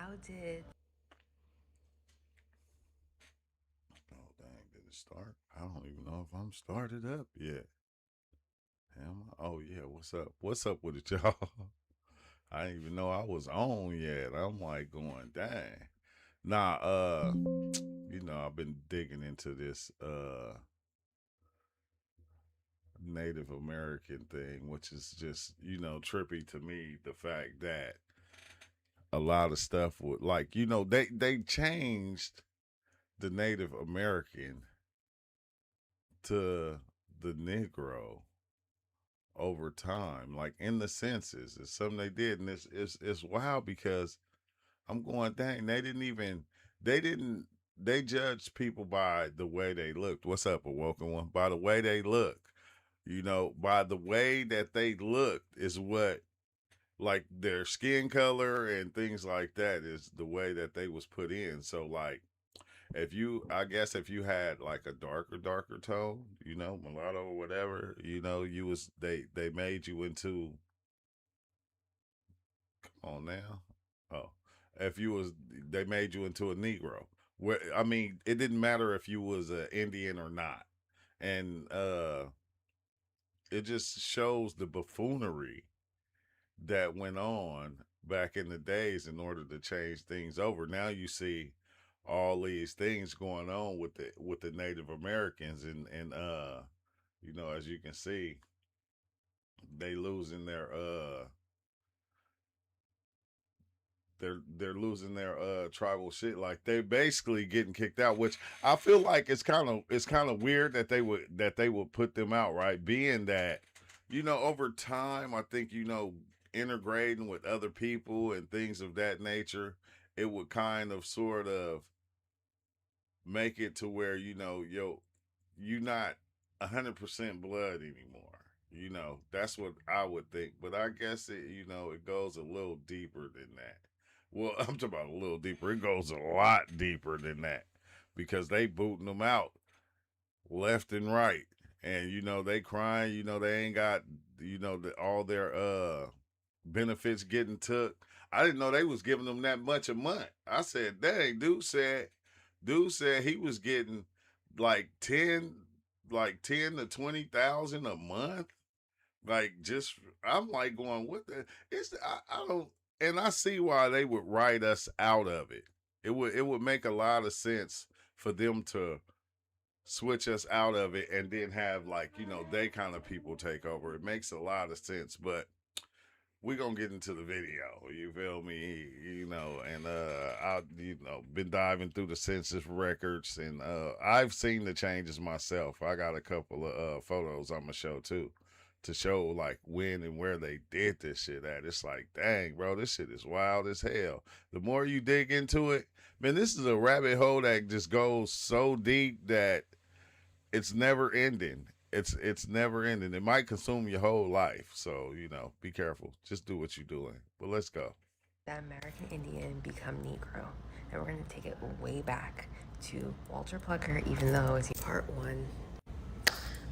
How did Oh dang, did it start? I don't even know if I'm started up yet. Am I? Oh yeah, what's up? What's up with it, y'all? I didn't even know I was on yet. I'm like going, dang. Nah, I've been digging into this Native American thing, which is just, trippy to me, the fact that a lot of stuff would like, they changed the Native American to the Negro over time, like in the census. It's something they did, and it's wild because I'm going, dang, they didn't, they judged people by the way they looked. What's up, Awoken One? By the way they look, by the way that they looked is what, like their skin color and things like that is the way that they was put in. So like, I guess if you had like a darker tone, mulatto or whatever, you was they made you into, come on now. Oh, if you was they made you into a Negro. Where I mean, it didn't matter if you was an Indian or not. And it just shows the buffoonery that went on back in the days in order to change things over. Now you see all these things going on with the Native Americans, and as you can see, they losing their they're losing their tribal shit. Like they basically getting kicked out, which I feel like it's kind of weird that they would put them out, right? Being that, over time, I think, integrating with other people and things of that nature, it would kind of sort of make it to where, you're not 100% blood anymore. That's what I would think. But I guess it goes a little deeper than that. Well, I'm talking about a little deeper. It goes a lot deeper than that because they booting them out left and right, and they crying. They ain't got all their benefits getting took. I didn't know they was giving them that much a month. I said, dang, dude said he was getting like 10 to 20,000 a month. Like, just, I'm like going, what the, I don't, and I see why they would write us out of it. It would make a lot of sense for them to switch us out of it and then have, like, they kind of people take over. It makes a lot of sense, but we gonna get into the video. You feel me? And I been diving through the census records, and I've seen the changes myself. I got a couple of photos I'm gonna show too, to show like when and where they did this shit at. It's like, dang, bro, this shit is wild as hell. The more you dig into it, man, this is a rabbit hole that just goes so deep that it's never ending. It's never ending. It might consume your whole life. So, be careful. Just do what you're doing. But let's go. the American Indian become Negro? And we're going to take it way back to Walter Plecker, even though it's part one.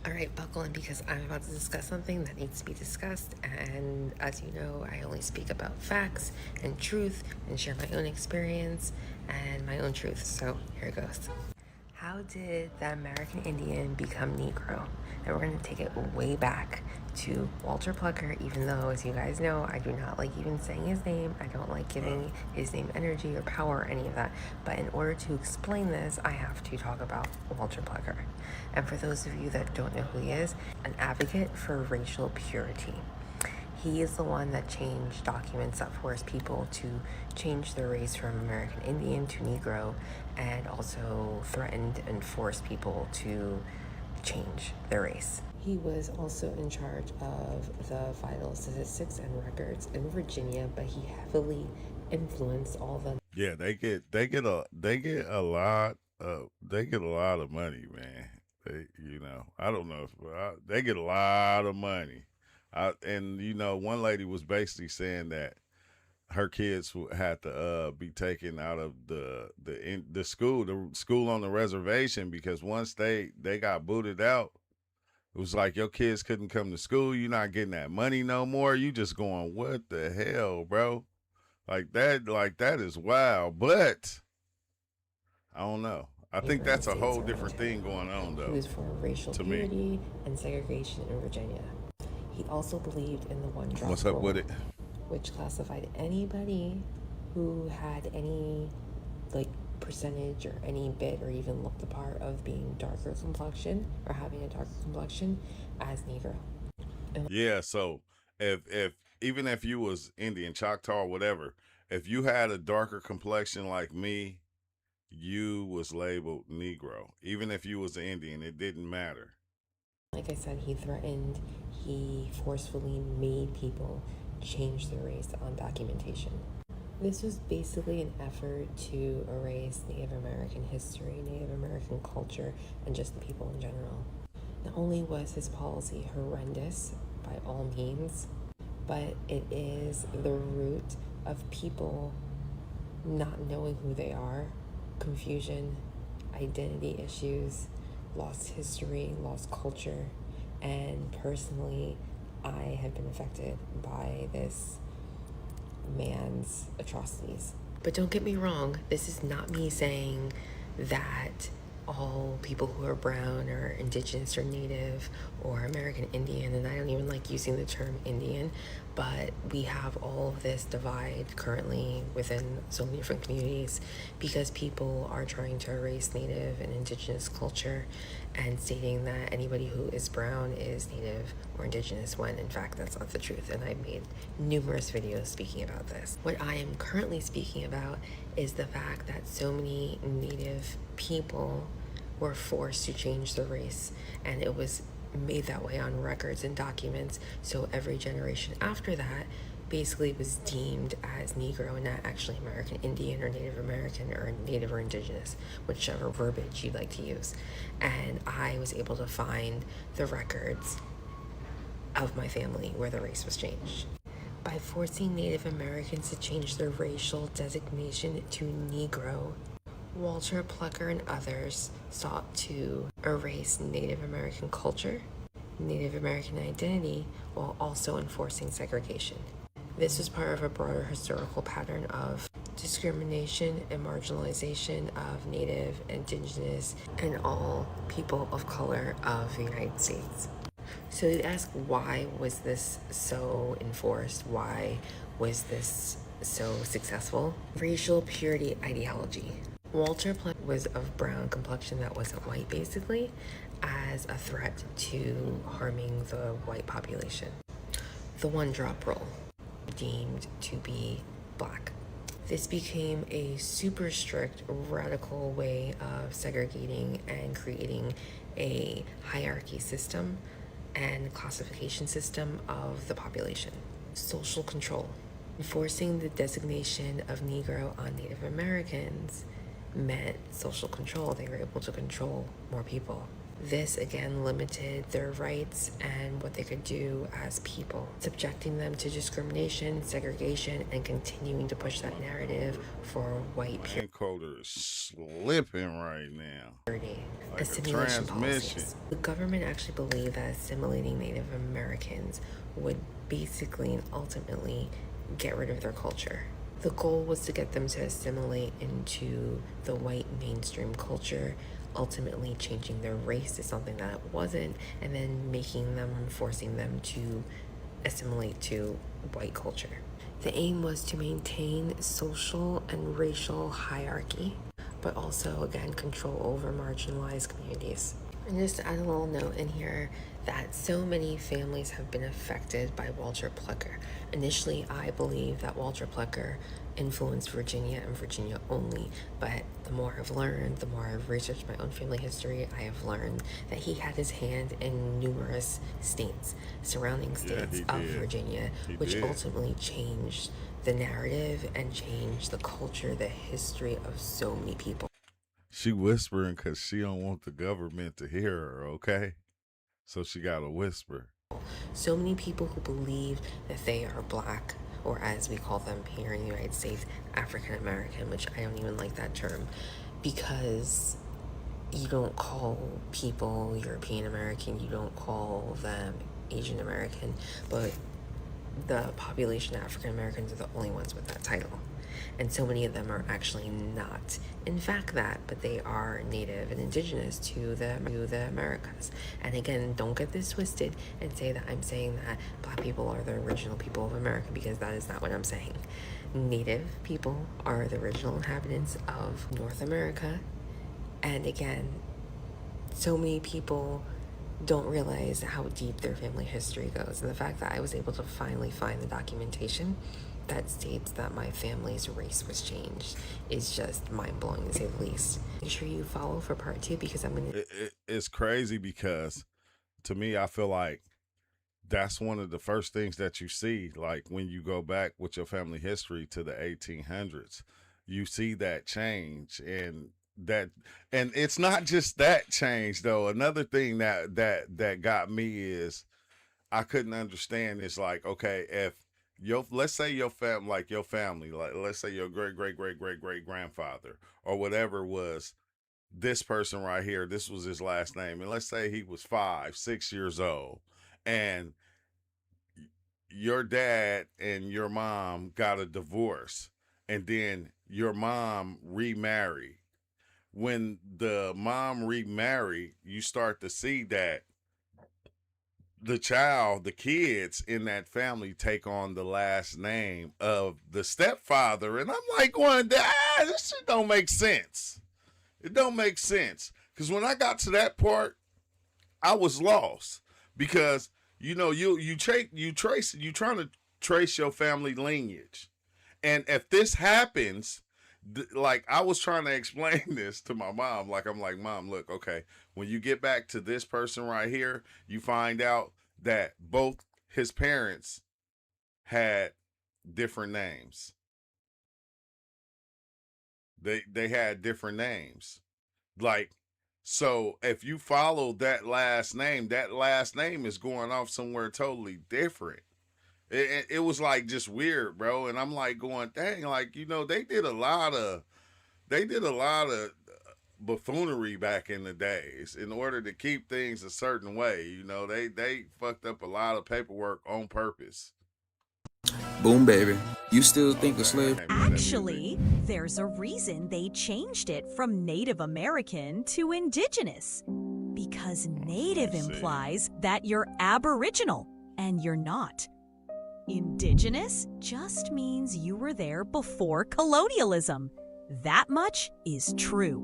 All right, buckle in because I'm about to discuss something that needs to be discussed. And as you know, I only speak about facts and truth and share my own experience and my own truth. So here it goes. How did the American Indian become Negro? And we're going to take it way back to Walter Plucker, even though, as you guys know, I do not like even saying his name. I don't like giving his name energy or power or any of that. But in order to explain this, I have to talk about Walter Plucker. And for those of you that don't know who he is, an advocate for racial purity. He is the one that changed documents that forced people to change their race from American Indian to Negro, and also threatened and forced people to change their race. He was also in charge of the vital statistics and records in Virginia, but he heavily influenced all the Yeah, they get a lot of money, man. I don't know if they get a lot of money. And one lady was basically saying that her kids had to be taken out of the school on the reservation, because once they got booted out, it was like your kids couldn't come to school. You're not getting that money no more. You just going, what the hell, bro? Like that is wild. But I don't know. I think neighboring that's a states whole around different thing town. going on, He though. was for racial To me, purity and segregation in Virginia. He also believed in the one drop what's up with rule, it? which classified anybody who had any like percentage or any bit or even looked the part of being darker complexion or having a darker complexion as Negro. And Yeah. So if even if you was Indian, Choctaw, whatever, if you had a darker complexion like me, you was labeled Negro. Even if you was an Indian, it didn't matter. like I said, he forcefully made people change their race on documentation. This was basically an effort to erase Native American history, Native American culture, and just the people in general. Not only was his policy horrendous by all means, but it is the root of people not knowing who they are, confusion, identity issues, lost history, lost culture, and personally, I have been affected by this man's atrocities. But don't get me wrong, this is not me saying that all people who are brown or indigenous or native or American Indian, and I don't even like using the term Indian, but we have all of this divide currently within so many different communities because people are trying to erase native and indigenous culture and stating that anybody who is brown is native or indigenous, when in fact that's not the truth. And I've made numerous videos speaking about this. What I am currently speaking about is the fact that so many native people were forced to change their race, and it was made that way on records and documents, so every generation after that basically was deemed as Negro and not actually American Indian or Native American or Native or Indigenous, whichever verbiage you'd like to use. And I was able to find the records of my family where the race was changed. By forcing Native Americans to change their racial designation to Negro, Walter Plecker and others sought to erase Native American culture, Native American identity, while also enforcing segregation. This was part of a broader historical pattern of discrimination and marginalization of Native, Indigenous, and all people of color of the United States. So you ask, why was this so enforced? Why was this so successful? Racial purity ideology. Walter Plecker was of brown complexion that wasn't white, basically, as a threat to harming the white population. The one drop rule, deemed to be black. This became a super strict, radical way of segregating and creating a hierarchy system and classification system of the population. Social control. Enforcing the designation of Negro on Native Americans meant social control. They were able to control more people. This again limited their rights and what they could do as people, subjecting them to discrimination, segregation, and continuing to push that narrative for white Encoder is slipping right now. purity. Like a Assimilation transmission. policies. The government actually believed that assimilating Native Americans would basically and ultimately get rid of their culture. The goal was to get them to assimilate into the white mainstream culture, ultimately changing their race to something that it wasn't, and then forcing them to assimilate to white culture. The aim was to maintain social and racial hierarchy, but also, again, control over marginalized communities. And just to add a little note in here that so many families have been affected by Walter Plecker. Initially, I believed that Walter Plecker influenced Virginia and Virginia only, but the more I've learned, the more I've researched my own family history, I have learned that he had his hand in numerous states, surrounding states of Virginia, which ultimately changed the narrative and changed the culture, the history of so many people. She whispering because she don't want the government to hear her, okay? So she got to whisper. So many people who believe that they are black, or as we call them here in the United States, African American, which I don't even like that term, because you don't call people European American, you don't call them Asian American, but the population of African Americans are the only ones with that title. And so many of them are actually not, in fact, that, but they are native and indigenous to the Americas. And again, don't get this twisted and say that I'm saying that black people are the original people of America, because that is not what I'm saying. Native people are the original inhabitants of North America. And again, so many people don't realize how deep their family history goes. And the fact that I was able to finally find the documentation that states that my family's race was changed is just mind-blowing, to say the least. Make sure you follow for part 2, because I'm gonna... It's crazy because, to me, I feel like that's one of the first things that you see, like when you go back with your family history to the 1800s, you see that change. And it's not just that change though. Another thing that got me is I couldn't understand is, like, okay, if let's say your family, like let's say your great grandfather or whatever was this person right here, this was his last name, and let's say he was 5-6 years old, and your dad and your mom got a divorce, and then your mom remarried. When the mom remarried, you start to see that the kids in that family take on the last name of the stepfather. And I'm like going, this shit don't make sense. It don't make sense. Because when I got to that part, I was lost. Because, you trying to trace your family lineage. And if this happens, like I was trying to explain this to my mom, like I'm like, Mom, look, okay, when you get back to this person right here, you find out that both his parents had different names. They had different names. Like, so if you follow that last name is going off somewhere totally different. It was like just weird, bro. And I'm like going, dang, like, they did a lot of buffoonery back in the days in order to keep things a certain way. They fucked up a lot of paperwork on purpose. Boom, baby. You still think of slavery? Actually, there's a reason they changed it from Native American to Indigenous. Because Native implies that you're Aboriginal, and you're not. Indigenous just means you were there before colonialism. That much is true.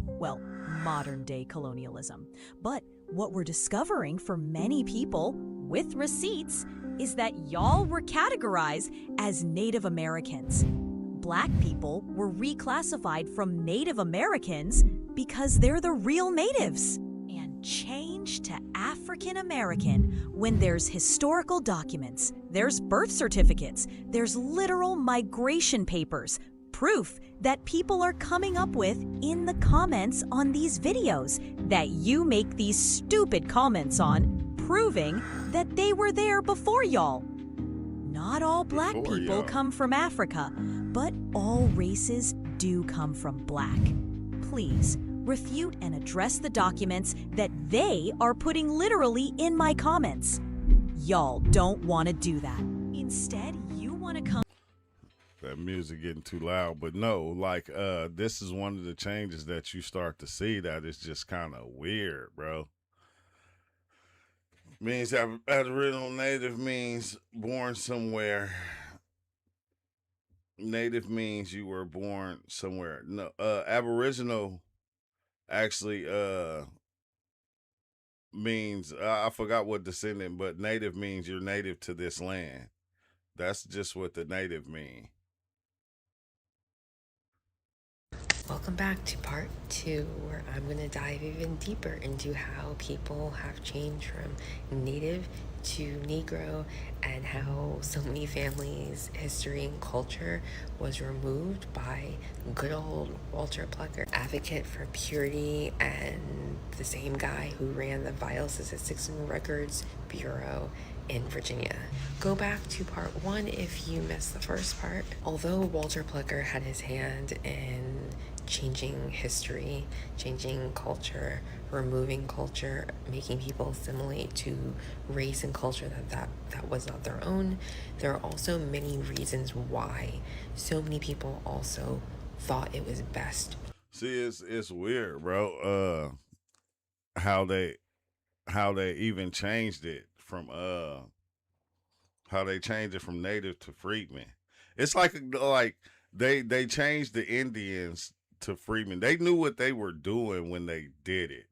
Well, modern-day colonialism. But what we're discovering for many people, with receipts, is that y'all were categorized as Native Americans. Black people were reclassified from Native Americans because they're the real natives, and changed to African American when there's historical documents, there's birth certificates, there's literal migration papers, proof that people are coming up with in the comments on these videos that you make these stupid comments on, proving that they were there before y'all. Not all black people come from Africa, but all races do come from black. Please refute and address the documents that they are putting literally in my comments. Y'all don't want to do that. Instead, you want to come... That music getting too loud, but no, like this is one of the changes that you start to see that is just kind of weird, bro. Means Aboriginal Native means born somewhere. Native means you were born somewhere. No, Aboriginal actually means I forgot what descendant, but native means you're native to this land. That's just what the native mean. Welcome back to part 2, where I'm going to dive even deeper into how people have changed from native to Negro, and how so many families' history and culture was removed by good old Walter Plecker, advocate for purity and the same guy who ran the Vital Statistics and Records Bureau in Virginia. Go back to part 1 if you missed the first part. Although Walter Plecker had his hand in changing history, changing culture, removing culture, making people assimilate to race and culture that was not their own, there are also many reasons why so many people also thought it was best. See, it's weird, bro. How they even changed it from how they changed it from native to freedmen. It's like they changed the Indians to freedmen. They knew what they were doing when they did it.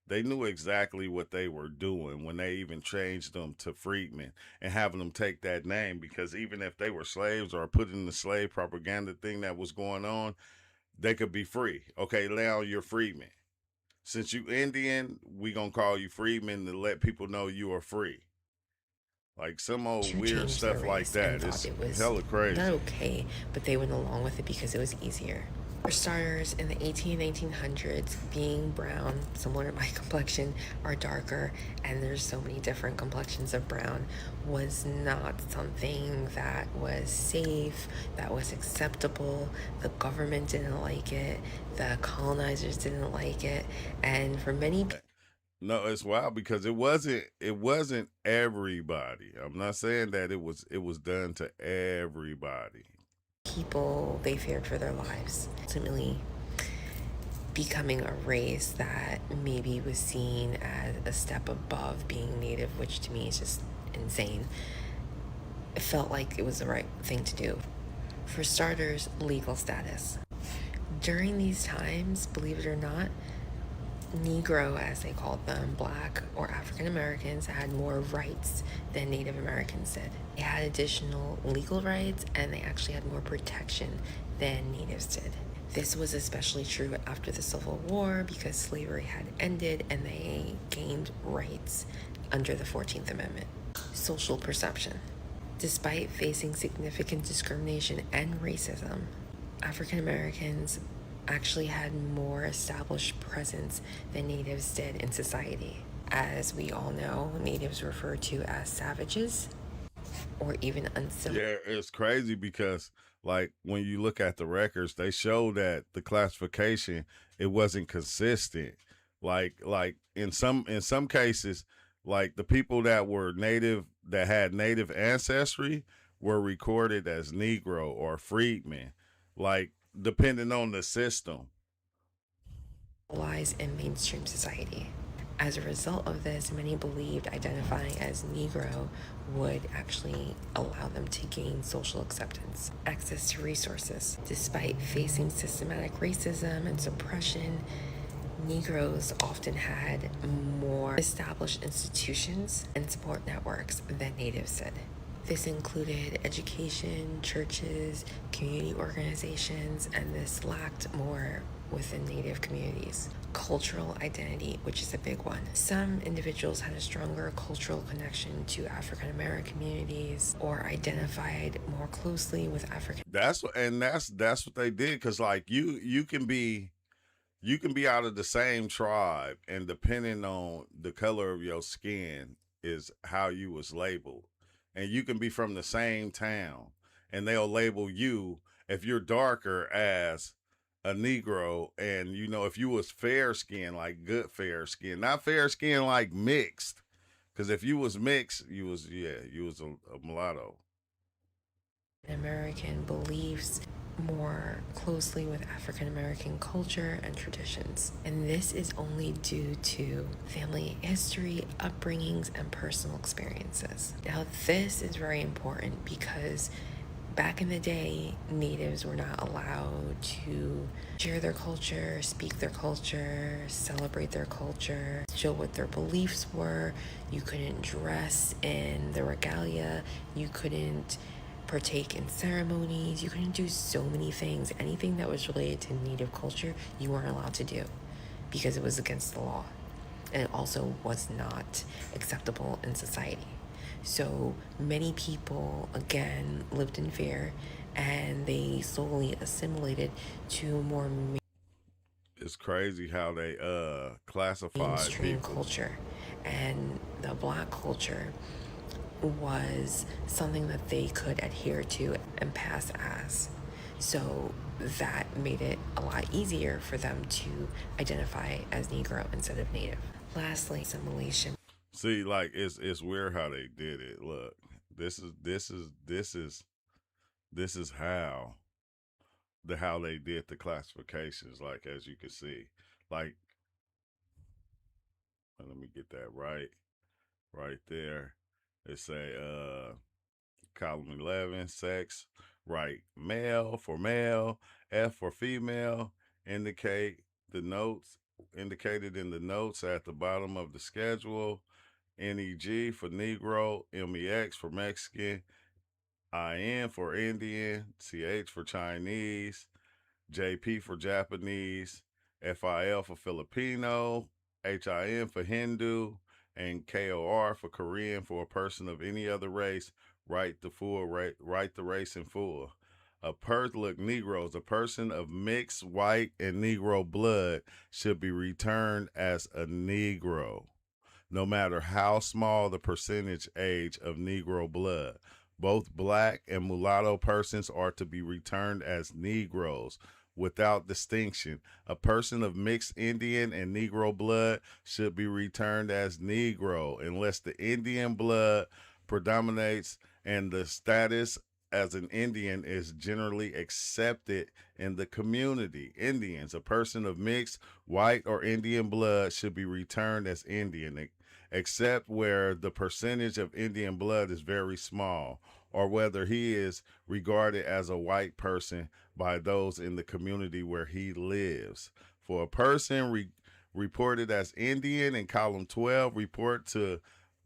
They knew exactly what they were doing when they even changed them to freedmen and having them take that name, because even if they were slaves or put in the slave propaganda thing that was going on, they could be free. Okay, now you're freedmen. Since you Indian, we gonna call you freedmen to let people know you are free. Like some old To weird change their stuff like race that. and thought It's it was hella crazy. not okay, but they went along with it because it was easier. For starters, in the 1900s, being brown, similar to my complexion, are darker, and there's so many different complexions of brown, was not something that was safe, that was acceptable. The government didn't like it, the colonizers didn't like it, and for many people, No, it's wild because it wasn't everybody. I'm not saying that it was done to everybody. they feared for their lives. Ultimately, becoming a race that maybe was seen as a step above being native, which to me is just insane. It felt like it was the right thing to do. For starters, legal status. During these times, believe it or not, Negro, as they called them, Black or African Americans, had more rights than Native Americans did. They had additional legal rights and they actually had more protection than natives did. This was especially true after the Civil War because slavery had ended and they gained rights under the 14th Amendment. Social perception. Despite facing significant discrimination and racism, African Americans actually had more established presence than natives did in society. As we all know, natives were referred to as savages or even uncivilized. Yeah, it's crazy because like when you look at the records, they show that the classification, it wasn't consistent. Like in some cases, like the people that were native that had native ancestry were recorded as Negro or freedmen, like depending on the system. Lies in mainstream society. As a result of this, many believed identifying as Negro would actually allow them to gain social acceptance, access to resources. Despite facing systematic racism and suppression, Negroes often had more established institutions and support networks than natives did. This included education, churches, community organizations, and this lacked more within Native communities. Cultural identity, which is a big one. Some individuals had a stronger cultural connection to African American communities or identified more closely with African. That's what they did, because like you can be out of the same tribe, and depending on the color of your skin is how you was labeled. And you can be from the same town, and they'll label you, if you're darker, as a Negro, and if you was fair skin, like good fair skin, not fair skin like mixed, because if you was mixed, you was a mulatto. American beliefs more closely with African American culture and traditions. And this is only due to family history, upbringings, and personal experiences. Now, this is very important because back in the day, natives were not allowed to share their culture, speak their culture, celebrate their culture, show what their beliefs were. You couldn't dress in the regalia. You couldn't partake in ceremonies. You couldn't do so many things. Anything that was related to native culture, you weren't allowed to do because it was against the law. And it also was not acceptable in society. So many people, again, lived in fear and they slowly assimilated to more It's crazy how they classified mainstream people. culture. And the Black culture was something that they could adhere to and pass as. So that made it a lot easier for them to identify as Negro instead of Native. Lastly, assimilation. See, like it's weird how they did it. Look, this is how they did the classifications. Like as you can see, like let me get that right there. It say column 11, sex, right, male for male, F for female, indicate the notes indicated in the notes at the bottom of the schedule, NEG for Negro, MEX for Mexican, IN for Indian, CH for Chinese, JP for Japanese, FIL for Filipino, HIN for Hindu, and KOR for Korean for a person of any other race. Write the race in full. Look, Negroes, a person of mixed white and Negro blood should be returned as a Negro, no matter how small the percentage age of Negro blood. Both black and mulatto persons are to be returned as Negroes without distinction. A person of mixed Indian and Negro blood should be returned as Negro unless the Indian blood predominates and the status as an Indian is generally accepted in the community. Indians, a person of mixed white or Indian blood should be returned as Indian, except where the percentage of Indian blood is very small, or whether he is regarded as a white person by those in the community where he lives. For a person reported as Indian in column 12,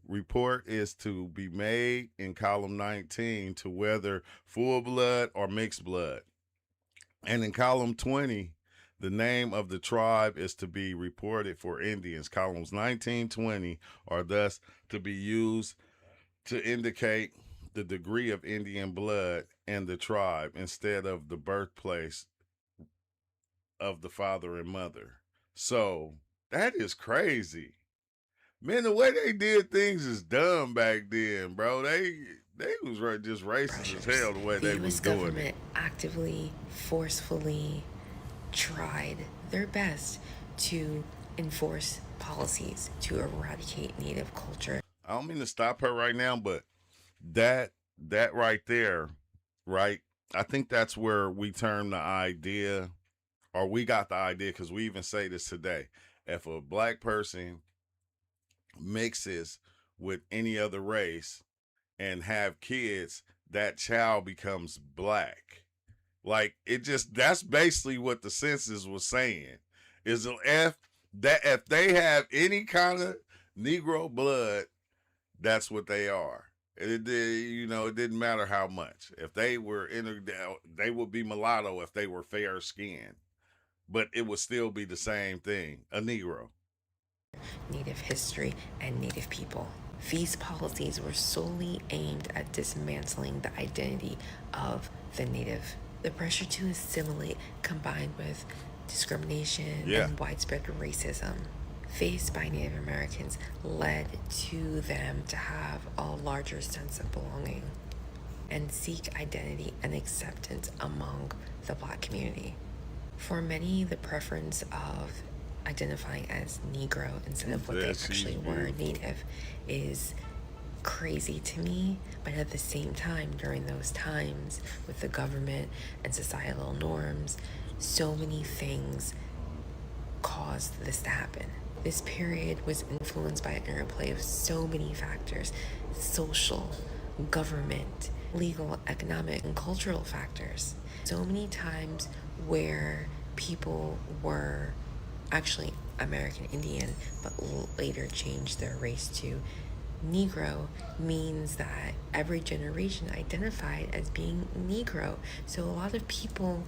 report is to be made in column 19 to whether full blood or mixed blood. And in column 20, the name of the tribe is to be reported for Indians. Columns 19, 20 are thus to be used to indicate the degree of Indian blood and the tribe instead of the birthplace of the father and mother. So that is crazy. Man, the way they did things is dumb back then, bro. They was just racist as hell the way they was doing it. The US government actively, forcefully tried their best to enforce policies to eradicate Native culture. I don't mean to stop her right now, but that right there, right? I think that's where we term the idea, or we got the idea, because we even say this today. If a black person mixes with any other race and have kids, that child becomes black. Like that's basically what the census was saying. Is if they have any kind of Negro blood, that's what they are. It didn't matter how much. If they were they would be mulatto if they were fair skinned, but it would still be the same thing, a Negro. Native history and Native people. These policies were solely aimed at dismantling the identity of the Native. The pressure to assimilate combined with discrimination and widespread racism faced by Native Americans led to them to have a larger sense of belonging and seek identity and acceptance among the Black community. For many, the preference of identifying as Negro instead of what they actually were, Native, is crazy to me. But at the same time, during those times with the government and societal norms, so many things caused this to happen. This period was influenced by an interplay of so many factors: social, government, legal, economic, and cultural factors. So many times where people were actually American Indian, but later changed their race to Negro, means that every generation identified as being Negro. So a lot of people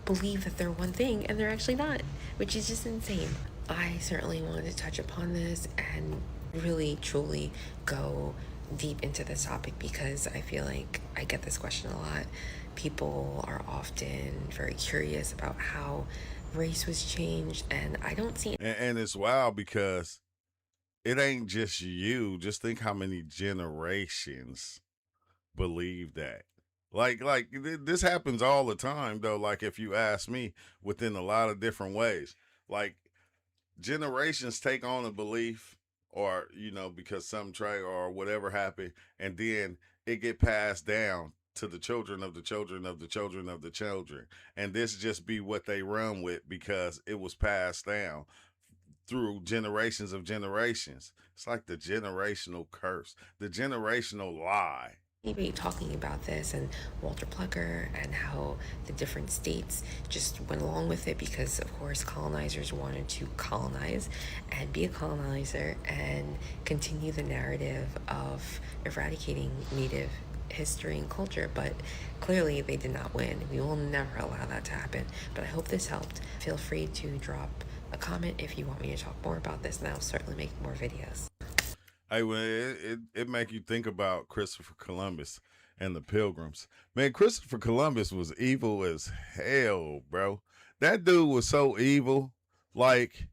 believe that they're one thing and they're actually not, which is just insane. I certainly wanted to touch upon this and really truly go deep into this topic because I feel like I get this question a lot. People are often very curious about how race was changed, and I don't see and it's wild because it ain't just you. Just think how many generations believe that. This happens all the time though. Like if you ask me, within a lot of different ways. Like generations take on a belief, or because some try or whatever happened, and then it get passed down to the children of the children of the children of the children, and this just be what they run with because it was passed down through generations of generations. It's like the generational curse, the generational lie. Maybe talking about this and Walter Plecker and how the different states just went along with it because, of course, colonizers wanted to colonize and be a colonizer and continue the narrative of eradicating native history and culture, but clearly they did not win. We will never allow that to happen. But I hope this helped. Feel free to drop a comment if you want me to talk more about this, and I'll certainly make more videos. Hey, well, it make you think about Christopher Columbus and the Pilgrims. Man, Christopher Columbus was evil as hell, bro. That dude was so evil. Like,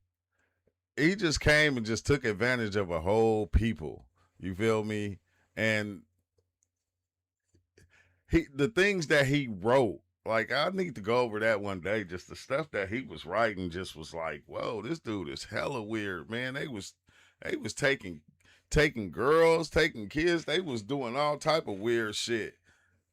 he just came and just took advantage of a whole people. You feel me? And the things that he wrote, like, I need to go over that one day. Just the stuff that he was writing just was like, whoa, this dude is hella weird, man. They was taking girls, taking kids. They was doing all type of weird shit.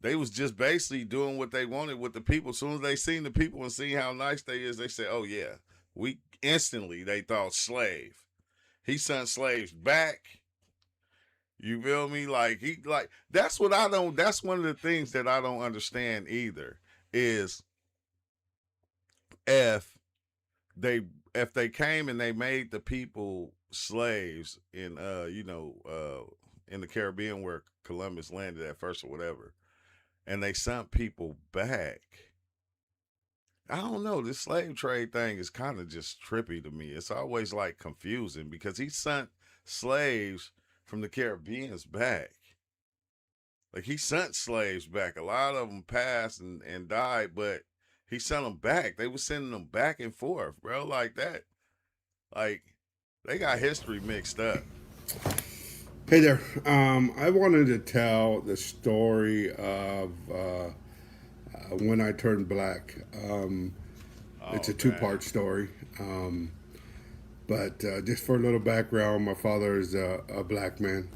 They was just basically doing what they wanted with the people. As soon as they seen the people and seen how nice they is, they said, oh yeah. They thought slave. He sent slaves back. You feel me? That's what I don't, that's one of the things that I don't understand either, is if they came and they made the people slaves in in the Caribbean where Columbus landed at first or whatever, and they sent people back. I don't know. This slave trade thing is kind of just trippy to me. It's always like confusing because he sent slaves from the Caribbeans back. Like he sent slaves back. A lot of them passed and died, but he sent them back. They were sending them back and forth, bro. Like that. Like they got history mixed up. Hey there. I wanted to tell the story of when I turned black. It's a two-part story. But just for a little background, my father is a black man,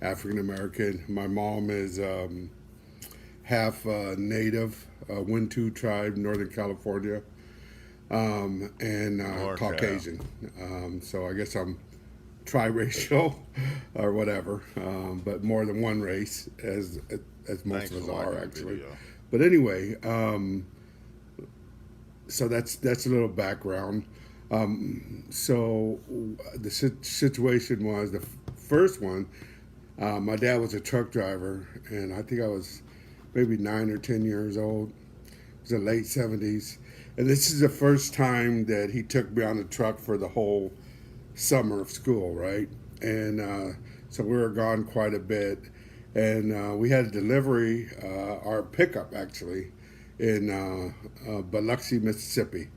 African American. My mom is half Native, Wintu tribe, Northern California, and Caucasian. So I guess I'm triracial or whatever, but more than one race, as most of us are actually. But anyway, so that's a little background. So the situation was the first one. My dad was a truck driver, and I think I was maybe 9 or 10 years old. It was the late 70s. And this is the first time that he took me on the truck for the whole summer of school, right? And so we were gone quite a bit. And we had a delivery, our pickup actually, in Biloxi, Mississippi.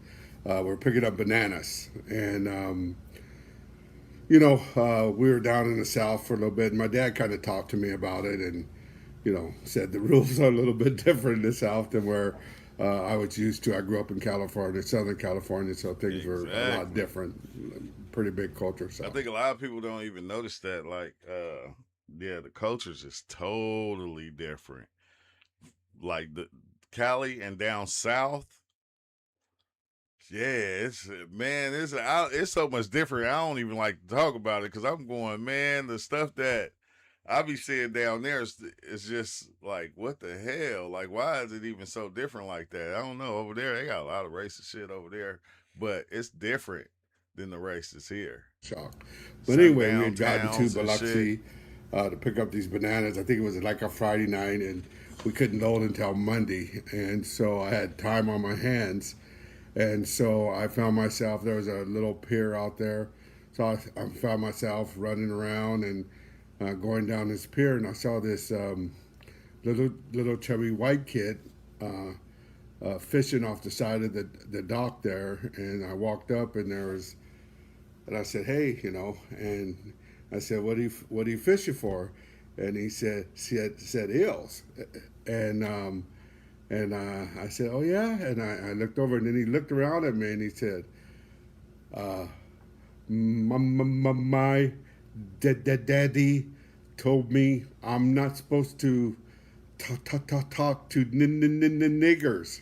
We're picking up bananas. And we were down in the South for a little bit, and my dad kind of talked to me about it and, said the rules are a little bit different in the South than where I was used to. I grew up in California, Southern California, so things were a lot different. Pretty big culture. So I think a lot of people don't even notice that. The culture's just totally different. Like the Cali and down south. Yeah, it's so much different. I don't even like to talk about it because I'm going, man, the stuff that I be seeing down there is just like, what the hell? Like, why is it even so different like that? I don't know. Over there, they got a lot of racist shit over there, but it's different than the races here. Shock. But anyway, we had gotten to Biloxi to pick up these bananas. I think it was like a Friday night, and we couldn't load until Monday. And so I had time on my hands. And so I found myself, there was a little pier out there. So I found myself running around and going down this pier, and I saw this little chubby white kid fishing off the side of the dock there. And I walked up, and and I said, hey, and I said, what are you fishing for? And he said eels. And I said, oh yeah. And I looked over, and then he looked around at me, and he said, my daddy told me I'm not supposed to talk to niggers.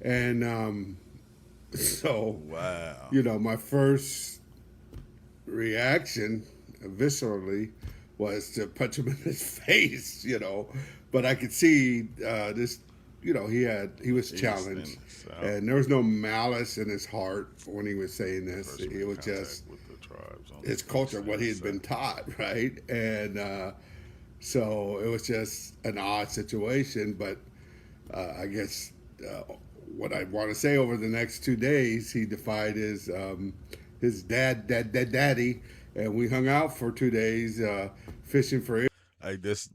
And so, Wow. you know, my first reaction, viscerally, was to punch him in his face, you know. But I could see this, you know, he was challenged, and there was no malice in his heart when he was saying this. It was just with the tribes on his culture, what he had been taught, right? And so it was just an odd situation. But I guess what I want to say, over the next 2 days, he defied his daddy, and we hung out for 2 days fishing for. Hey, this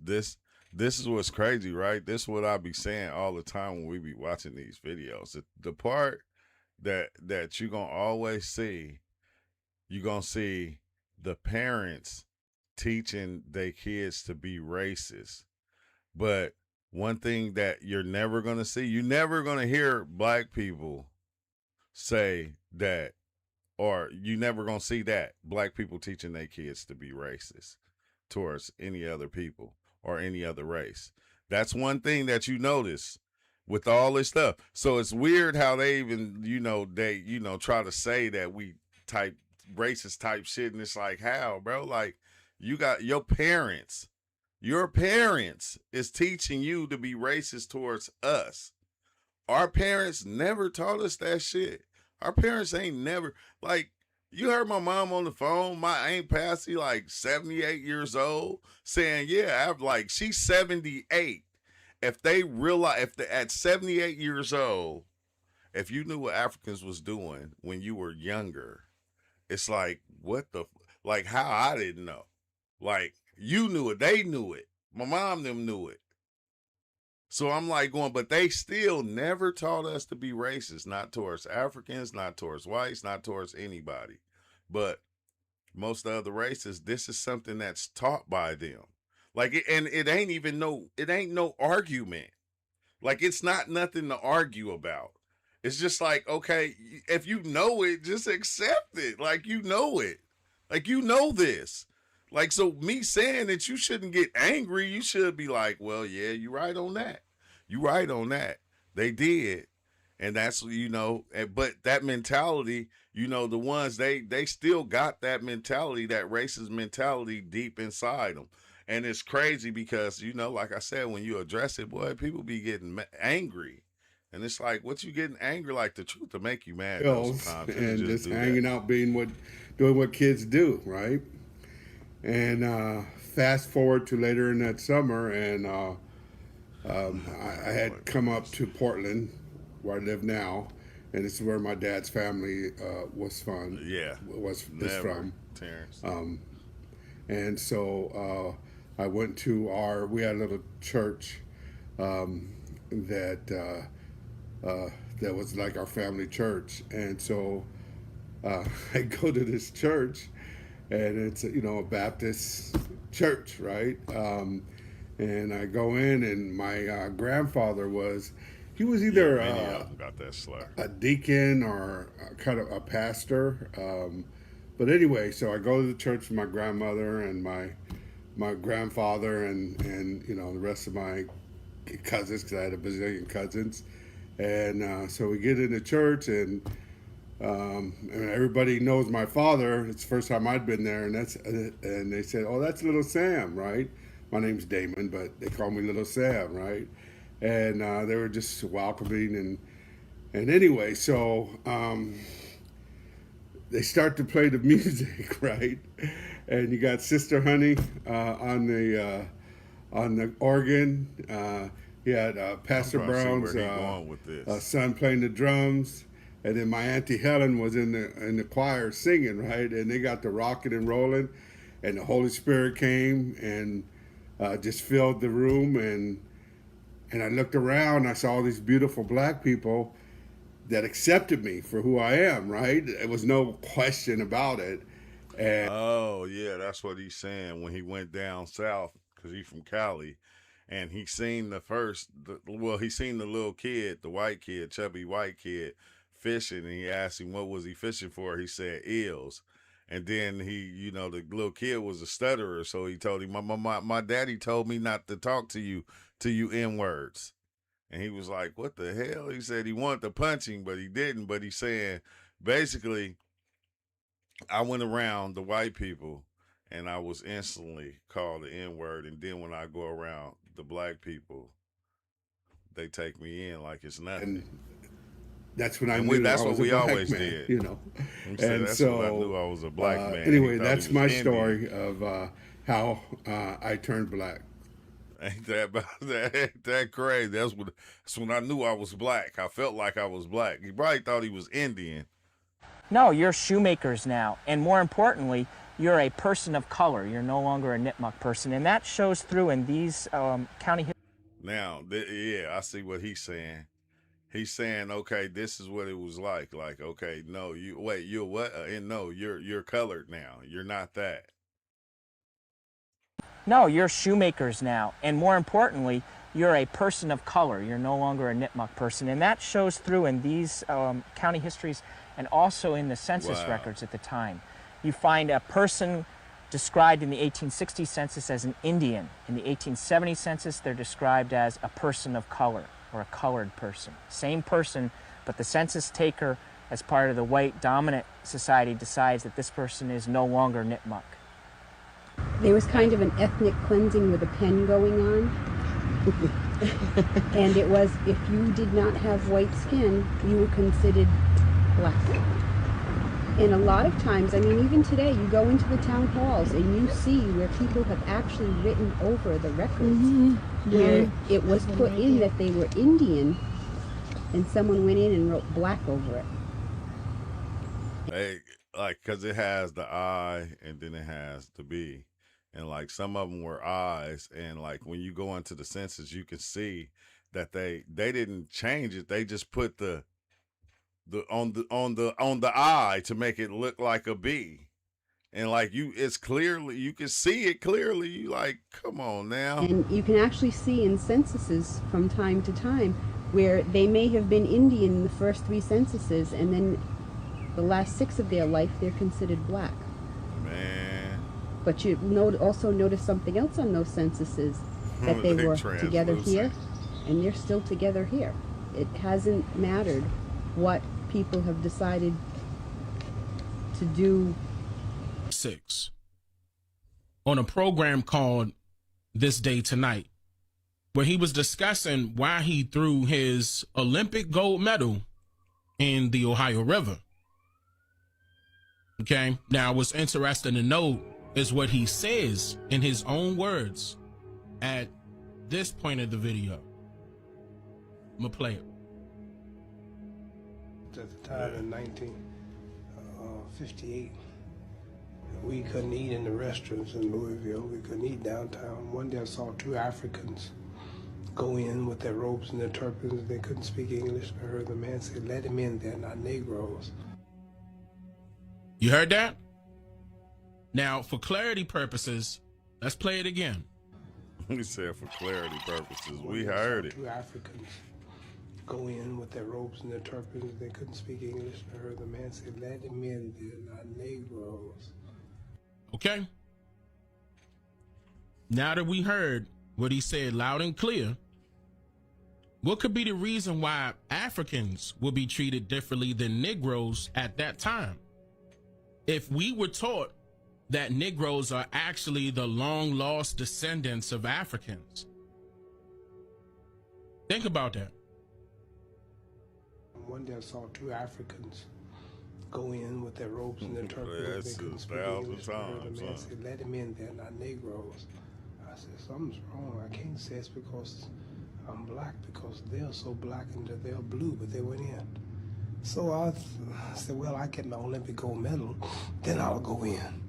is what's crazy, right? This is what I be saying all the time when we be watching these videos. The part that you're gonna always see, you're gonna see the parents teaching their kids to be racist. But one thing that you're never gonna see, you're never gonna hear black people say that, or you never gonna see that black people teaching their kids to be racist towards any other people or any other race. That's one thing that you notice with all this stuff. So it's weird how they even, they try to say that we type racist type shit, and it's like, how, bro? Like, you got your parents is teaching you to be racist towards us. Our parents never taught us that shit. Our parents ain't never, like, you heard my mom on the phone, my Aunt Patsy, like 78 years old, saying, yeah, she's 78. If they realize, at 78 years old, if you knew what Africans was doing when you were younger, it's like, like, how I didn't know. Like, you knew it, they knew it. My mom them knew it. So I'm like going, but they still never taught us to be racist, not towards Africans, not towards whites, not towards anybody. But most other races, this is something that's taught by them. Like, and it ain't no argument. Like, it's not nothing to argue about. It's just like, okay, if you know it, just accept it. Like, you know it. Like, you know this. Like, so me saying that you shouldn't get angry, you should be like, well, yeah, you're right on that. You right on that. They did. And that's, but that mentality, the ones, they still got that mentality, that racist mentality deep inside them. And it's crazy because, like I said, when you address it, boy, people be getting angry. And it's like, what you getting angry? Like, the truth to make you mad though sometimes. And just hanging out, doing what kids do, right? And fast forward to later in that summer, and I had come up to Portland, where I live now, and this is where my dad's family was from. Yeah, is from Terrence. And so I went to we had a little church that was like our family church, and so I go to this church, and it's a Baptist church, right? And I go in, and my grandfather was either got that slur. a deacon or kind of a pastor. But anyway, so I go to the church with my grandmother and my grandfather and the rest of my cousins, because I had a bazillion cousins. And so we get into church, and everybody knows my father. It's the first time I'd been there, and they said, "Oh, that's Little Sam, right?" My name's Damon, but they call me Little Sam, right? And they were just welcoming, and anyway, so they start to play the music, right? And you got Sister Honey on the organ. You had Pastor Brown's son playing the drums. And then my Auntie Helen was in the choir singing, right? And they got the rocking and rolling, and the Holy Spirit came and just filled the room. And I looked around, I saw all these beautiful black people that accepted me for who I am, right? There was no question about it. And Oh yeah, that's what he's saying when he went down south because he's from Cali, and he seen he seen the little kid, the white kid, chubby white kid, fishing, and he asked him what was he fishing for. He said eels, and then the little kid was a stutterer, so he told him, my daddy told me not to talk to you N words. And he was like, what the hell? He said he wanted to punch him, but he didn't. But he's saying, basically, I went around the white people and I was instantly called the N word. And then when I go around the black people, they take me in like it's nothing. that's when I knew that's I what was we a black always man, did. you know. And That's so when I knew I was a black man. anyway, that's my Indian. story of how I turned black. Ain't that crazy? That's when I knew I was black. I felt like I was black. He probably thought he was Indian. No, you're shoemakers now. And more importantly, you're a person of color. You're no longer a Nipmuc person. And that shows through in these county. Now, yeah, I see what he's saying. He's saying, okay, this is what it was like. Like, okay, no, you're what? And no, you're colored now. You're not that. No, you're shoemakers now. And more importantly, you're a person of color. You're no longer a Nipmuc person. And that shows through in these county histories and also in the census records at the time. You find a person described in the 1860 census as an Indian. In the 1870 census, they're described as a person of color or a colored person. Same person, but the census taker, as part of the white dominant society, decides that this person is no longer Nipmuc. There was kind of an ethnic cleansing with a pen going on. And it was, if you did not have white skin, you were considered black. And a lot of times, I mean, even today, you go into the town halls and you see where people have actually written over the records, where it was put in that they were Indian, and someone went in and wrote black over it. Hey, like, because it has the I and then it has the B. And like some of them were I's, and like when you go into the census, you can see that they didn't change it. They just put the on the I to make it look like a B. And like it's clearly, you can see it clearly. You like, come on now. And you can actually see in censuses from time to time where they may have been Indian in the first 3 censuses, and then the last 6 of their life, they're considered black. Man. But you also notice something else on those censuses, that they were together here, and they're still together here. It hasn't mattered what people have decided to do. 6 on a program called This Day Tonight, where he was discussing why he threw his Olympic gold medal in the Ohio River. Okay, now what's interesting to note is what he says in his own words at this point of the video. I'm gonna play it. At the time in 1958, we couldn't eat in the restaurants in Louisville. We couldn't eat downtown. One day I saw 2 Africans go in with their robes and their turbans. They couldn't speak English. I heard the man say, "Let them in, they're not Negroes." You heard that? Now, for clarity purposes, let's play it again. He said for clarity purposes. We heard it. 2 Africans go in with their robes and their turbans. They couldn't speak English. I heard the man say, "Let them in, they're not Negroes." Okay. Now that we heard what he said loud and clear, what could be the reason why Africans will be treated differently than Negroes at that time? If we were taught that Negroes are actually the long lost descendants of Africans. Think about that. One day I saw 2 Africans go in with their robes and their turbans. They couldn't speak English. I heard the man say, "Let them in, they're not Negroes." I said, something's wrong. I can't say it's because I'm black, because they're so black and they're blue, but they went in. So I said, well, I get my Olympic gold medal, then I'll go in.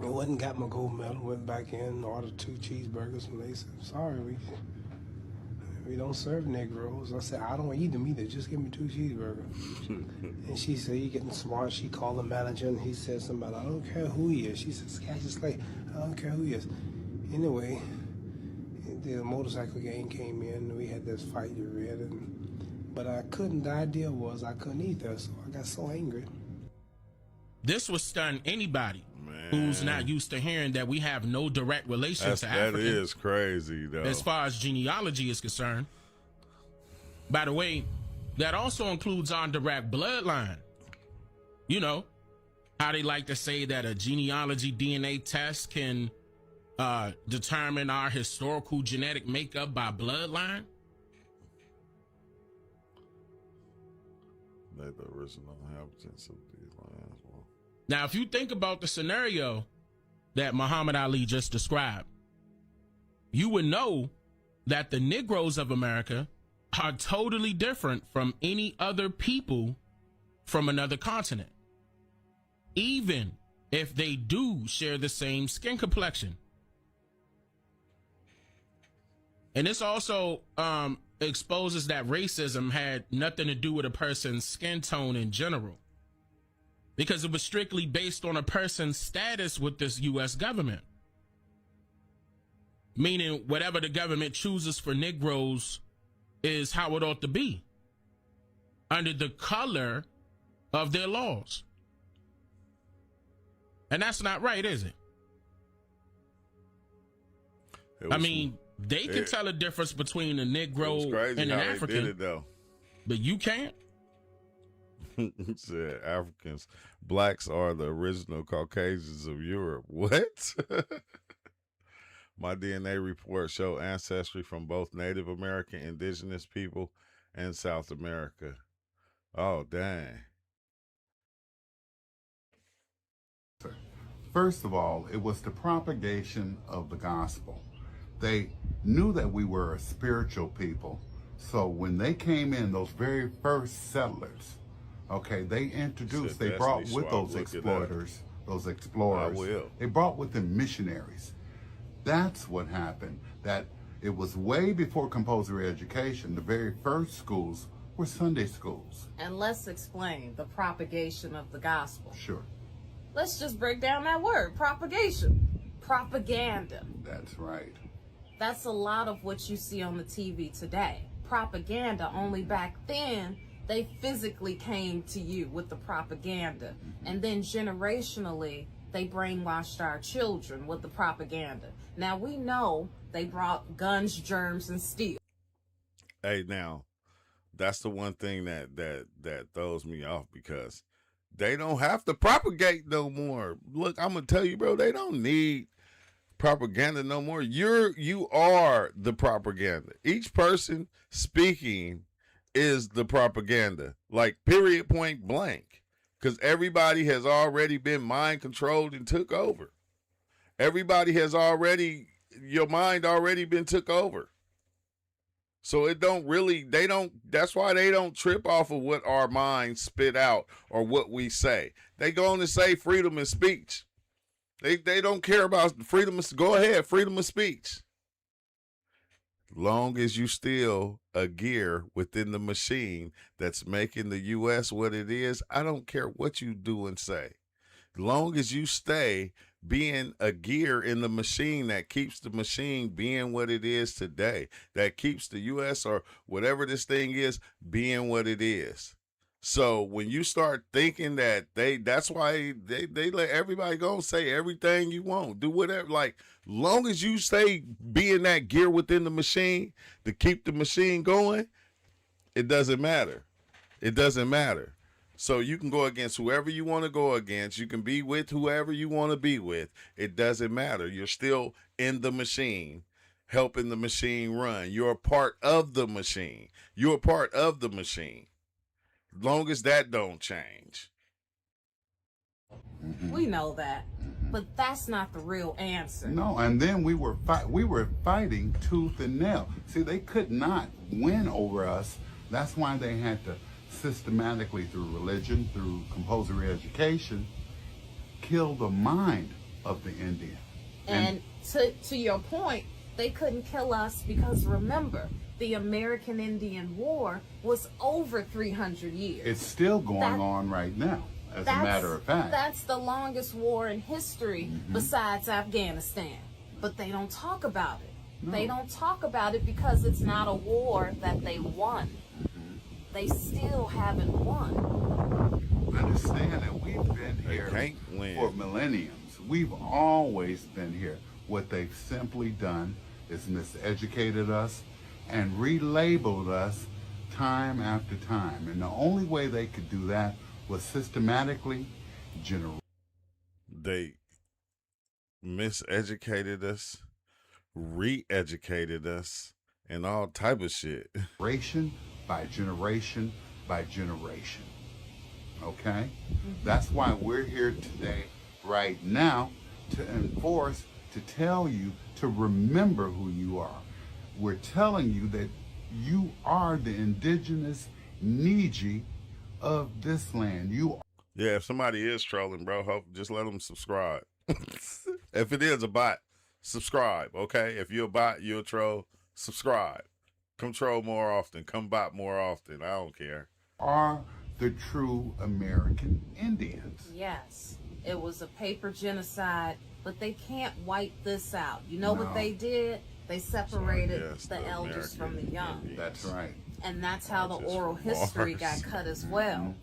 I went and got my gold medal, went back in, ordered 2 cheeseburgers, and they said, sorry, we don't serve Negroes. I said, I don't eat them either. Just give me 2 cheeseburgers. And she said, you're getting smart. She called the manager, and he said something about, I don't care who he is. She said, Cassius Clay, I don't care who he is. Anyway, the motorcycle gang came in, and we had this fight, you read. But I couldn't, the idea was I couldn't eat there, so I got so angry. This would stun anybody who's not used to hearing that we have no direct relation to Africa. That is crazy, though. As far as genealogy is concerned. By the way, that also includes our direct bloodline. You know, how they like to say that a genealogy DNA test can determine our historical genetic makeup by bloodline. They're the original inhabitants of these lands. Now, if you think about the scenario that Muhammad Ali just described, you would know that the Negroes of America are totally different from any other people from another continent, even if they do share the same skin complexion. And this also exposes that racism had nothing to do with a person's skin tone in general, because it was strictly based on a person's status with this U.S. government. Meaning whatever the government chooses for Negroes is how it ought to be, under the color of their laws. And that's not right, is it? I mean, they can tell a difference between a Negro and an African, they did it, though. But you can't. Said Africans, blacks are the original Caucasians of Europe. What? My DNA report show ancestry from both Native American, indigenous people, and South America. Oh, dang. First of all, it was the propagation of the gospel. They knew that we were a spiritual people. So when they came in, those very first settlers, okay, they introduced, they brought with those exploiters, those explorers, they brought with them missionaries. That's what happened. That it was way before compulsory education. The very first schools were Sunday schools. And let's explain the propagation of the gospel. Sure. Let's just break down that word, propagation. Propaganda. That's right. That's a lot of what you see on the TV today. Propaganda, only back then, they physically came to you with the propaganda. And then generationally, they brainwashed our children with the propaganda. Now we know they brought guns, germs, and steel. Hey, now, that's the one thing that throws me off, because they don't have to propagate no more. Look, I'm gonna tell you, bro, they don't need propaganda no more. You are the propaganda. Each person speaking is the propaganda, like period, point blank, because everybody has already been mind controlled and took over. Everybody has already, your mind already been took over. So it don't really, that's why they don't trip off of what our minds spit out or what we say. They go on to say freedom of speech. They don't care about freedom of, go ahead, freedom of speech. Long as you still a gear within the machine that's making the U.S. what it is, I don't care what you do and say. Long as you stay being a gear in the machine that keeps the machine being what it is today, that keeps the U.S. or whatever this thing is being what it is. So when you start thinking that that's why they let everybody go and say everything you want, do whatever, like, long as you stay being that gear within the machine to keep the machine going, it doesn't matter. It doesn't matter. So you can go against whoever you want to go against. You can be with whoever you want to be with. It doesn't matter. You're still in the machine, helping the machine run. You're a part of the machine. You're a part of the machine. Long as that don't change. We know that, but that's not the real answer. No, and then we were fighting tooth and nail. See, they could not win over us. That's why they had to systematically, through religion, through compulsory education, kill the mind of the Indian. And to your point, They couldn't kill us because, remember, the American Indian War was over 300 years. It's still going on right now, as a matter of fact. That's the longest war in history besides Afghanistan. But they don't talk about it. No. They don't talk about it because it's not a war that they won. They still haven't won. Understand that we've been here for millenniums. We've always been here. What they've simply done is miseducated us and relabeled us time after time. And the only way they could do that was systematically They miseducated us, re-educated us, and all type of shit. Generation by generation by generation. Okay? That's why we're here today, right now, to enforce, to tell you to remember who you are. We're telling you that you are the indigenous Niji of this land. You. Yeah, if somebody is trolling, bro, just let them subscribe. If it is a bot, subscribe, okay? If you're a bot, you're a troll, subscribe. Come troll more often. Come bot more often. I don't care. Are the true American Indians. Yes, it was a paper genocide, but they can't wipe this out. You know what they did? They separated the elders from the young. Indians. That's right. And that's how the oral history got cut as well.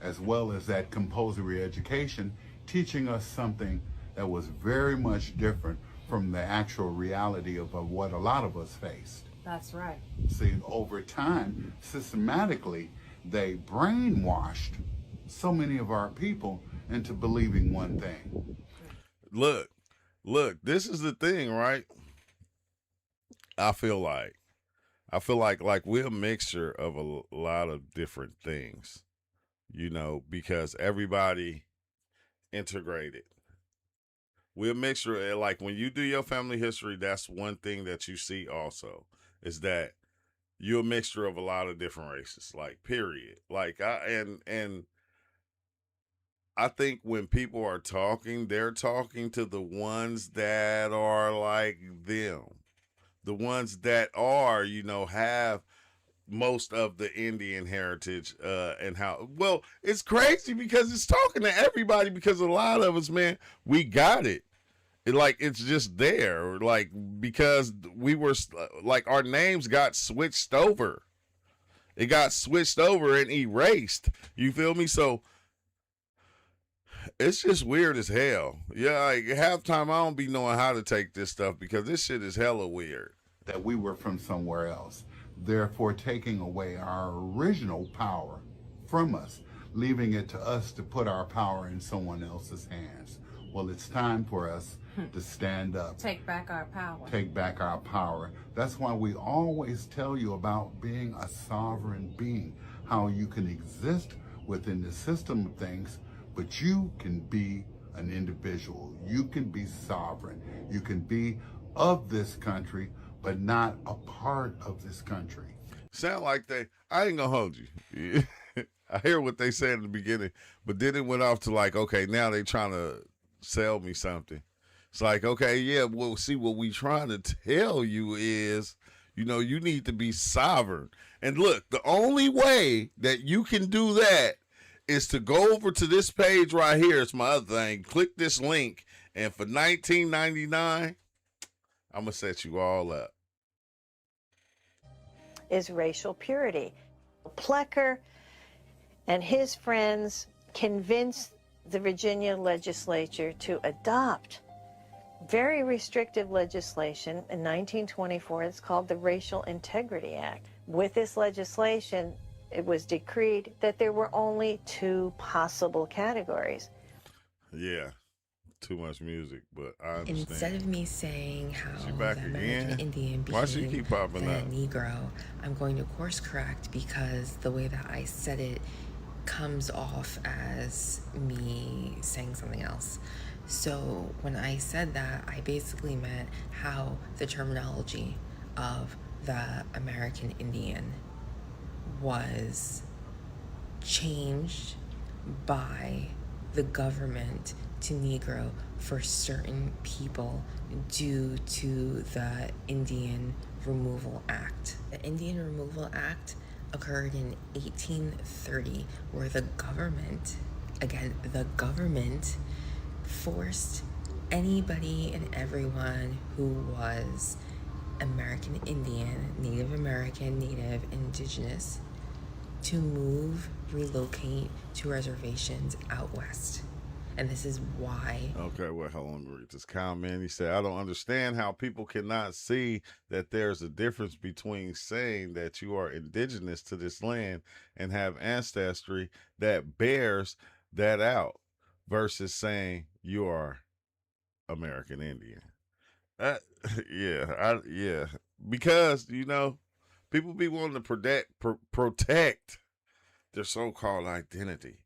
As well as that compulsory education, teaching us something that was very much different from the actual reality of what a lot of us faced. That's right. See, over time, systematically, they brainwashed so many of our people into believing one thing. Look, this is the thing, right? I feel like we're a mixture of a lot of different things, you know, because everybody integrated. We're a mixture. Like when you do your family history, that's one thing that you see also is that you're a mixture of a lot of different races, like period. Like and I think when people are talking, they're talking to the ones that are like them. The ones that are, you know, have most of the Indian heritage and how, well, it's crazy because it's talking to everybody because a lot of us, man, we got it. It's just there, like, because we were, like, our names got switched over. It got switched over and erased. You feel me? So it's just weird as hell. Yeah, like, half time I don't be knowing how to take this stuff because this shit is hella weird. That we were from somewhere else, therefore taking away our original power from us, leaving it to us to put our power in someone else's hands. Well, it's time for us to stand up. Take back our power. Take back our power. That's why we always tell you about being a sovereign being, how you can exist within the system of things, but you can be an individual. You can be sovereign. You can be of this country, but not a part of this country. Sound like I ain't gonna hold you. I hear what they said in the beginning, but then it went off to like, okay, now they trying to sell me something. It's like, okay, yeah, well, see, what we trying to tell you is, you know, you need to be sovereign. And look, the only way that you can do that is to go over to this page right here. It's my other thing. Click this link, and for $19.99, I'm gonna set you all up. Is racial purity. Plecker and his friends convinced the Virginia legislature to adopt very restrictive legislation in 1924. It's called the Racial Integrity Act. With this legislation, it was decreed that there were only 2 possible categories. Yeah. Too much music, but I understand. Instead of me saying how she the back American again? Indian Why became she keep popping the up? Negro, I'm going to course correct because the way that I said it comes off as me saying something else. So when I said that, I basically meant how the terminology of the American Indian was changed by the government to Negro for certain people due to the Indian Removal Act. The Indian Removal Act occurred in 1830, where the government, again, the government, forced anybody and everyone who was American Indian, Native American, Native Indigenous to move, relocate to reservations out west. And this is why. Okay, well, hold on, read this comment. He said, I don't understand how people cannot see that there's a difference between saying that you are indigenous to this land and have ancestry that bears that out versus saying you are American Indian. Yeah. Because, you know, people be wanting to protect their so-called identity.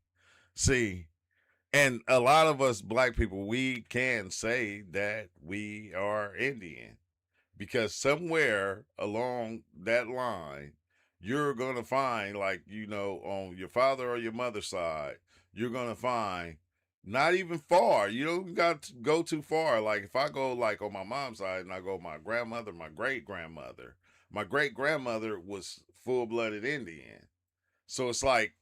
See, and a lot of us black people, we can say that we are Indian because somewhere along that line, you're going to find, like, you know, on your father or your mother's side, you're going to find not even far. You don't got to go too far. Like if I go like on my mom's side and I go my grandmother, my great-grandmother was full-blooded Indian. So it's like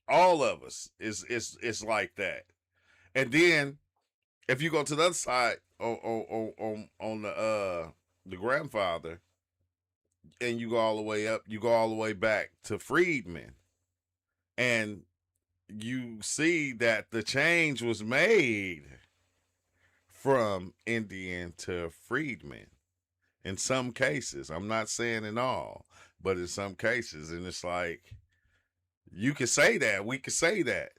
all of us is like that. And then if you go to the other side on the grandfather and you go all the way up, you go all the way back to Freedmen. And you see that the change was made from Indian to Freedmen in some cases. I'm not saying in all, but in some cases. And it's like, you could say that. We could say that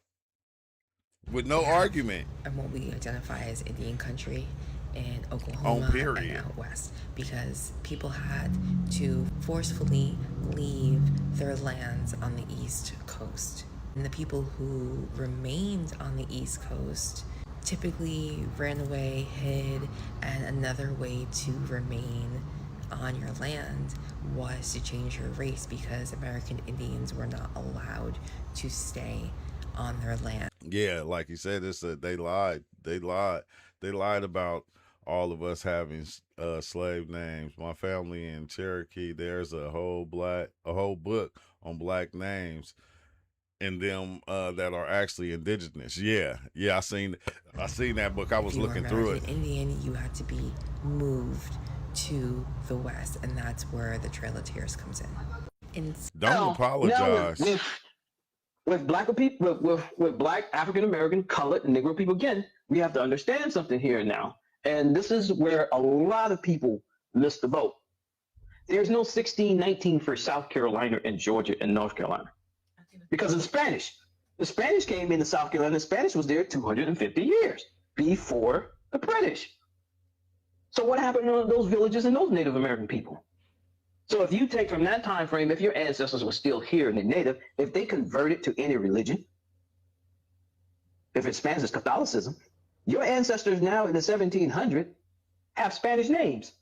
with no argument. And what we identify as Indian country in Oklahoma and out west, because people had to forcefully leave their lands on the East Coast. And the people who remained on the East Coast typically ran away, hid, and another way to remain on your land was to change your race because American Indians were not allowed to stay on their land. Yeah, like you said, they lied. They lied about all of us having slave names. My family in Cherokee, there's a whole book on black names and them that are actually indigenous. Yeah, I seen that book. I was looking through it. Indian, you had to be moved to the west, and that's where the Trail of Tears comes in. Don't apologize. Now, with black people, with black African American, colored, and Negro people, again, we have to understand something here now, and this is where a lot of people miss the boat. There's no 1619 for South Carolina and Georgia and North Carolina. Because of the Spanish. The Spanish came into South Carolina. The Spanish was there 250 years before the British. So what happened to those villages and those Native American people? So if you take from that time frame, if your ancestors were still here and they're Native, if they converted to any religion, if it spans as Catholicism, your ancestors now in the 1700s have Spanish names.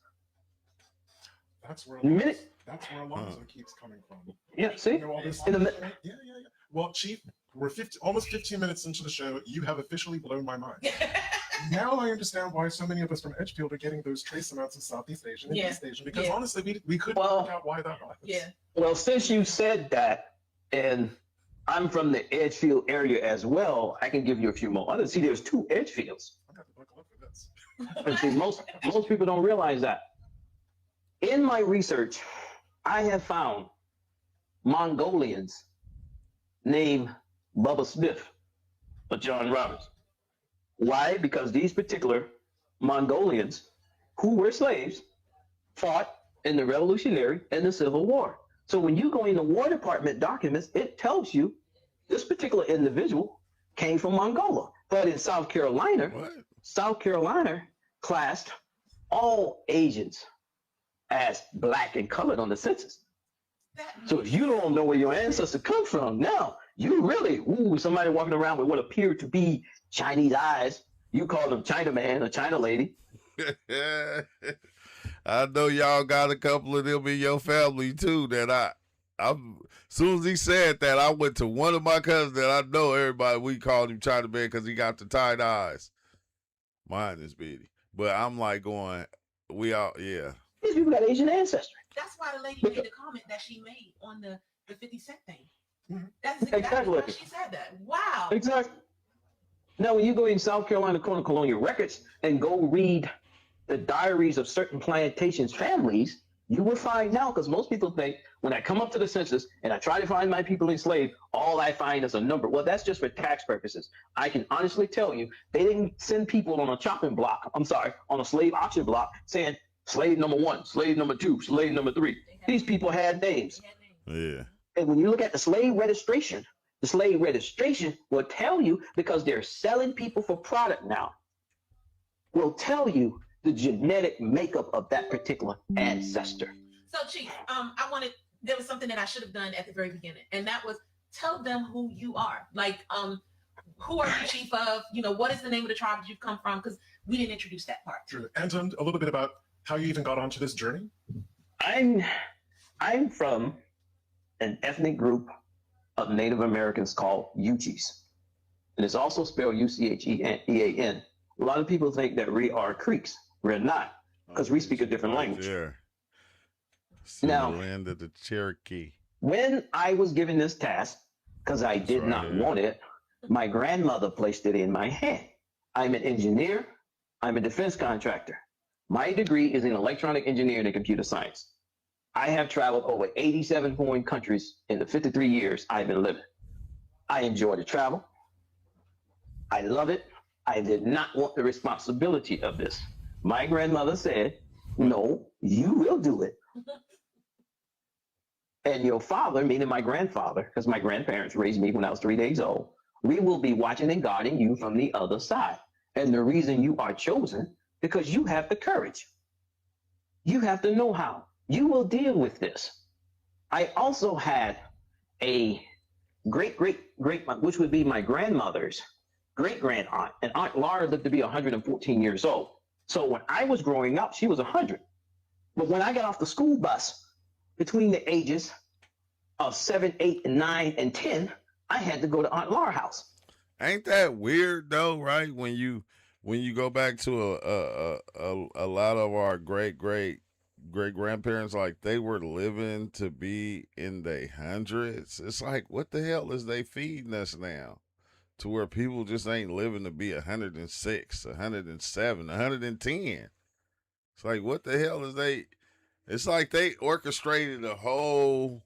That's where a lot of it keeps coming from. Yeah, see? You know, all this yeah. Well, Chief, we're almost 15 minutes into the show. You have officially blown my mind. Now I understand why so many of us from Edgefield are getting those trace amounts of Southeast Asian and East Asian, because honestly, we couldn't work out why that was. Yeah. Well, since you said that, and I'm from the Edgefield area as well, I can give you a few more others. See, there's 2 Edgefields. I got to buckle up for this. And see, most people don't realize that. In my research, I have found Mongolians named Bubba Smith or John Roberts. Why? Because these particular Mongolians who were slaves fought in the Revolutionary and the Civil War. So when you go in the War Department documents, it tells you this particular individual came from Mongolia. But in South Carolina, South Carolina classed all Asians as black and colored on the census. So if you don't know where your ancestors come from, now you really, somebody walking around with what appeared to be Chinese eyes, you call them China man or China lady. I know y'all got a couple of them in your family too that soon as he said that, I went to one of my cousins that I know everybody, we called him China Man because he got the tight eyes. Mine is Beatty. But I'm like going, we all, yeah. These people got Asian ancestry. That's why the lady made the comment that she made on the 50 Cent thing. That's Exactly. why she said that. Wow. Exactly. Now, when you go in South Carolina colonial records and go read the diaries of certain plantations families, you will find out, because most people think when I come up to the census and I try to find my people enslaved, all I find is a number. Well, that's just for tax purposes. I can honestly tell you, they didn't send people on a chopping block, on a slave auction block saying slave number 1, slave number 2, slave number 3. These people had names. Yeah. And when you look at the slave registration will tell you, because they're selling people for product now, will tell you the genetic makeup of that particular ancestor. So, Chief, there was something that I should have done at the very beginning, and that was tell them who you are. Like, who are you chief of? You know, what is the name of the tribe that you've come from? Because we didn't introduce that part. True. And a little bit about how you even got onto this journey. I'm from an ethnic group of Native Americans called Uchis, and it's also spelled Uchean. A lot of people think that we are Creeks. We're not, because we speak a different language. Yeah. Now, the land of the Cherokee. When I was given this task, because I did not want it, my grandmother placed it in my hand. I'm an engineer. I'm a defense contractor. My degree is in electronic engineering and computer science. I have traveled over 87 foreign countries in the 53 years I've been living. I enjoy to travel. I love it. I did not want the responsibility of this. My grandmother said, no, you will do it. And your father, meaning my grandfather, because my grandparents raised me when I was 3 days old, we will be watching and guarding you from the other side. And the reason you are chosen, because you have the courage. You have the know-how. You will deal with this. I also had a great, which would be my grandmother's great-grand aunt, and Aunt Laura lived to be 114 years old. So when I was growing up, she was 100. But when I got off the school bus between the ages of 7, 8, and 9, and 10, I had to go to Aunt Laura's house. Ain't that weird though, right? When you go back to a lot of our great grandparents, like they were living to be in the hundreds. It's like, what the hell is they feeding us now? To where people just ain't living to be 106, 107, 110. It's like, what the hell is they? It's like they orchestrated a whole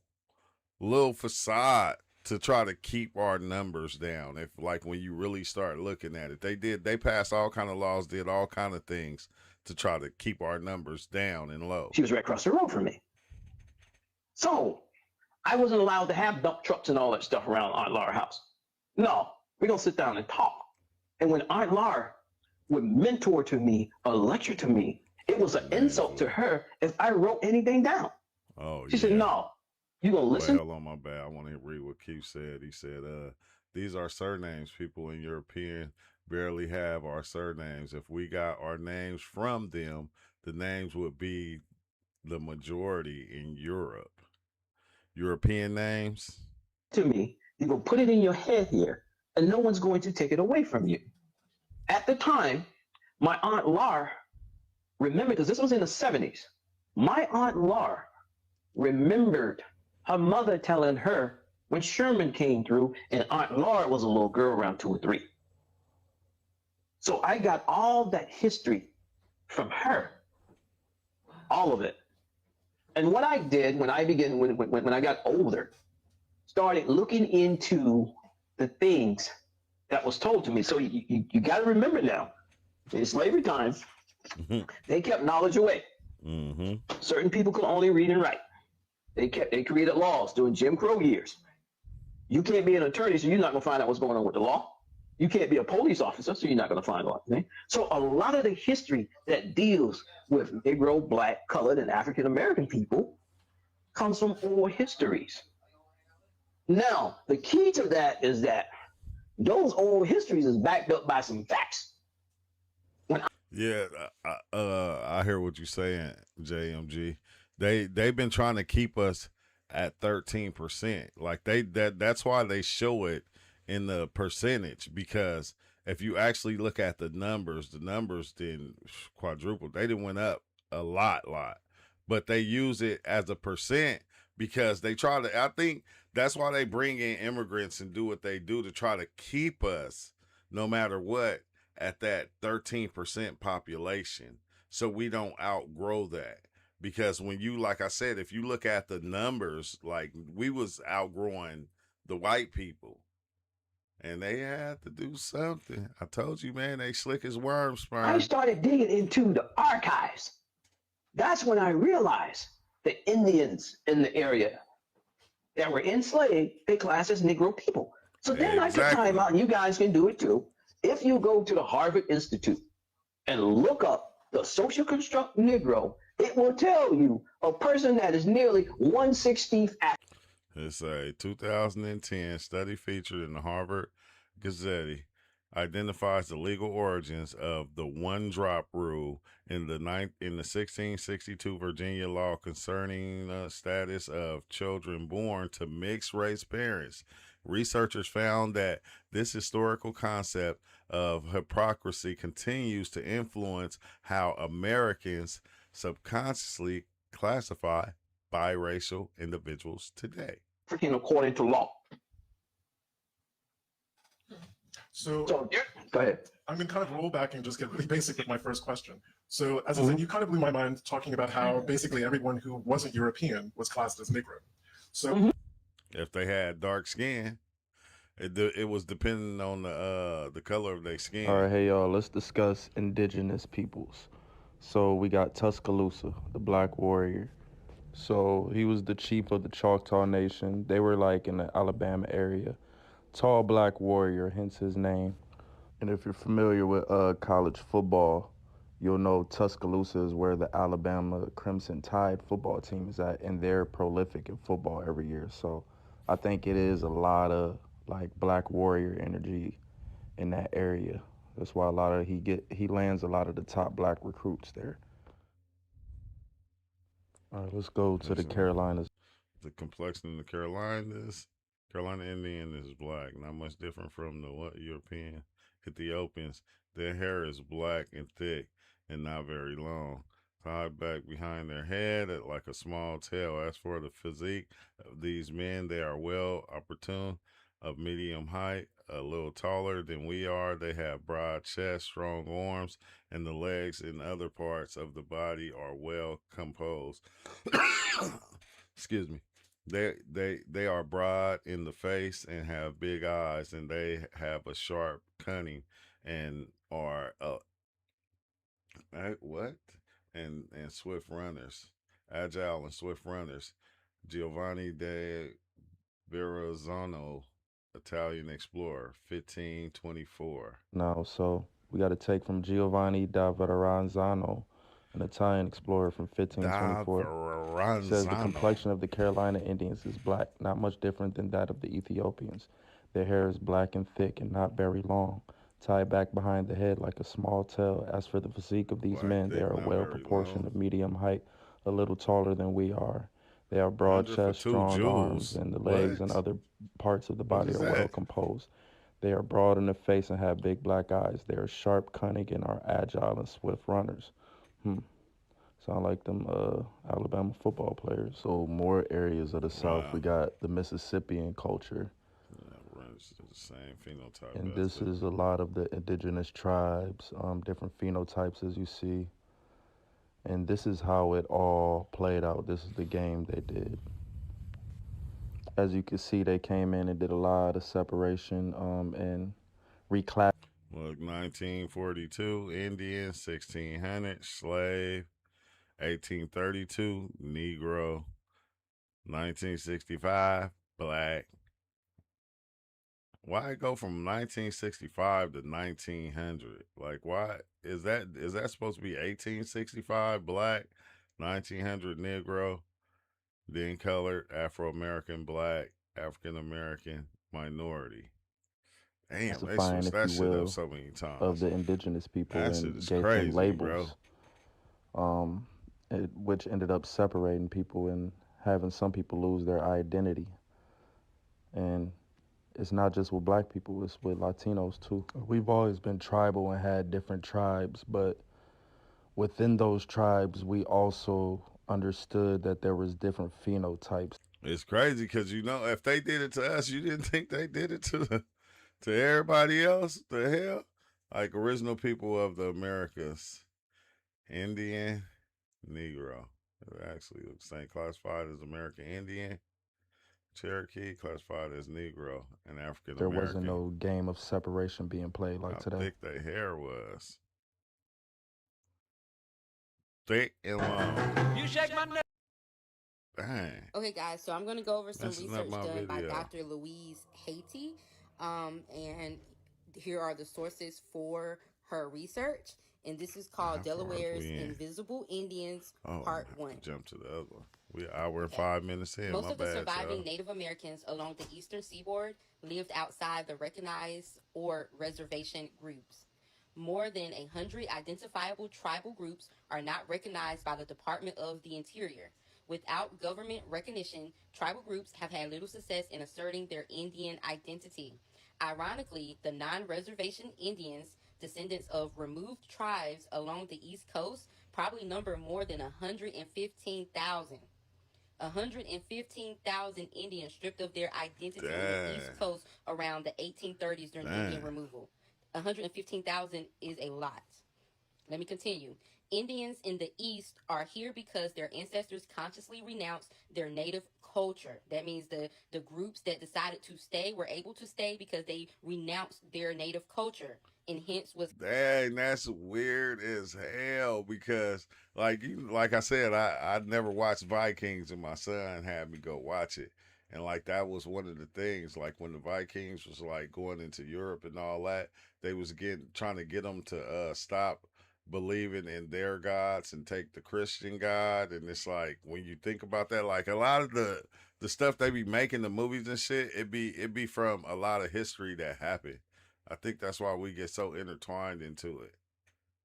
little facade to try to keep our numbers down. If, like, when you really start looking at it, they passed all kind of laws, did all kind of things to try to keep our numbers down and low. She was right across the road from me. So I wasn't allowed to have dump trucks and all that stuff around Aunt Laura's house. No. We're going to sit down and talk. And when Aunt Laura would mentor to me or lecture to me, it was an insult to her if I wrote anything down. Oh, she said, no, you going to listen? Well, on my bad. I want to read what Keith said. He said, these are surnames. People in European barely have our surnames. If we got our names from them, the names would be the majority in Europe. European names? To me, you're going to put it in your head here, and no one's going to take it away from you. At the time, my Aunt Laura remembered, because this was in the 70s, my Aunt Laura remembered her mother telling her when Sherman came through, and Aunt Laura was a little girl around 2 or 3. So I got all that history from her, all of it. And what I did when I began, when I got older, started looking into the things that was told to me. So you got to remember now, in slavery times, they kept knowledge away. Certain people could only read and write. They created laws during Jim Crow years. You can't be an attorney, so you're not going to find out what's going on with the law. You can't be a police officer, so you're not going to find out. So a lot of the history that deals with Negro, Black, colored, and African American people comes from oral histories. Now, the key to that is that those oral histories is backed up by some facts. I hear what you're saying, JMG. They've been trying to keep us at 13%. Like that's why they show it in the percentage, because if you actually look at the numbers didn't quadruple. They didn't went up a lot. But they use it as a percent because they try to, I think that's why they bring in immigrants and do what they do to try to keep us, no matter what, at that 13% population, so we don't outgrow that. Because when you, like I said, if you look at the numbers, like we was outgrowing the white people, and they had to do something. I told you, man, they slick as worms, sperm. I started digging into the archives. That's when I realized the Indians in the area that were enslaved, they classed as Negro people. So then I took time out, and you guys can do it too. If you go to the Harvard Institute and look up the social construct Negro, it will tell you a person that is nearly 1/16th. It's a 2010 study featured in the Harvard Gazette identifies the legal origins of the one-drop rule in the 1662 Virginia law concerning the status of children born to mixed-race parents. Researchers found that this historical concept of hypocrisy continues to influence how Americans subconsciously classify biracial individuals today. According to law. So go ahead. I'm going to kind of roll back and just get really basic with my first question. So as I said, you kind of blew my mind talking about how basically everyone who wasn't European was classed as Negro. So if they had dark skin, it was depending on the color of their skin. All right, hey y'all, let's discuss indigenous peoples. So we got Tuscaloosa, the Black Warrior. So he was the chief of the Choctaw Nation. They were like in the Alabama area. Tall black warrior, hence his name. And if you're familiar with college football, you'll know Tuscaloosa is where the Alabama Crimson Tide football team is at, and they're prolific in football every year. So I think it is a lot of like black warrior energy in that area. That's why he lands a lot of the top black recruits there. All right, let's go to the Carolinas. The complexion of the Carolina Indian is black, not much different from the European. Ethiopians, their hair is black and thick and not very long, tied back behind their head like a small tail. As for the physique of these men, they are well opportune, of medium height, a little taller than we are. They have broad chest, strong arms, and the legs and other parts of the body are well composed. Excuse me. They are broad in the face and have big eyes, and they have a sharp cunning and are and swift runners, agile and swift runners. Giovanni de Verrazzano, Italian explorer, 1524. No, so we got to take from Giovanni da Verrazzano, an Italian explorer from 1524. It says the complexion of the Carolina Indians is black, not much different than that of the Ethiopians. Their hair is black and thick and not very long, tied back behind the head like a small tail. As for the physique of these men, they are well proportioned, of medium height, a little taller than we are. They are broad chest, strong arms, and the legs and other parts of the body are well composed. They are broad in the face and have big black eyes. They are sharp, cunning, and are agile and swift runners. Sound like them Alabama football players. So more areas of the South, we got the Mississippian culture. Runs the same phenotype. And this is a lot of the indigenous tribes, different phenotypes as you see. And this is how it all played out. This is the game they did. As you can see, they came in and did a lot of separation and reclass. Look, 1942, Indian, 1600, slave. 1832, Negro. 1965, black. Why go from 1965 to 1900? Like, why is that supposed to be 1865 black, 1900 Negro, then colored, Afro-American black, African-American minority? Damn, they switched that shit up so many times. Of the indigenous people that and is gave crazy, them labels. Which ended up separating people and having some people lose their identity. And it's not just with black people, it's with Latinos too. We've always been tribal and had different tribes, but within those tribes, we also understood that there was different phenotypes. It's crazy because, you know, if they did it to us, you didn't think they did it to everybody else? The hell? Like original people of the Americas, Indian, Negro. It actually looks same, classified as American Indian, Cherokee, classified as Negro, and African There American. wasn't no game of separation being played like today. How thick their hair was. Thick and long. You shake my neck. Dang. Okay, guys, so I'm going to go over some Messing up research my done by video. Dr. Louise Haiti. And here are the sources for her research. And this is called Delaware's Invisible Indians, Part 1. Jump to the other one. We're an hour and 5 minutes in. Most of the bad, surviving y'all. Native Americans along the eastern seaboard lived outside the recognized or reservation groups. More than 100 identifiable tribal groups are not recognized by the Department of the Interior. Without government recognition, tribal groups have had little success in asserting their Indian identity. Ironically, the non-reservation Indians, descendants of removed tribes along the East Coast, probably number more than 115,000. 115,000 Indians stripped of their identity on the East Coast around the 1830s during Indian removal. 115,000 is a lot. Let me continue. Indians in the East are here because their ancestors consciously renounced their native culture. That means the groups that decided to stay were able to stay because they renounced their native culture, and hence was. Dang, that's weird as hell because, like I said, I never watched Vikings, and my son had me go watch it. And like that was one of the things, like when the Vikings was like going into Europe and all that, they was trying to get them to stop believing in their gods and take the Christian God. And it's like, when you think about that, like a lot of the stuff they be making, the movies and shit, it be from a lot of history that happened. I think that's why we get so intertwined into it.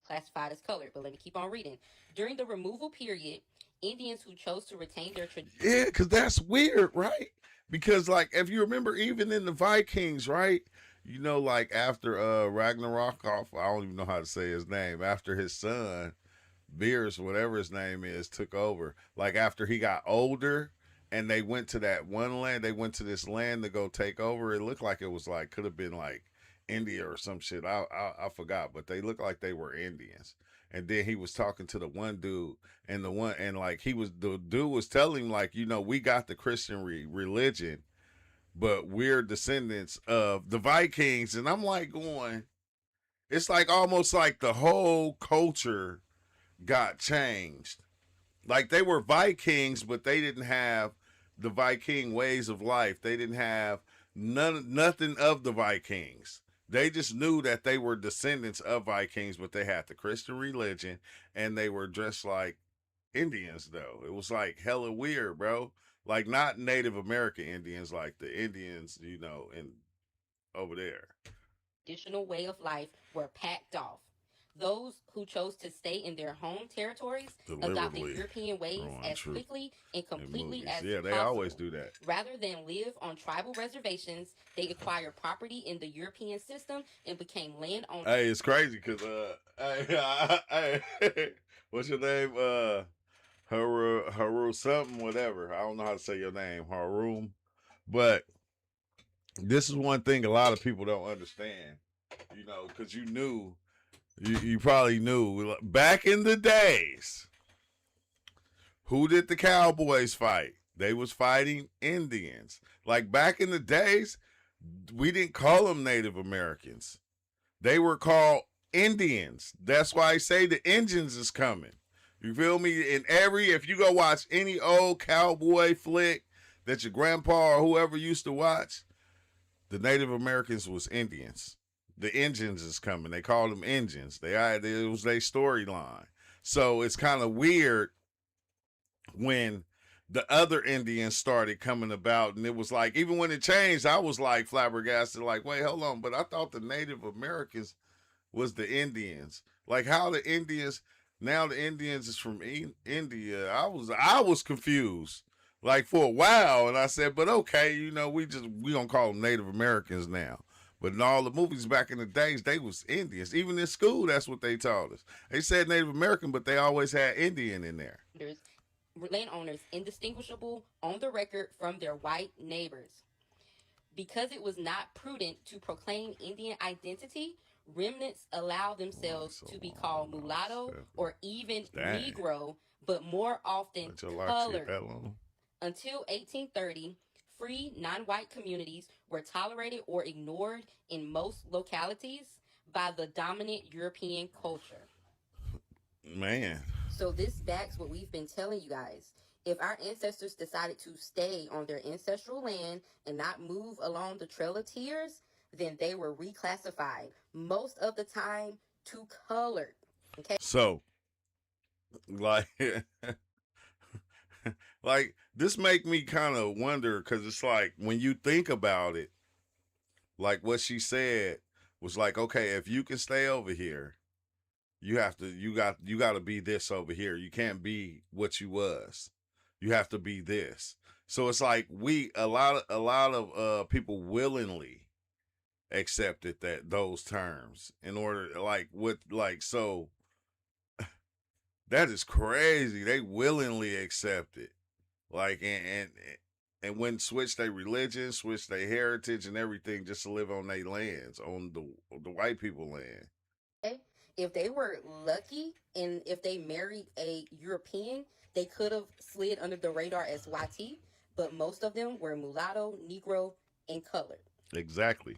Classified as colored, but let me keep on reading. During the removal period, Indians who chose to retain their tradition. Yeah, because that's weird, right? Because, like, if you remember, even in the Vikings, right? You know, like after Ragnarok, I don't even know how to say his name, after his son, Beers, whatever his name is, took over. Like after he got older and they went to that one land, they went to this land to go take over. It looked like it was like, could have been like India or some shit. I forgot, but they looked like they were Indians. And then he was talking to the one dude, and the dude was telling him, like, you know, we got the Christian religion, but we're descendants of the Vikings. And I'm like going, it's like almost like the whole culture got changed. Like they were Vikings, but they didn't have the Viking ways of life. They didn't have nothing of the Vikings. They just knew that they were descendants of Vikings, but they had the Christian religion, and they were dressed like Indians, though. It was like hella weird, bro. Like not Native American Indians, like the Indians, you know, over there. Traditional way of life were packed off. Those who chose to stay in their home territories adopted European ways as quickly and completely as possible. Yeah, they always do that. Rather than live on tribal reservations, they acquired property in the European system and became landowners. Hey, it's crazy because hey, what's your name? Haru something, whatever. I don't know how to say your name, Harum. But this is one thing a lot of people don't understand, you know, because you probably knew back in the days, who did the cowboys fight? They was fighting Indians. Like back in the days, we didn't call them Native Americans. They were called Indians. That's why I say the Indians is coming. You feel me? If you go watch any old cowboy flick that your grandpa or whoever used to watch, the Native Americans was Indians. The Indians is coming. They called them Indians. It was their storyline. So it's kind of weird when the other Indians started coming about, and it was like, even when it changed, I was like flabbergasted, like, wait, hold on, but I thought the Native Americans was the Indians. Like how the Indians, now the Indians is from India. I was confused. like for a while. And I said, but okay, you know, we gonna call them Native Americans now. But in all the movies back in the days, they was Indians. Even in school, that's what they taught us. They said Native American, but they always had Indian in there. Landowners indistinguishable on the record from their white neighbors. Because it was not prudent to proclaim Indian identity, remnants allow themselves to be called mulatto or even Negro, but more often colored. Until 1830, free non-white communities were tolerated or ignored in most localities by the dominant European culture. Man. So this backs what we've been telling you guys. If our ancestors decided to stay on their ancestral land and not move along the Trail of Tears, then they were reclassified, most of the time to colored. Okay. So, like, like this make me kind of wonder, because it's like when you think about it, like what she said was like, okay, if you can stay over here, you got to be this over here. You can't be what you was. You have to be this. So it's like a lot of people willingly accepted those terms in order, so that is crazy. They willingly accepted, like, and wouldn't switch their religion, switch their heritage and everything just to live on their lands, on the white people land. If they were lucky and if they married a European, they could have slid under the radar as YT, but most of them were mulatto, Negro, and colored. Exactly.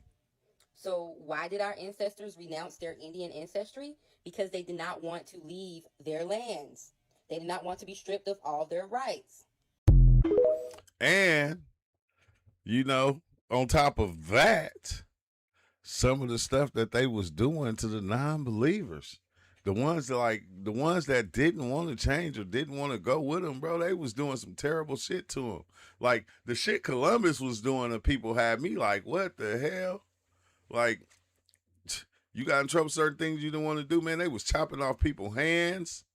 So why did our ancestors renounce their Indian ancestry? Because they did not want to leave their lands. They did not want to be stripped of all their rights. And, you know, on top of that, some of the stuff that they was doing to the non-believers, the ones that didn't want to change or didn't want to go with them, bro, they was doing some terrible shit to them. Like the shit Columbus was doing to people had me like, what the hell? Like, you got in trouble with certain things you didn't want to do, man. They was chopping off people's hands,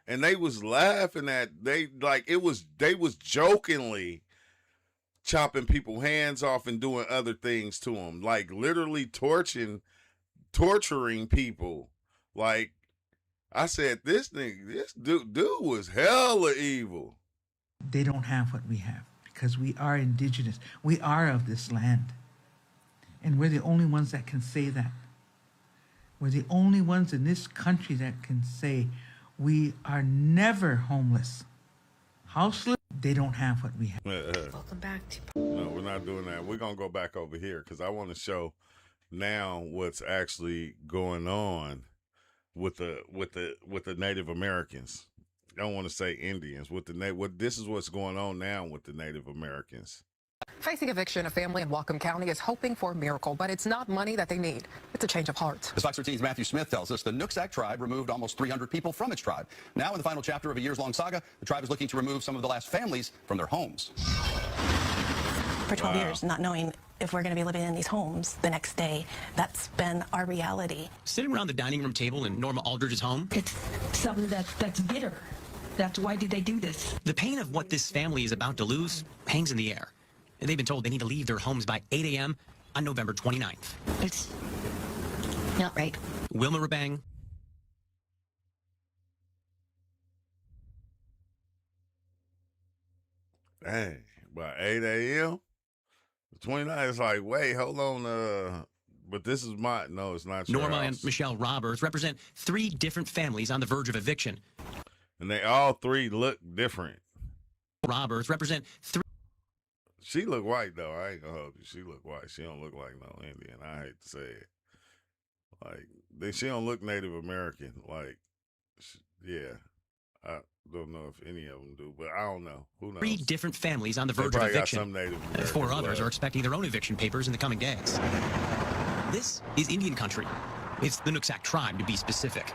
and they was laughing at they was jokingly chopping people's hands off and doing other things to them, like literally torturing people. Like I said, this dude was hella evil. They don't have what we have because we are indigenous. We are of this land. And we're the only ones that can say that. We're the only ones in this country that can say we are never homeless. Houseless, they don't have what we have. Welcome back to... No, we're not doing that. We're going to go back over here because I want to show now what's actually going on with the Native Americans. I don't want to say Indians. This is what's going on now with the Native Americans. Facing eviction, a family in Whatcom County is hoping for a miracle, but it's not money that they need. It's a change of heart. As Fox 13's Matthew Smith tells us, the Nooksack tribe removed almost 300 people from its tribe. Now, in the final chapter of a years-long saga, the tribe is looking to remove some of the last families from their homes. For 12 years, not knowing if we're going to be living in these homes the next day, that's been our reality. Sitting around the dining room table in Norma Aldridge's home. It's something that's bitter. That's why did they do this? The pain of what this family is about to lose hangs in the air. They've been told they need to leave their homes by 8 a.m. on November 29th. It's not right. Wilma Rabang. Dang, by 8 a.m.? 29 is like, wait, hold on. But this is no, it's not your Norma house. and Michelle Roberts represent 3 different families on the verge of eviction. And they all 3 look different. Roberts represent 3. She look white, though. I ain't gonna hold you. She look white. She don't look like no Indian. I hate to say it. Like, she don't look Native American. Like, yeah. I don't know if any of them do, but I don't know. Who knows? 3 different families on the verge of eviction. Some Native American 4 others are expecting their own eviction papers in the coming days. This is Indian country. It's the Nooksack tribe, to be specific.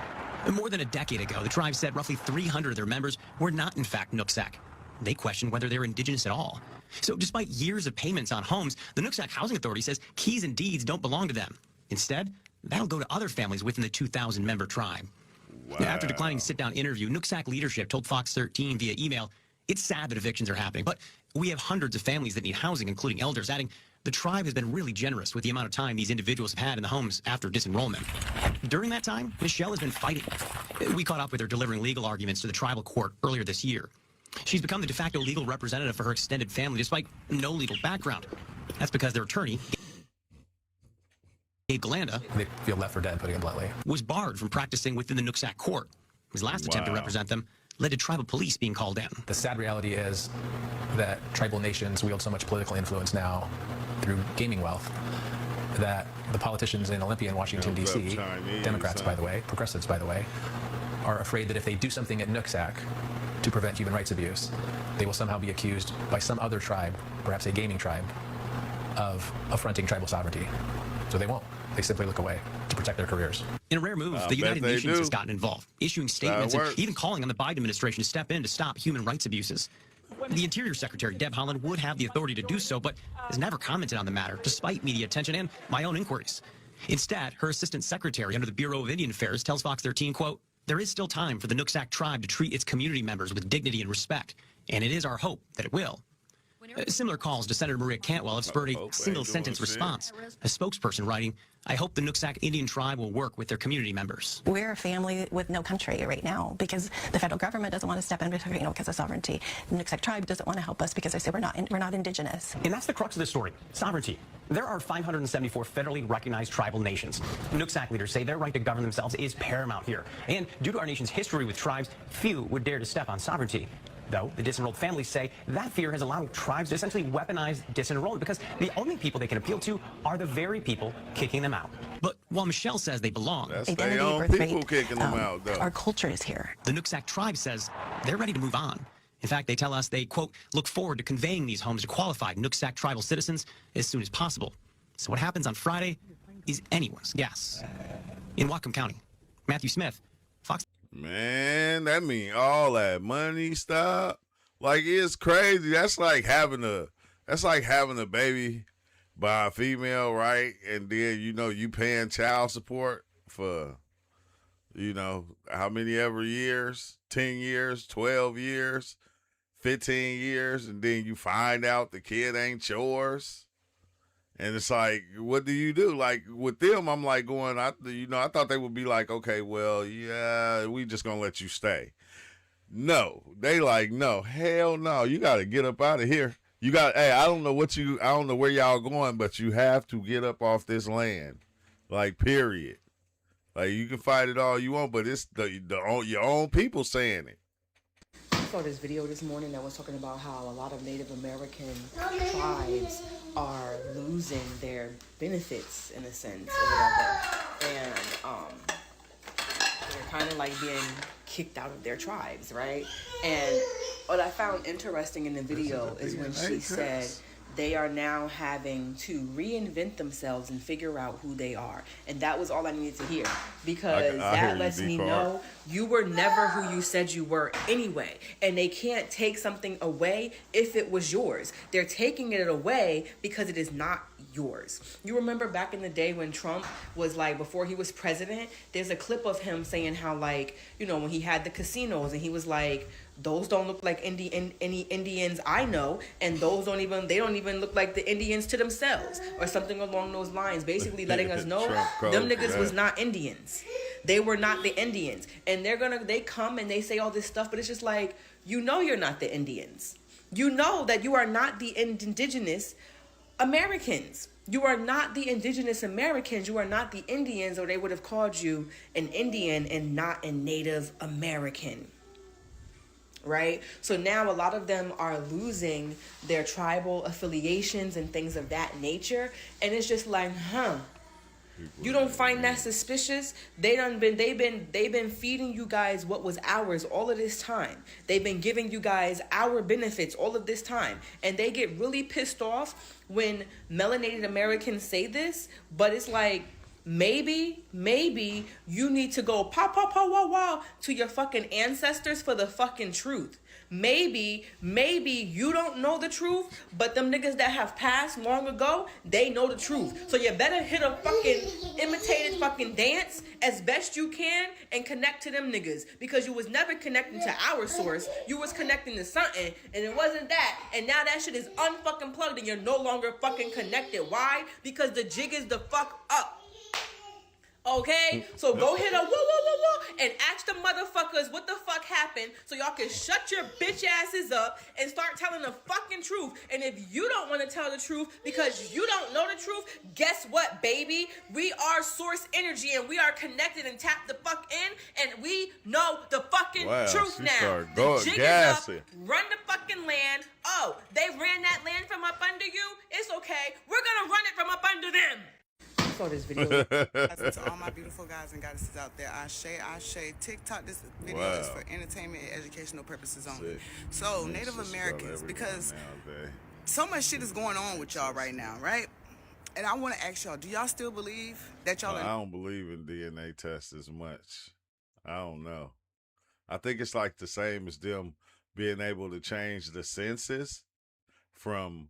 More than a decade ago, the tribe said roughly 300 of their members were not, in fact, Nooksack. They questioned whether they were indigenous at all. So despite years of payments on homes, the Nooksack Housing Authority says keys and deeds don't belong to them. Instead, that'll go to other families within the 2,000-member tribe. Wow. After declining a sit-down interview, Nooksack leadership told Fox 13 via email, It's sad that evictions are happening, but we have hundreds of families that need housing, including elders, adding the tribe has been really generous with the amount of time these individuals have had in the homes after disenrollment. During that time, Michelle has been fighting. We caught up with her delivering legal arguments to the tribal court earlier this year. She's become the de facto legal representative for her extended family despite no legal background. That's because their attorney, Gabe Galanda, they feel left for dead, putting it bluntly, was barred from practicing within the Nooksack court. His last attempt to represent them led to tribal police being called in. The sad reality is that tribal nations wield so much political influence now through gaming wealth that the politicians in Olympia and Washington, D.C., Democrats, by the way, progressives, by the way, are afraid that if they do something at Nooksack to prevent human rights abuse, they will somehow be accused by some other tribe, perhaps a gaming tribe, of affronting tribal sovereignty. So they won't. They simply look away to protect their careers. In a rare move, the United Nations has gotten involved, issuing statements and even calling on the Biden administration to step in to stop human rights abuses. The Interior Secretary, Deb Haaland, would have the authority to do so, but has never commented on the matter, despite media attention and my own inquiries. Instead, her assistant secretary under the Bureau of Indian Affairs tells Fox 13, quote, "There is still time for the Nooksack tribe to treat its community members with dignity and respect, and it is our hope that it will." Similar calls to Senator Maria Cantwell have spurred a single-sentence response. A spokesperson writing, "I hope the Nooksack Indian tribe will work with their community members." We're a family with no country right now because the federal government doesn't want to step in because of sovereignty. The Nooksack tribe doesn't want to help us because they say we're not indigenous. And that's the crux of the story, sovereignty. There are 574 federally recognized tribal nations. Nooksack leaders say their right to govern themselves is paramount here. And due to our nation's history with tribes, few would dare to step on sovereignty. Though, the disenrolled families say that fear has allowed tribes to essentially weaponize disenrollment because the only people they can appeal to are the very people kicking them out. But while Michelle says they belong, that's their own people kicking them out, though. Our culture is here. The Nooksack tribe says they're ready to move on. In fact, they tell us they, quote, look forward to conveying these homes to qualified Nooksack tribal citizens as soon as possible. So what happens on Friday is anyone's guess. In Whatcom County, Matthew Smith, Fox. Man, that mean all that money stuff. Like, it's crazy. That's like having a baby by a female, right? And then, you paying child support for, how many ever years? 10 years, 12 years, 15 years, and then you find out the kid ain't yours. And it's like, what do you do? Like, with them, I'm like going, I thought they would be like, okay, well, yeah, we just gonna let you stay. No, they like, no, hell no, you got to get up out of here. Hey, I don't know where y'all going, but you have to get up off this land. Like, period. Like, you can fight it all you want, but it's your own people saying it. I saw this video this morning that was talking about how a lot of Native American tribes are losing their benefits in a sense or whatever, and they're kind of like being kicked out of their tribes, right? And what I found interesting in the video is when she said they are now having to reinvent themselves and figure out who they are. And that was all I needed to hear, because that lets me know you were never who you said you were anyway. And they can't take something away if it was yours. They're taking it away because it is not yours. You remember back in the day when Trump was like, before he was president, there's a clip of him saying how, like, when he had the casinos and he was like, those don't look like any Indians I know, and those don't even look like the Indians to themselves, or something along those lines, basically letting us know them niggas was not Indians. They were not the Indians. And they come and they say all this stuff, but it's just like, you're not the Indians. You know that you are not the indigenous Americans. You are not the indigenous Americans. You are not the Indians, or they would have called you an Indian and not a Native American. Right? So now a lot of them are losing their tribal affiliations and things of that nature. And it's just like, you don't find that suspicious? They've been feeding you guys what was ours all of this time. They've been giving you guys our benefits all of this time. And they get really pissed off when melanated Americans say this, but it's like, maybe you need to go pow, pow, pow, wow, wow to your fucking ancestors for the fucking truth. Maybe you don't know the truth, but them niggas that have passed long ago, they know the truth. So you better hit a fucking imitated fucking dance as best you can and connect to them niggas, because you was never connecting to our source. You was connecting to something, and it wasn't that. And now that shit is unfucking plugged and you're no longer fucking connected. Why? Because the jig is the fuck up. Okay, so go hit a whoa, whoa, whoa, whoa, and ask the motherfuckers what the fuck happened, so y'all can shut your bitch asses up and start telling the fucking truth. And if you don't want to tell the truth because you don't know the truth, guess what, baby? We are source energy, and we are connected and tapped the fuck in, and we know the fucking truth now. The jig is up, run the fucking land. Oh, they ran that land from up under you? It's okay. We're gonna run it from up under them. Saw this video. To all my beautiful guys and goddesses out there, I share TikTok. This video is for entertainment and educational purposes only. So Native Americans, because so much shit is going on with y'all right now, right? And I want to ask y'all, do y'all still believe that y'all? I don't believe in DNA tests as much. I don't know. I think it's like the same as them being able to change the census from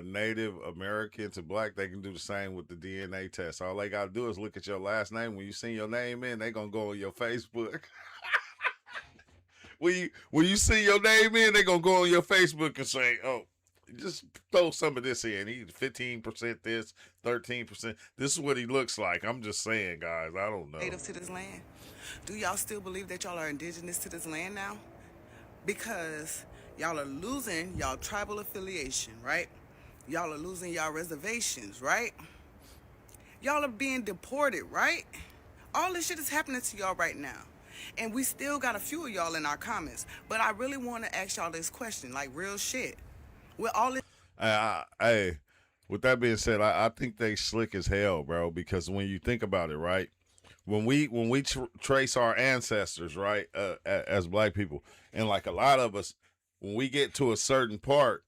Native American to black. They can do the same with the DNA test. All they got to do is look at your last name. When you see your name in, they going to go on your Facebook. when you see your name in, they going to go on your Facebook and say, oh, just throw some of this in. He's 15% this, 13%. This is what he looks like. I'm just saying, guys. I don't know. Native to this land. Do y'all still believe that y'all are indigenous to this land now? Because y'all are losing y'all tribal affiliation, right? Y'all are losing y'all reservations, right? Y'all are being deported, right? All this shit is happening to y'all right now. And we still got a few of y'all in our comments. But I really want to ask y'all this question, like real shit. With all this... Hey, with that being said, I think they slick as hell, bro, because when you think about it, right? When we trace our ancestors, right, as black people, and like a lot of us, when we get to a certain part,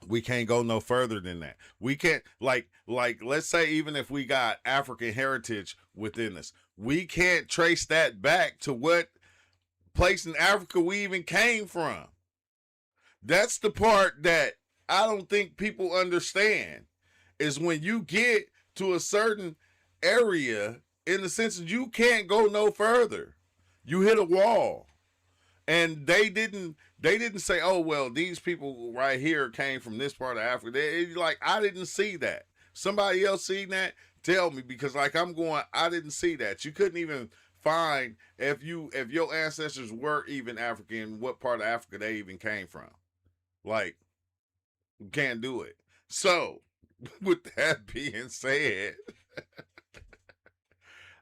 we can't go no further than that. We can't, like let's say even if we got African heritage within us, we can't trace that back to what place in Africa we even came from. That's the part that I don't think people understand, is when you get to a certain area, in the sense that you can't go no further. You hit a wall. And they didn't say, oh, well, these people right here came from this part of Africa. I didn't see that. Somebody else seen that? Tell me, because I didn't see that. You couldn't even find if your ancestors were even African, what part of Africa they even came from. Like, you can't do it. So, with that being said,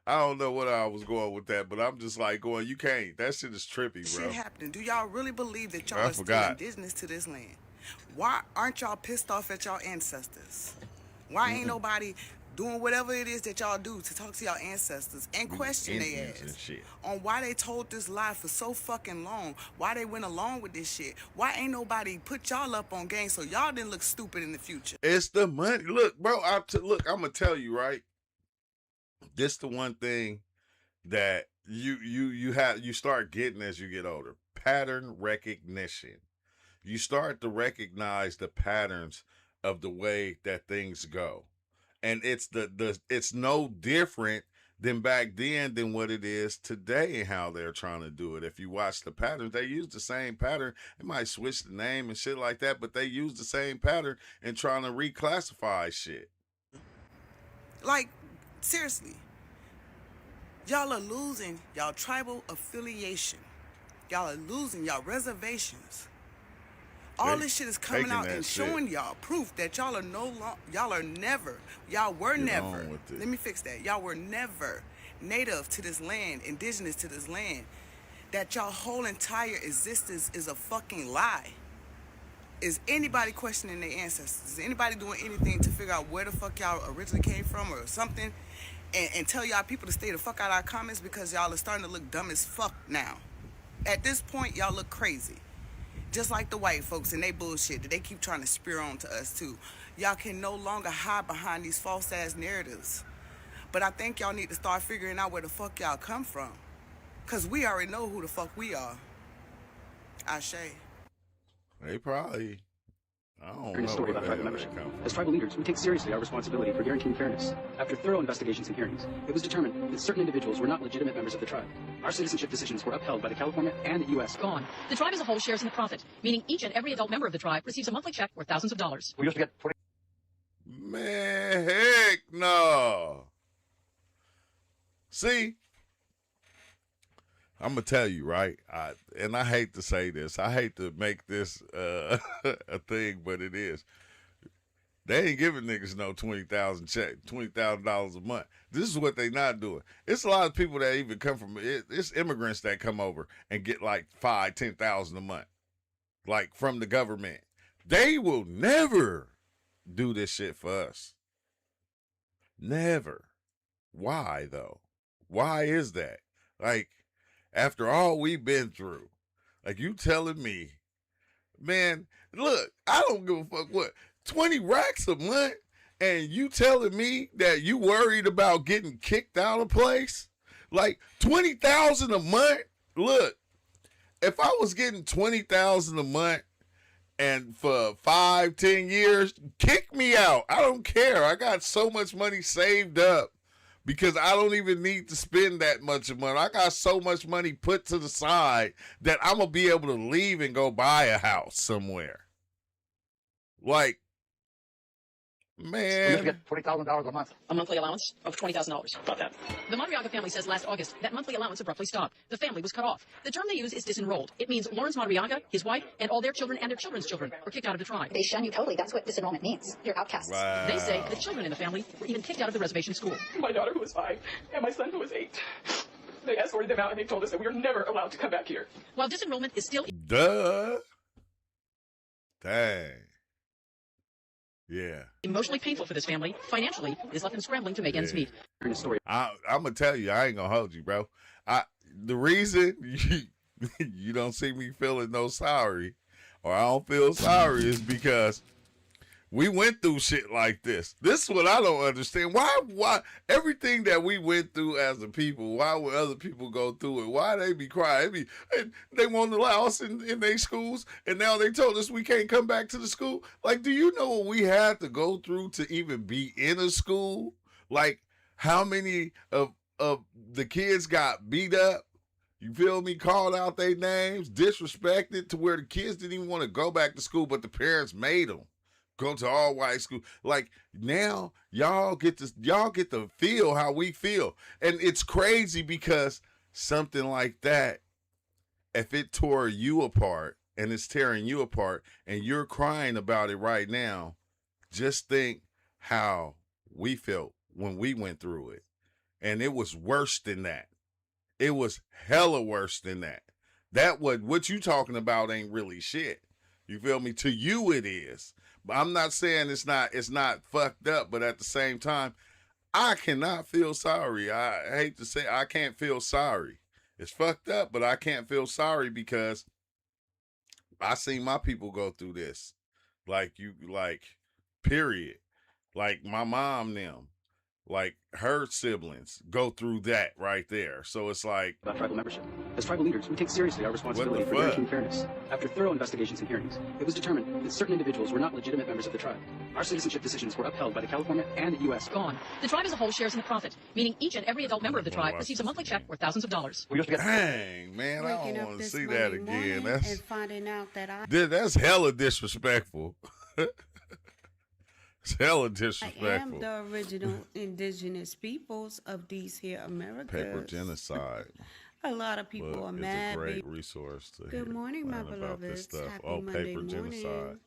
I don't know what I was going with that, but I'm just like going, you can't. That shit is trippy, bro. Shit happening. Do y'all really believe that y'all are still indigenous to this land? Why aren't y'all pissed off at y'all ancestors? Why ain't nobody doing whatever it is that y'all do to talk to y'all ancestors and question their ass on why they told this lie for so fucking long? Why they went along with this shit? Why ain't nobody put y'all up on game so y'all didn't look stupid in the future? It's the money. Look, bro, I'm going to tell you, right? This the one thing that you start getting as you get older. Pattern recognition. You start to recognize the patterns of the way that things go. And it's it's no different than back then than what it is today and how they're trying to do it. If you watch the patterns, they use the same pattern. They might switch the name and shit like that, but they use the same pattern and trying to reclassify shit. Like, seriously. Y'all are losing y'all tribal affiliation. Y'all are losing y'all reservations. All this shit is coming out and showing y'all proof that y'all are were never, let me fix that. Y'all were never native to this land, indigenous to this land. That y'all whole entire existence is a fucking lie. Is anybody questioning their ancestors? Is anybody doing anything to figure out where the fuck y'all originally came from or something? And tell y'all people to stay the fuck out of our comments, because y'all are starting to look dumb as fuck now. At this point, y'all look crazy. Just like the white folks and they bullshit that they keep trying to spear on to us too. Y'all can no longer hide behind these false ass narratives. But I think y'all need to start figuring out where the fuck y'all come from. Cause we already know who the fuck we are. Ashe. They probably, I don't Here's know a story where about the tribal hell membership. they come from. As tribal leaders, we take seriously our responsibility for guaranteeing fairness. After thorough investigations and hearings, it was determined that certain individuals were not legitimate members of the tribe. Our citizenship decisions were upheld by the California and the U.S. Gone. The tribe as a whole shares in the profit, meaning each and every adult member of the tribe receives a monthly check worth thousands of dollars. We used to get 40. Man, heck no. See, I'm gonna tell you, right? And I hate to say this. I hate to make this a thing, but it is. They ain't giving niggas no $20,000 a month. This is what they not doing. It's a lot of people that even come from it's immigrants that come over and get like $5,000-$10,000 a month, like from the government. They will never do this shit for us. Never. Why though? Why is that? Like, after all we've been through, like you telling me, man, look, I don't give a fuck what, 20 racks a month, and you telling me that you worried about getting kicked out of place? Like 20,000 a month? Look, if I was getting 20,000 a month and for 5-10 years, kick me out. I don't care. I got so much money saved up because I don't even need to spend that much money. I got so much money put to the side that I'm going to be able to leave and go buy a house somewhere. Like, man. We used to get $40,000 a month. A monthly allowance of $20,000. About that. The Madriaga family says last August that monthly allowance abruptly stopped. The family was cut off. The term they use is disenrolled. It means Lawrence Madriaga, his wife, and all their children and their children's children were kicked out of the tribe. They shun you totally. That's what disenrollment means. You're outcasts. Wow. They say the children in the family were even kicked out of the reservation school. My daughter, who was 5, and my son, who was 8. They escorted them out, and they told us that we are never allowed to come back here. While disenrollment is still... Duh. Dang. Yeah. Emotionally painful for this family, financially, this left them scrambling to make ends meet. I'm gonna tell you, I ain't gonna hold you, bro. The reason you don't see me feeling no sorry, or I don't feel sorry, is because we went through shit like this. This is what I don't understand. Why everything that we went through as a people, why would other people go through it? Why they be crying? They won't allow us in their schools, and now they told us we can't come back to the school. Like, do you know what we had to go through to even be in a school? Like, how many of the kids got beat up? You feel me? Called out their names, disrespected, to where the kids didn't even want to go back to school, but the parents made them go to all white school. Like, now y'all get to feel how we feel. And it's crazy because something like that, if it tore you apart and it's tearing you apart and you're crying about it right now, just think how we felt when we went through it. And it was worse than that. It was hella worse than that. What you talking about ain't really shit. You feel me? To you it is. But I'm not saying it's not fucked up, but at the same time, I cannot feel sorry. I hate to say I can't feel sorry. It's fucked up, but I can't feel sorry because I seen my people go through this. Period. Like my mom them. Like her siblings go through that right there. So it's like... About tribal membership. As tribal leaders, we take seriously our responsibility for guaranteeing fairness. After thorough investigations and hearings, it was determined that certain individuals were not legitimate members of the tribe. Our citizenship decisions were upheld by the California and the U.S. Gone. The tribe as a whole shares in the profit, meaning each and every adult member of the tribe receives a monthly check worth thousands of dollars. Dang, man, I don't want to see that again. And finding out that that's hella disrespectful. It's hella disrespectful. I am the original indigenous peoples of these here Americas. Paper genocide. A lot of people are mad. It's a great resource to Good morning, my beloveds. Happy Monday paper morning. genocide.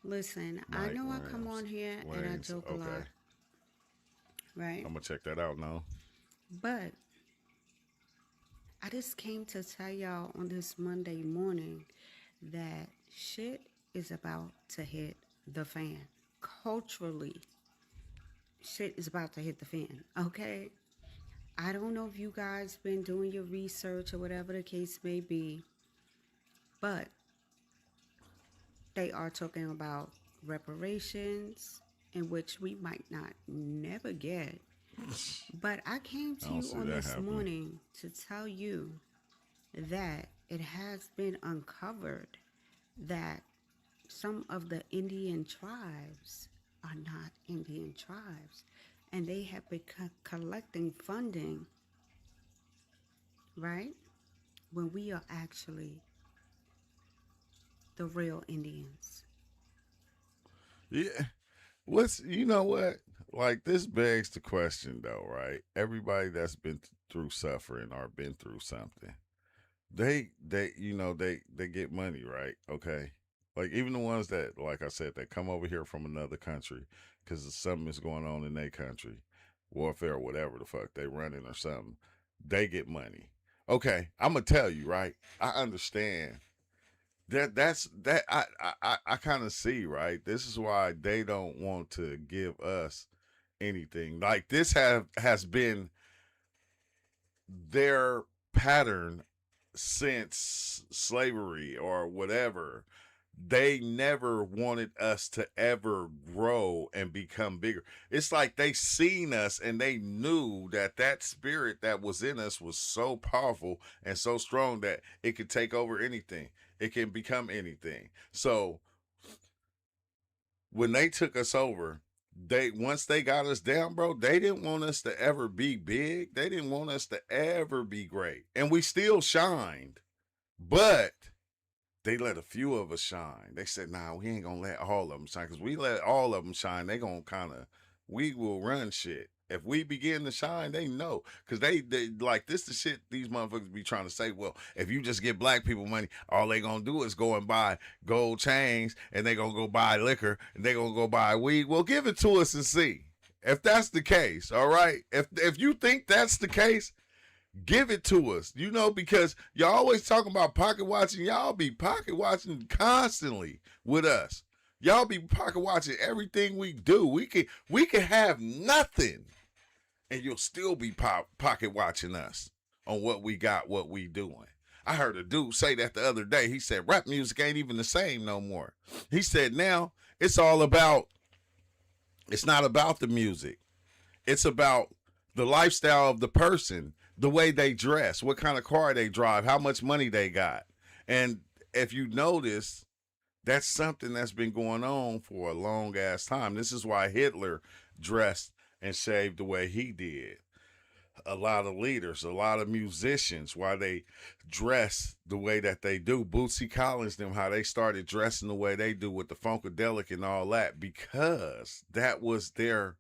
Listen, I know I come on here and I joke a lot. Right? I'm going to check that out now. But I just came to tell y'all on this Monday morning that shit is about to hit the fan. Culturally, shit is about to hit the fan, okay? I don't know if you guys been doing your research or whatever the case may be, but they are talking about reparations, in which we might not never get. But I came to you on this morning to tell you that it has been uncovered that some of the Indian tribes are not Indian tribes, and they have been collecting funding, right? When we are actually the real Indians. Yeah. You know what? Like, this begs the question, though, right? Everybody that's been through suffering or been through something, they get money, right? Okay. Like, even the ones that, like I said, that come over here from another country because something is going on in their country, warfare, whatever the fuck they running or something, they get money. Okay, I'm gonna tell you, right? I understand that I kind of see, right? This is why they don't want to give us anything. Like, this has been their pattern since slavery or whatever. They never wanted us to ever grow and become bigger. It's like they seen us and they knew that spirit that was in us was so powerful and so strong that it could take over anything. It can become anything. So when they took us over, once they got us down, bro, they didn't want us to ever be big. They didn't want us to ever be great. And we still shined, but they let a few of us shine. They said, nah, we ain't gonna let all of them shine, because we let all of them shine, they gonna we will run shit. If we begin to shine, they know. Because they like, this the shit these motherfuckers be trying to say, well, if you just give black people money, all they gonna do is go and buy gold chains, and they gonna go buy liquor, and they gonna go buy weed. Well, give it to us and see. If that's the case, all right? If you think that's the case, give it to us, because y'all always talking about pocket watching. Y'all be pocket watching constantly with us. Y'all be pocket watching everything we do. We can have nothing, and you'll still be pocket watching us on what we got, what we doing. I heard a dude say that the other day. He said rap music ain't even the same no more. He said now it's not about the music. It's about the lifestyle of the person, the way they dress, what kind of car they drive, how much money they got. And if you notice, that's something that's been going on for a long ass time. This is why Hitler dressed and shaved the way he did. A lot of leaders, a lot of musicians, why they dress the way that they do. Bootsy Collins, them, how they started dressing the way they do with the Funkadelic and all that, because that was their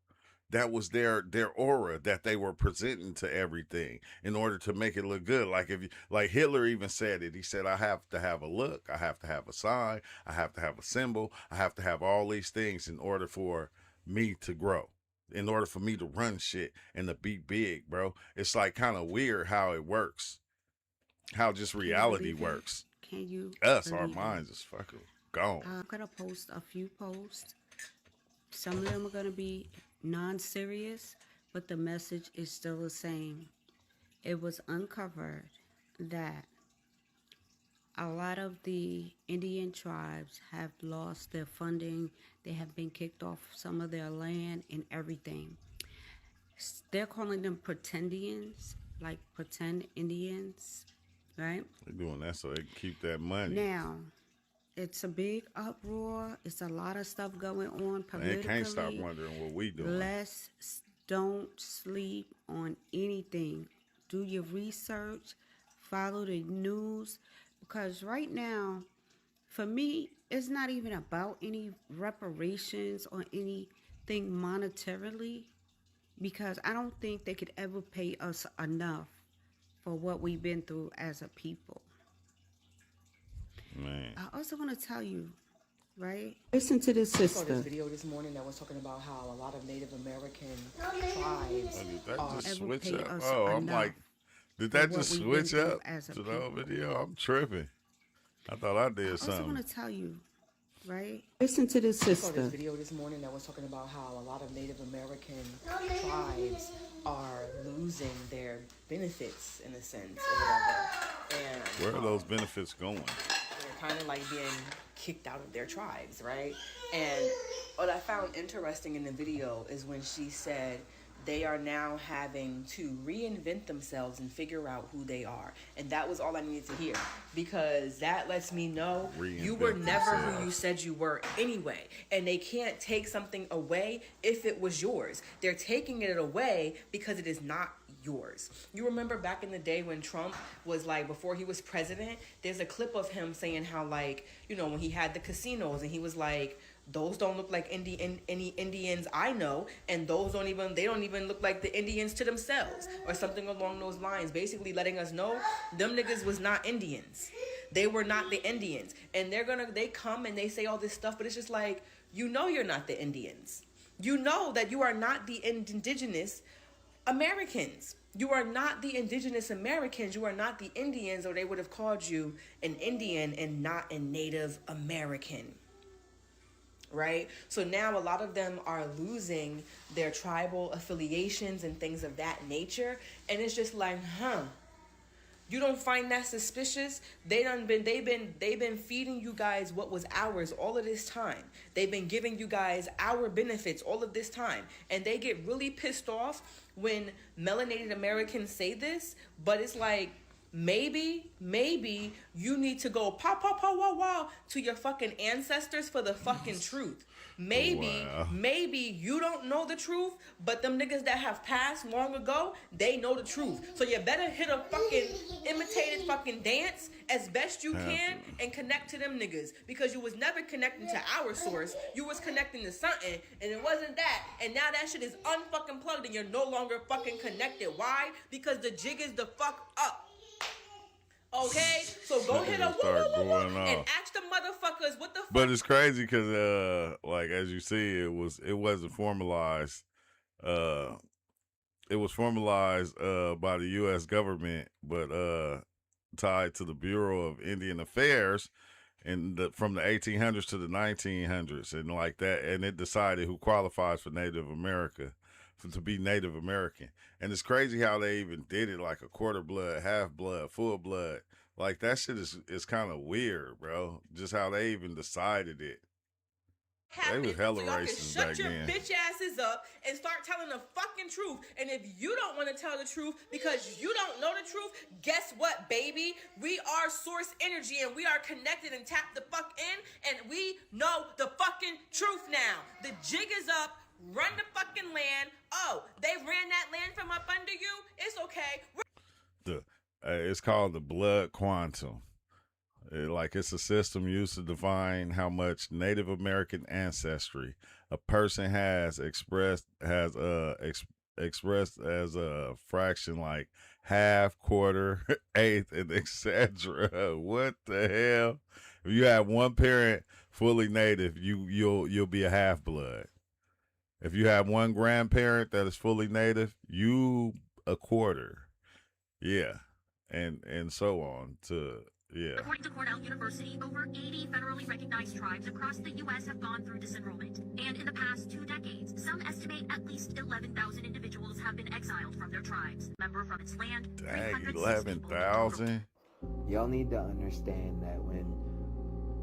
aura that they were presenting to everything in order to make it look good. Like Hitler even said it. He said, I have to have a look, I have to have a sign, I have to have a symbol, I have to have all these things in order for me to grow, in order for me to run shit and to be big, bro. It's like kind of weird how it works, how just reality works. Can you? Our minds is fucking gone. I'm gonna post a few posts. Some of them are gonna be non-serious, but the message is still the same. It was uncovered that a lot of the Indian tribes have lost their funding. They have been kicked off some of their land and everything. They're calling them pretendians, like pretend Indians, right? They're doing that so they can keep that money. Now, it's a big uproar. It's a lot of stuff going on politically. They can't stop wondering what we doing. Don't sleep on anything. Do your research. Follow the news. Because right now, for me, it's not even about any reparations or anything monetarily, because I don't think they could ever pay us enough for what we've been through as a people. Man. I also want to tell you, right? Listen to this sister. I saw this video this morning that was talking about how a lot of Native American tribes did that just switch up? Oh, I'm like, did that just switch up to the old video? I'm tripping. I thought I did something. I also want to tell you, right? Listen to this sister. I saw this video this morning that was talking about how a lot of Native American tribes are losing their benefits, in a sense, or whatever. And where are those benefits going? They're kind of like being kicked out of their tribes, right? And what I found interesting in the video is when she said they are now having to reinvent themselves and figure out who they are. And that was all I needed to hear, because that lets me know you were never who you said you were anyway. And they can't take something away if it was yours. They're taking it away because it is not yours. You remember back in the day when Trump was like, before he was president, there's a clip of him saying how, like, you know, when he had the casinos and he was like, those don't look like any Indians I know, and those don't even look like the Indians to themselves, or something along those lines, basically letting us know them niggas was not Indians. They were not the Indians. And they come and they say all this stuff, but it's just like, you know you're not the Indians. You know that you are not the indigenous Americans. You are not the indigenous Americans. You are not the Indians, or they would have called you an Indian and not a Native American. Right? So now a lot of them are losing their tribal affiliations and things of that nature. And it's just like, you don't find that suspicious? They've been feeding you guys what was ours all of this time. They've been giving you guys our benefits all of this time. And they get really pissed off when melanated Americans say this, but it's like, maybe you need to go wow to your fucking ancestors for the fucking truth. Maybe you don't know the truth, but them niggas that have passed long ago, they know the truth. So you better hit a fucking imitated fucking dance as best you can and connect to them niggas, because you was never connecting to our source. You was connecting to something, and it wasn't that. And now that shit is unfucking plugged and you're no longer fucking connected. Why? Because the jig is the fuck up. Okay, so go hit a woo and ask the motherfuckers what the fuck. But it's crazy because, like, as you see, it wasn't formalized. It was formalized by the U.S. government, but tied to the Bureau of Indian Affairs from the 1800s to the 1900s, and like that, and it decided who qualifies for Native America. To be Native American. And it's crazy how they even did it, like a quarter blood, half blood, full blood. Like, that shit is kind of weird, bro. Just how they even decided it. They was hella racist back then. Shut your bitch asses up and start telling the fucking truth. And if you don't want to tell the truth because you don't know the truth, guess what, baby? We are source energy and we are connected and tapped the fuck in, and we know the fucking truth now. The jig is up. Run the fucking land. Oh, they ran that land from up under you? It's okay. It's called the blood quantum. It's a system used to define how much Native American ancestry a person has expressed as a fraction, like half, quarter, eighth, and etc. What the hell? If you have one parent fully Native, you'll be a half blood. If you have one grandparent that is fully Native, you a quarter. Yeah. And so on yeah. According to Cornell University, over 80 federally recognized tribes across the U.S. have gone through disenrollment. And in the past 2 decades, some estimate at least 11,000 individuals have been exiled from their tribes. Member from its land. Dang, 11,000? Y'all need to understand that when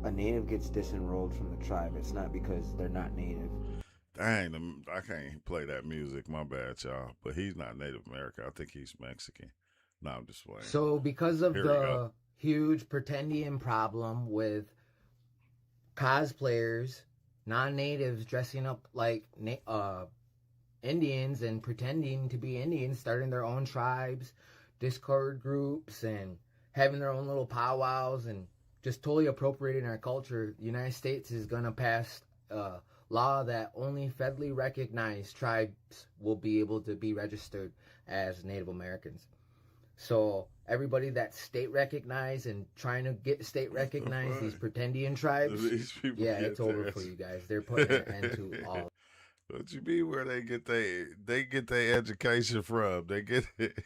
a Native gets disenrolled from the tribe, it's not because they're not Native. Dang, I can't play that music. My bad, y'all. But he's not Native American. I think he's Mexican. No, I'm just playing. So because of the huge pretendian problem with cosplayers, non-natives dressing up like Indians and pretending to be Indians, starting their own tribes, Discord groups, and having their own little powwows and just totally appropriating our culture, the United States is going to pass law that only federally recognized tribes will be able to be registered as Native Americans. So everybody that's state recognized and trying to get state recognized, these pretendian tribes, it's over for you guys. They're putting an end to all. What you mean where they get their education from? They get it.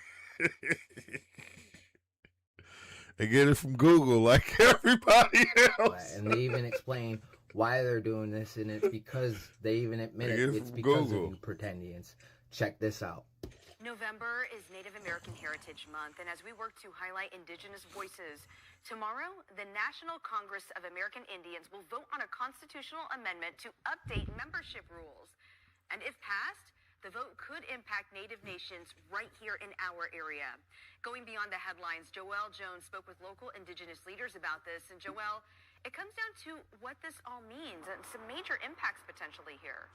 They get it from Google like everybody else. And they even explain why they're doing this, and it's because they even admit it's because Google. Of you pretendians. Check this out. November is Native American Heritage Month, and as we work to highlight Indigenous voices, tomorrow, the National Congress of American Indians will vote on a constitutional amendment to update membership rules. And if passed, the vote could impact Native nations right here in our area. Going beyond the headlines, Joelle Jones spoke with local Indigenous leaders about this. And Joelle, it comes down to what this all means and some major impacts potentially here.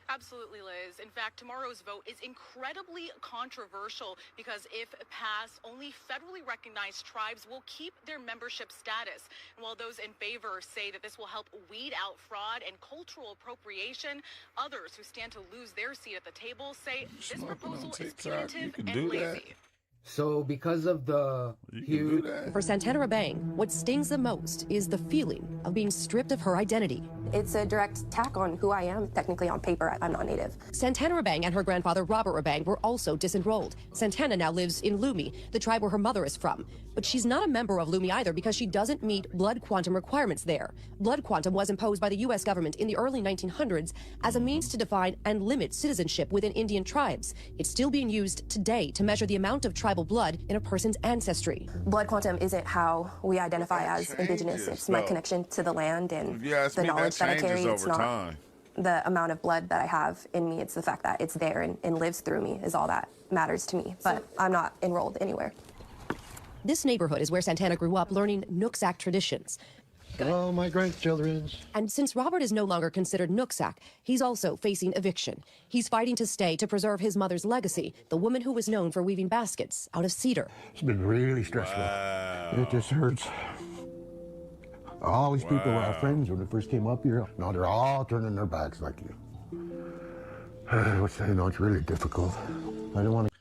Absolutely, Liz. In fact, tomorrow's vote is incredibly controversial because if passed, only federally recognized tribes will keep their membership status. And while those in favor say that this will help weed out fraud and cultural appropriation, others who stand to lose their seat at the table say this proposal is punitive and lazy. So because of the huge... For Santana Rabang, what stings the most is the feeling of being stripped of her identity. It's a direct attack on who I am. Technically, on paper, I'm not Native. Santana Rabang and her grandfather, Robert Rabang, were also disenrolled. Santana now lives in Lumi, the tribe where her mother is from. But she's not a member of Lumi either because she doesn't meet blood quantum requirements there. Blood quantum was imposed by the U.S. government in the early 1900s as a means to define and limit citizenship within Indian tribes. It's still being used today to measure the amount of tribal blood in a person's ancestry. Blood quantum isn't how we identify as Indigenous. It's my connection to the land and the knowledge that I carry. It's not the amount of blood that I have in me. It's the fact that it's there and lives through me is all that matters to me. But I'm not enrolled anywhere. This neighborhood is where Santana grew up learning Nooksack traditions. Hello, my grandchildren. And since Robert is no longer considered Nooksack, he's also facing eviction. He's fighting to stay to preserve his mother's legacy, the woman who was known for weaving baskets out of cedar. It's been really stressful. Wow. It just hurts. All these people were our friends when we first came up here. Now they're all turning their backs like you. Which, you know, it's really difficult. I don't want to...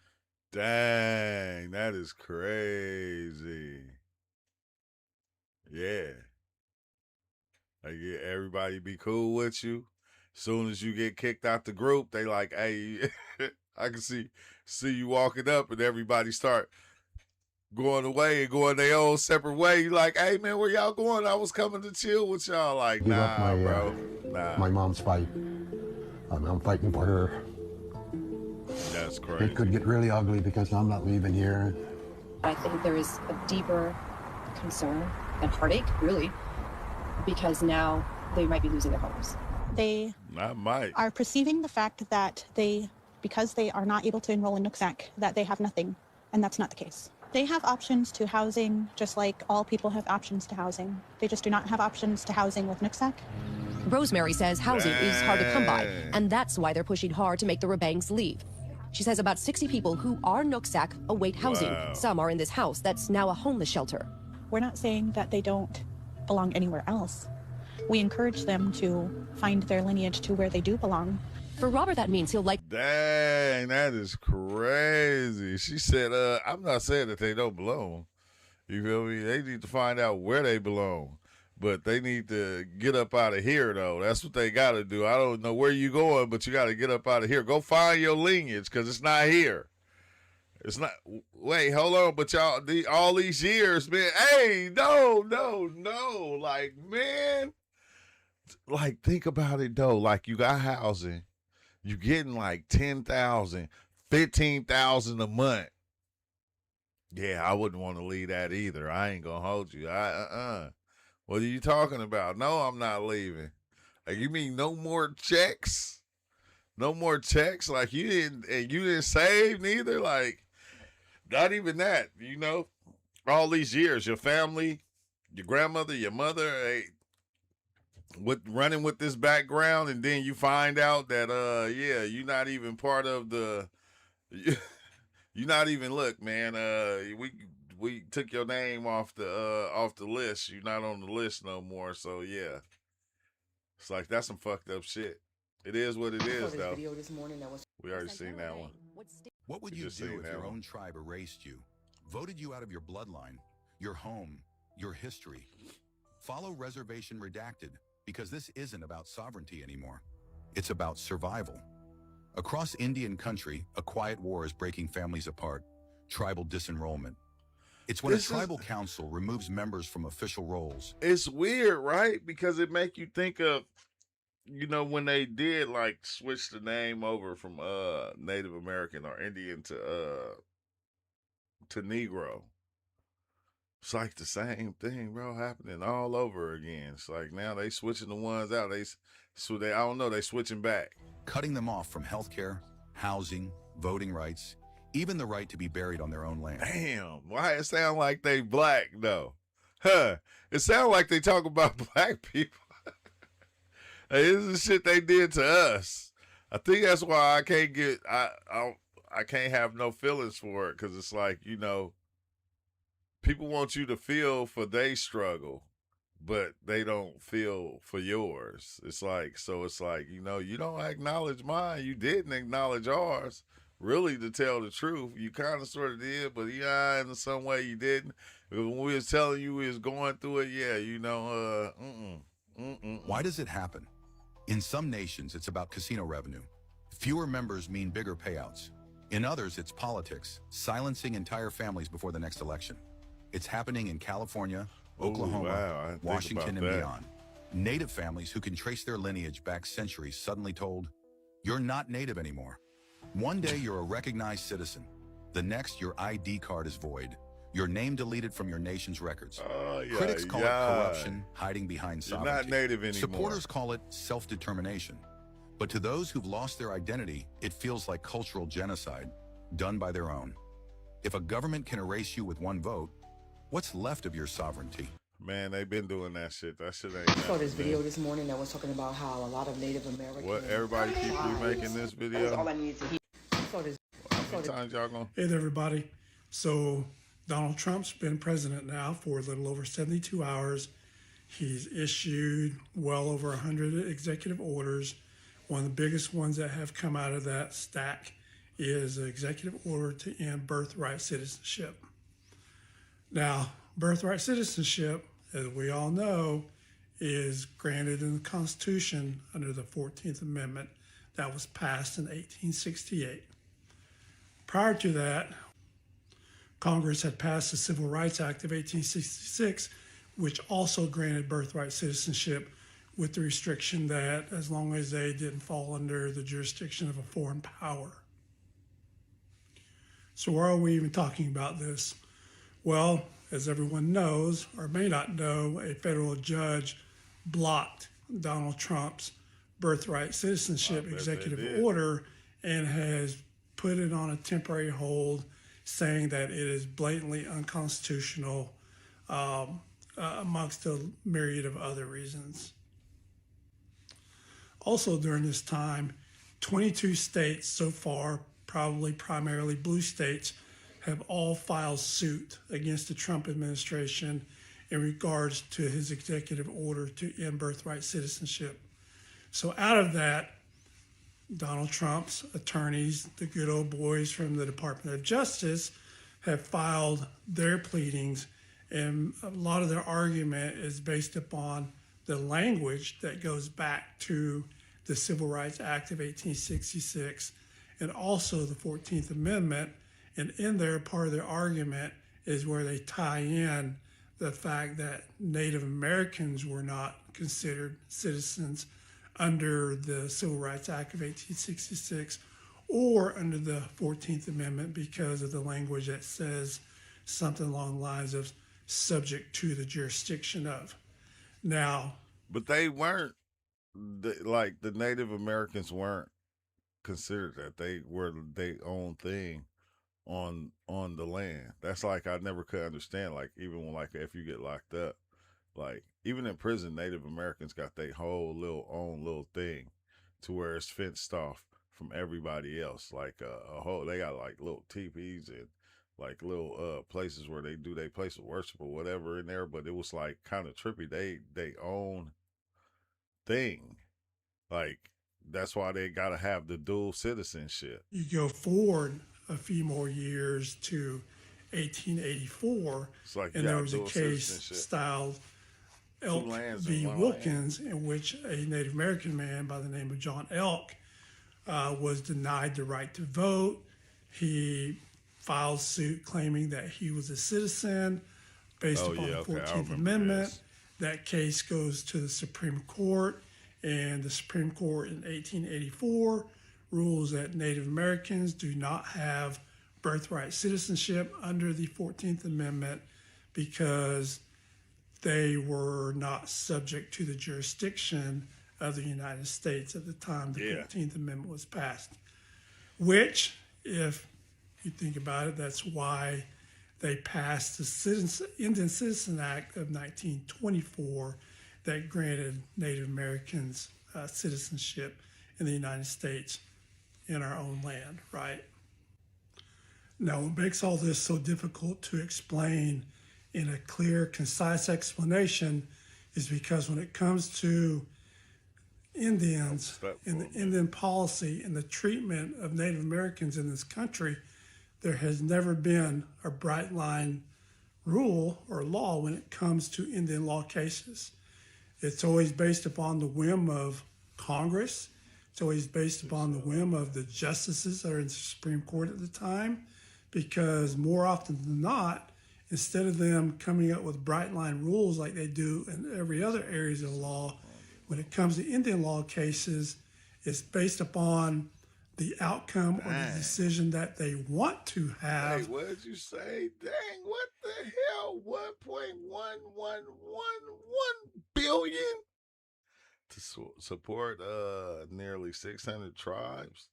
Dang, that is crazy. Yeah. Like, yeah, everybody be cool with you. Soon as you get kicked out the group, they like, hey, I can see you walking up and everybody start going away and going their own separate way. You like, hey, man, where y'all going? I was coming to chill with y'all. Like, nah, bro. Nah. My mom's fight. I'm fighting for her. That's crazy. It could get really ugly because I'm not leaving here. I think there is a deeper concern and heartache, really, because now they might be losing their homes. They are perceiving the fact that because they are not able to enroll in Nooksack, that they have nothing, and that's not the case. They have options to housing, just like all people have options to housing. They just do not have options to housing with Nooksack. Rosemary says housing is hard to come by, and that's why they're pushing hard to make the Rabangs leave. She says about 60 people who are Nooksack await housing. Wow. Some are in this house that's now a homeless shelter. We're not saying that they don't belong anywhere else. We encourage them to find their lineage to where they do belong. For Robert, that means he'll like... Dang, that is crazy. She said, I'm not saying that they don't belong. You feel me? They need to find out where they belong. But they need to get up out of here, though. That's what they got to do. I don't know where you going, but you got to get up out of here. Go find your lineage, because it's not here. It's not. Wait, hold on. But y'all, all these years, man. Hey, no. Like, man. Like, think about it, though. Like, you got housing. You getting like $10,000, $15,000 a month. Yeah, I wouldn't want to leave that either. I ain't going to hold you. What are you talking about? No, I'm not leaving. Like, you mean no more checks? No more checks? Like, you didn't save neither? Like, not even that, you know? All these years, your family, your grandmother, your mother, running with this background, and then you find out that, you're not even part of the, you're not even, look, man, we took your name off the list. You're not on the list no more. So yeah, it's like that's some fucked up shit. It is what it is, though. We already seen that one. What would you do if your own tribe erased you, voted you out of your bloodline, your home, your history? Follow Reservation Redacted, because this isn't about sovereignty anymore. It's about survival. Across Indian country, a quiet war is breaking families apart. Tribal disenrollment. It's when a tribal council removes members from official roles. It's weird, right? Because it make you think of you know, when they did like switch the name over from Native American or Indian to Negro, it's like the same thing, bro, happening all over again. It's like now they switching the ones out. I don't know, they switching back. Cutting them off from healthcare, housing, voting rights, even the right to be buried on their own land. Damn, why it sound like they black though? Huh? It sound like they talk about black people. Hey, this is the shit they did to us. I think that's why I can't get I can't have no feelings for it, because it's like, you know, people want you to feel for their struggle, but they don't feel for yours. It's like, you know, you don't acknowledge mine. You didn't acknowledge ours. Really, to tell the truth, you kind of sort of did, but yeah, in some way you didn't. When we was telling you we was going through it, yeah, you know, Why does it happen? In some nations, it's about casino revenue. Fewer members mean bigger payouts. In others, it's politics, silencing entire families before the next election. It's happening in California, Oklahoma, Washington, and beyond. Native families who can trace their lineage back centuries suddenly told, you're not Native anymore. One day you're a recognized citizen. The next, your ID card is void. Your name deleted from your nation's records. Critics call it corruption, hiding behind sovereignty. You're not Native anymore. Supporters call it self-determination. But to those who've lost their identity, it feels like cultural genocide, done by their own. If a government can erase you with one vote, what's left of your sovereignty? Man, they've been doing that shit. That shit ain't. I saw this video this morning that was talking about how a lot of Native Americans. What, everybody keep remaking this video? That's all I needed to hear. How many times y'all gonna? Hey there, everybody. So Donald Trump's been president now for a little over 72 hours. He's issued well over 100 executive orders. One of the biggest ones that have come out of that stack is an executive order to end birthright citizenship. Now, birthright citizenship, as we all know, is granted in the Constitution under the 14th Amendment that was passed in 1868. Prior to that, Congress had passed the Civil Rights Act of 1866, which also granted birthright citizenship with the restriction that as long as they didn't fall under the jurisdiction of a foreign power. So why are we even talking about this? Well, as everyone knows, or may not know, a federal judge blocked Donald Trump's birthright citizenship executive order and has put it on a temporary hold, saying that it is blatantly unconstitutional, amongst a myriad of other reasons. Also during this time, 22 states so far, probably primarily blue states, have all filed suit against the Trump administration in regards to his executive order to end birthright citizenship. So out of that, Donald Trump's attorneys, the good old boys from the Department of Justice, have filed their pleadings, and a lot of their argument is based upon the language that goes back to the Civil Rights Act of 1866 and also the 14th Amendment. And in there, part of their argument is where they tie in the fact that Native Americans were not considered citizens under the Civil Rights Act of 1866 or under the 14th Amendment because of the language that says something along the lines of subject to the jurisdiction of. Now, but they weren't, like the Native Americans weren't considered that. They were their own thing on the land. That's like, I never could understand, like even when, like if you get locked up, like even in prison, Native Americans got their whole own little thing to where it's fenced off from everybody else. Like they got like little teepees and like little places where they do their place of worship or whatever in there, but it was like kind of trippy. They own thing. Like that's why they gotta have the dual citizenship. You go forward a few more years to 1884, like, and there was a case styled Elk v. Wilkins, in which a Native American man by the name of John Elk was denied the right to vote. He filed suit claiming that he was a citizen based upon the 14th Amendment. That case goes to the Supreme Court, And the Supreme Court in 1884 rules that Native Americans do not have birthright citizenship under the 14th Amendment because they were not subject to the jurisdiction of the United States at the time the 14th Amendment was passed. Which, if you think about it, that's why they passed the Indian Citizen Act of 1924 that granted Native Americans citizenship in the United States in our own land, right? Now, what makes all this so difficult to explain in a clear, concise explanation is because when it comes to Indians and the Indian policy and the treatment of Native Americans in this country, there has never been a bright line rule or law when it comes to Indian law cases. It's always based upon the whim of Congress. It's always based upon the whim of the justices that are in the Supreme Court at the time, because more often than not, instead of them coming up with bright line rules like they do in every other areas of law, when it comes to Indian law cases, it's based upon the outcome or the decision that they want to have. Hey, what did you say? Dang, what the hell? 1.1111 billion to support nearly 600 tribes?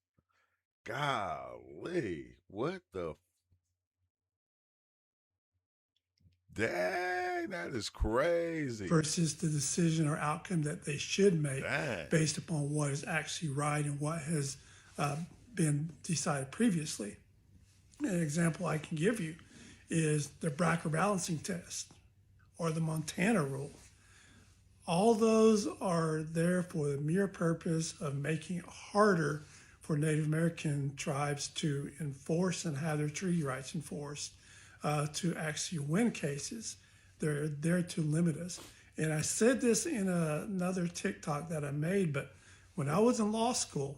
Golly, what the? Dang, that is crazy. Versus the decision or outcome that they should make based upon what is actually right and what has been decided previously. An example I can give you is the Bracker balancing test or the Montana rule. All those are there for the mere purpose of making it harder for Native American tribes to enforce and have their treaty rights enforced, to actually win cases. They're there to limit us. And I said this in another TikTok that I made, but when I was in law school,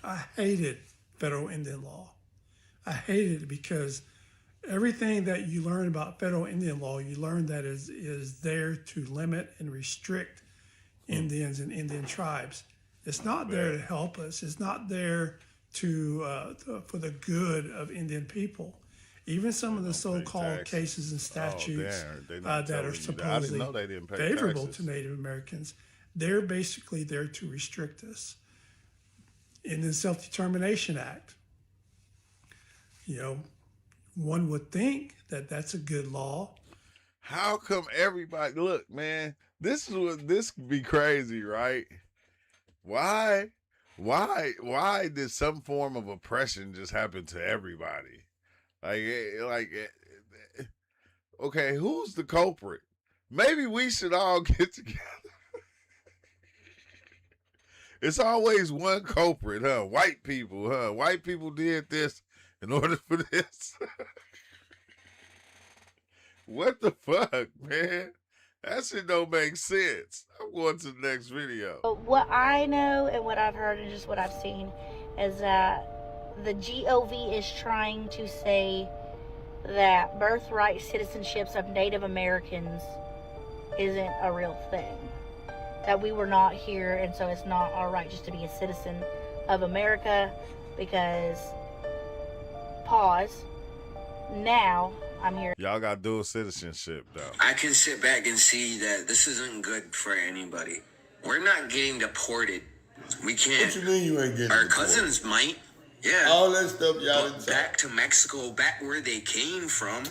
I hated federal Indian law. I hated it because everything that you learn about federal Indian law, you learn that is there to limit and restrict Indians and Indian tribes. It's not there to help us. It's not there for the good of Indian people. Even some of the so-called cases and statutes that are supposedly favorable to Native Americans, they're basically there to restrict us. In the Self-Determination Act, one would think that that's a good law. How come everybody, look, man, this could be crazy, right? Why did some form of oppression just happen to everybody? Okay, who's the culprit? Maybe we should all get together. It's always one culprit, huh? White people, huh? White people did this in order for this. What the fuck, man? That shit don't make sense. I'm going to the next video. What I know and what I've heard and just what I've seen is that the GOV is trying to say that birthright citizenships of Native Americans isn't a real thing. That we were not here, and so it's not all right just to be a citizen of America because, now I'm here. Y'all got dual citizenship, though. I can sit back and see that this isn't good for anybody. We're not getting deported. We can't. What you mean you ain't getting Our deported? cousins might. Yeah. All that stuff y'all but back to Mexico, back where they came from.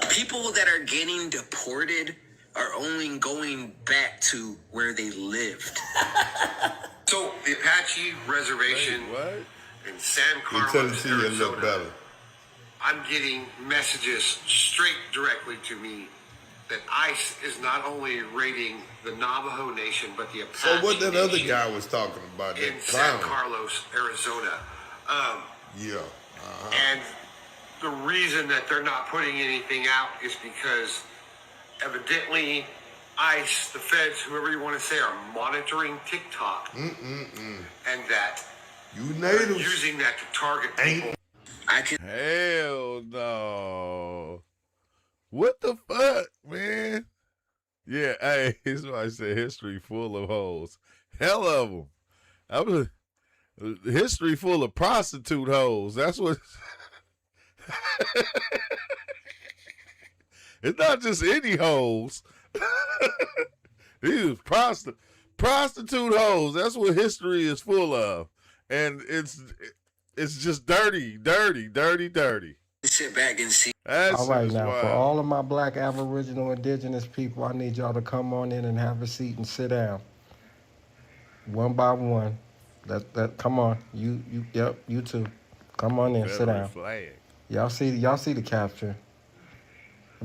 People that are getting deported are only going back to where they lived. So the Apache Reservation in San Carlos, Arizona, I'm getting messages straight directly to me that ICE is not only raiding the Navajo Nation, but the Apache So what that other Nation guy was talking about, in that San clown. Carlos, Arizona. Yeah. And the reason that they're not putting anything out is because evidently ICE, the feds, whoever you want to say, are monitoring TikTok. And that they're using that to target people. Hell no. What the fuck, man? Yeah, hey, here's what I said. History full of holes. Hell of them. I was history full of prostitute hoes. That's what. It's not just any hoes. These prostitute hoes. That's what history is full of, and it's just dirty. Sit back and see. All right, now for all of my black, Aboriginal, indigenous people, I need y'all to come on in and have a seat and sit down, one by one. Come on, yep, you too. Come on in, sit down. Flag. Y'all see the capture,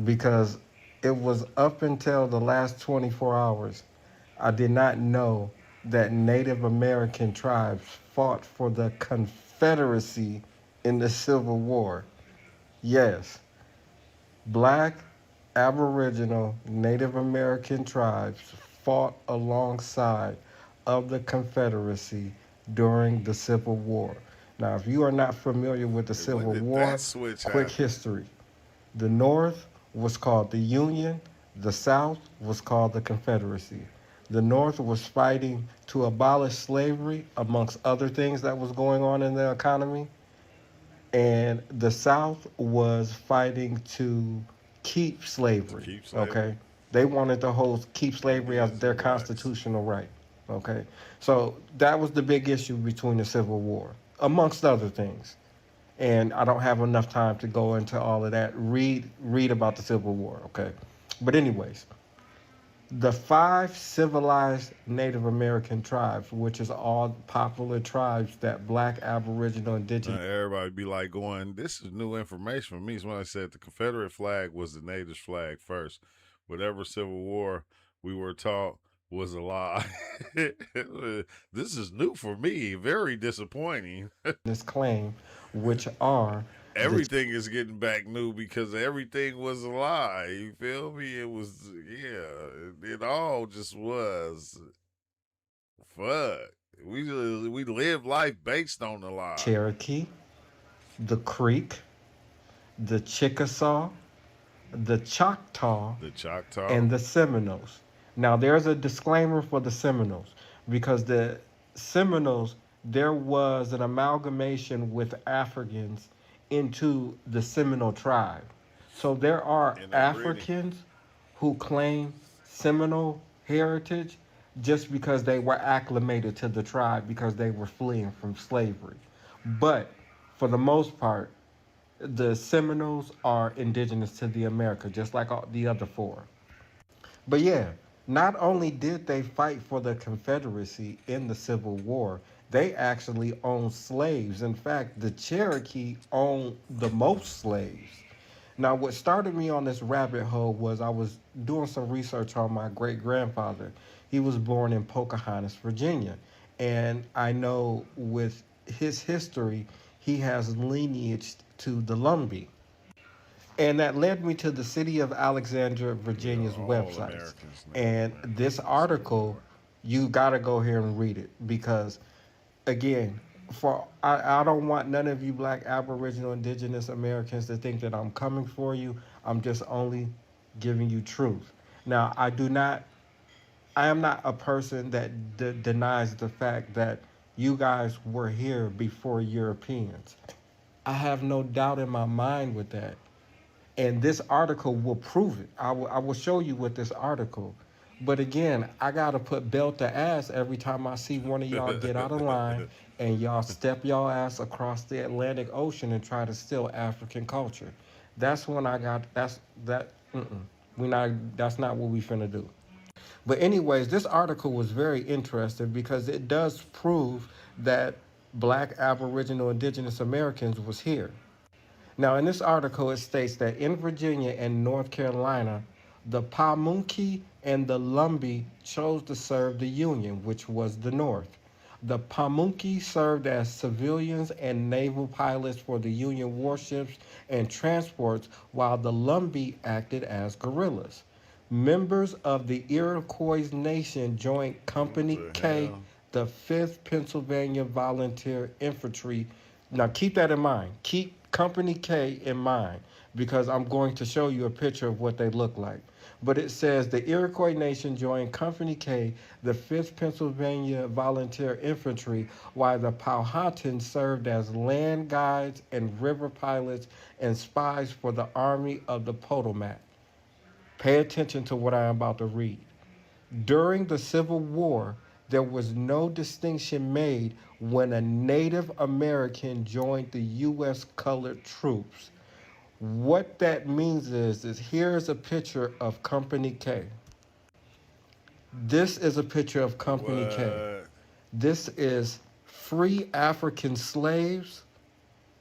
because it was up until the last 24 hours, I did not know that Native American tribes fought for the Confederacy in the Civil War. Yes, black, Aboriginal, Native American tribes fought alongside of the Confederacy during the Civil War. Now, if you are not familiar with the Civil War, quick history. The North was called the Union, the South was called the Confederacy. The North was fighting to abolish slavery, amongst other things that was going on in the economy. And the South was fighting to keep slavery. Okay? They wanted to keep slavery as their constitutional right. Okay? So that was the big issue between the Civil War, amongst other things. And I don't have enough time to go into all of that. Read about the Civil War, okay? But anyways, the 5 civilized Native American tribes, which is all popular tribes that black, Aboriginal, indigenous... everybody be like going, this is new information for me. So when I said the Confederate flag was the natives' flag first. Whatever Civil War we were taught was a lie. This is new for me. Very disappointing. This claim, which are... Everything is getting back new because everything was a lie. You feel me? It was, it all just was. Fuck. We live life based on the lie. Cherokee, the Creek, the Chickasaw, the Choctaw, and the Seminoles. Now, there's a disclaimer for the Seminoles, because the Seminoles, there was an amalgamation with Africans into the Seminole tribe. So there are Africans who claim Seminole heritage just because they were acclimated to the tribe because they were fleeing from slavery. But for the most part, the Seminoles are indigenous to the America, just like all the other 4. But yeah, not only did they fight for the Confederacy in the Civil War, they actually owned slaves. In fact, the Cherokee owned the most slaves. Now, what started me on this rabbit hole was I was doing some research on my great-grandfather. He was born in Pocahontas, Virginia. And I know with his history, he has lineage to the Lumbee. And that led me to the City of Alexandria, Virginia's website. And this article, you got to go here and read it because, again, I don't want none of you black, Aboriginal, indigenous Americans to think that I'm coming for you. I'm just only giving you truth. Now, I am not a person that denies the fact that you guys were here before Europeans. I have no doubt in my mind with that. And this article will prove it. I will show you with this article. But again, I got to put belt to ass every time I see one of y'all get out of line and y'all step y'all ass across the Atlantic Ocean and try to steal African culture. That's when that's not what we finna do. But anyways, this article was very interesting because it does prove that black, Aboriginal, indigenous Americans was here. Now, in this article, it states that in Virginia and North Carolina, the Pamunkey and the Lumbee chose to serve the Union, which was the North. The Pamunkey served as civilians and naval pilots for the Union warships and transports, while the Lumbee acted as guerrillas. Members of the Cherokee Nation joined Company K, the 5th Pennsylvania Volunteer Infantry, Now keep that in mind. Keep Company K in mind because I'm going to show you a picture of what they look like. But it says the Iroquois Nation joined Company K, the 5th Pennsylvania Volunteer Infantry, while the Powhatans served as land guides and river pilots and spies for the Army of the Potomac. Pay attention to what I'm about to read. During the Civil War, there was no distinction made when a Native American joined the U.S. colored troops. What that means is here's a picture of Company K. This is a picture of Company K. This is free African slaves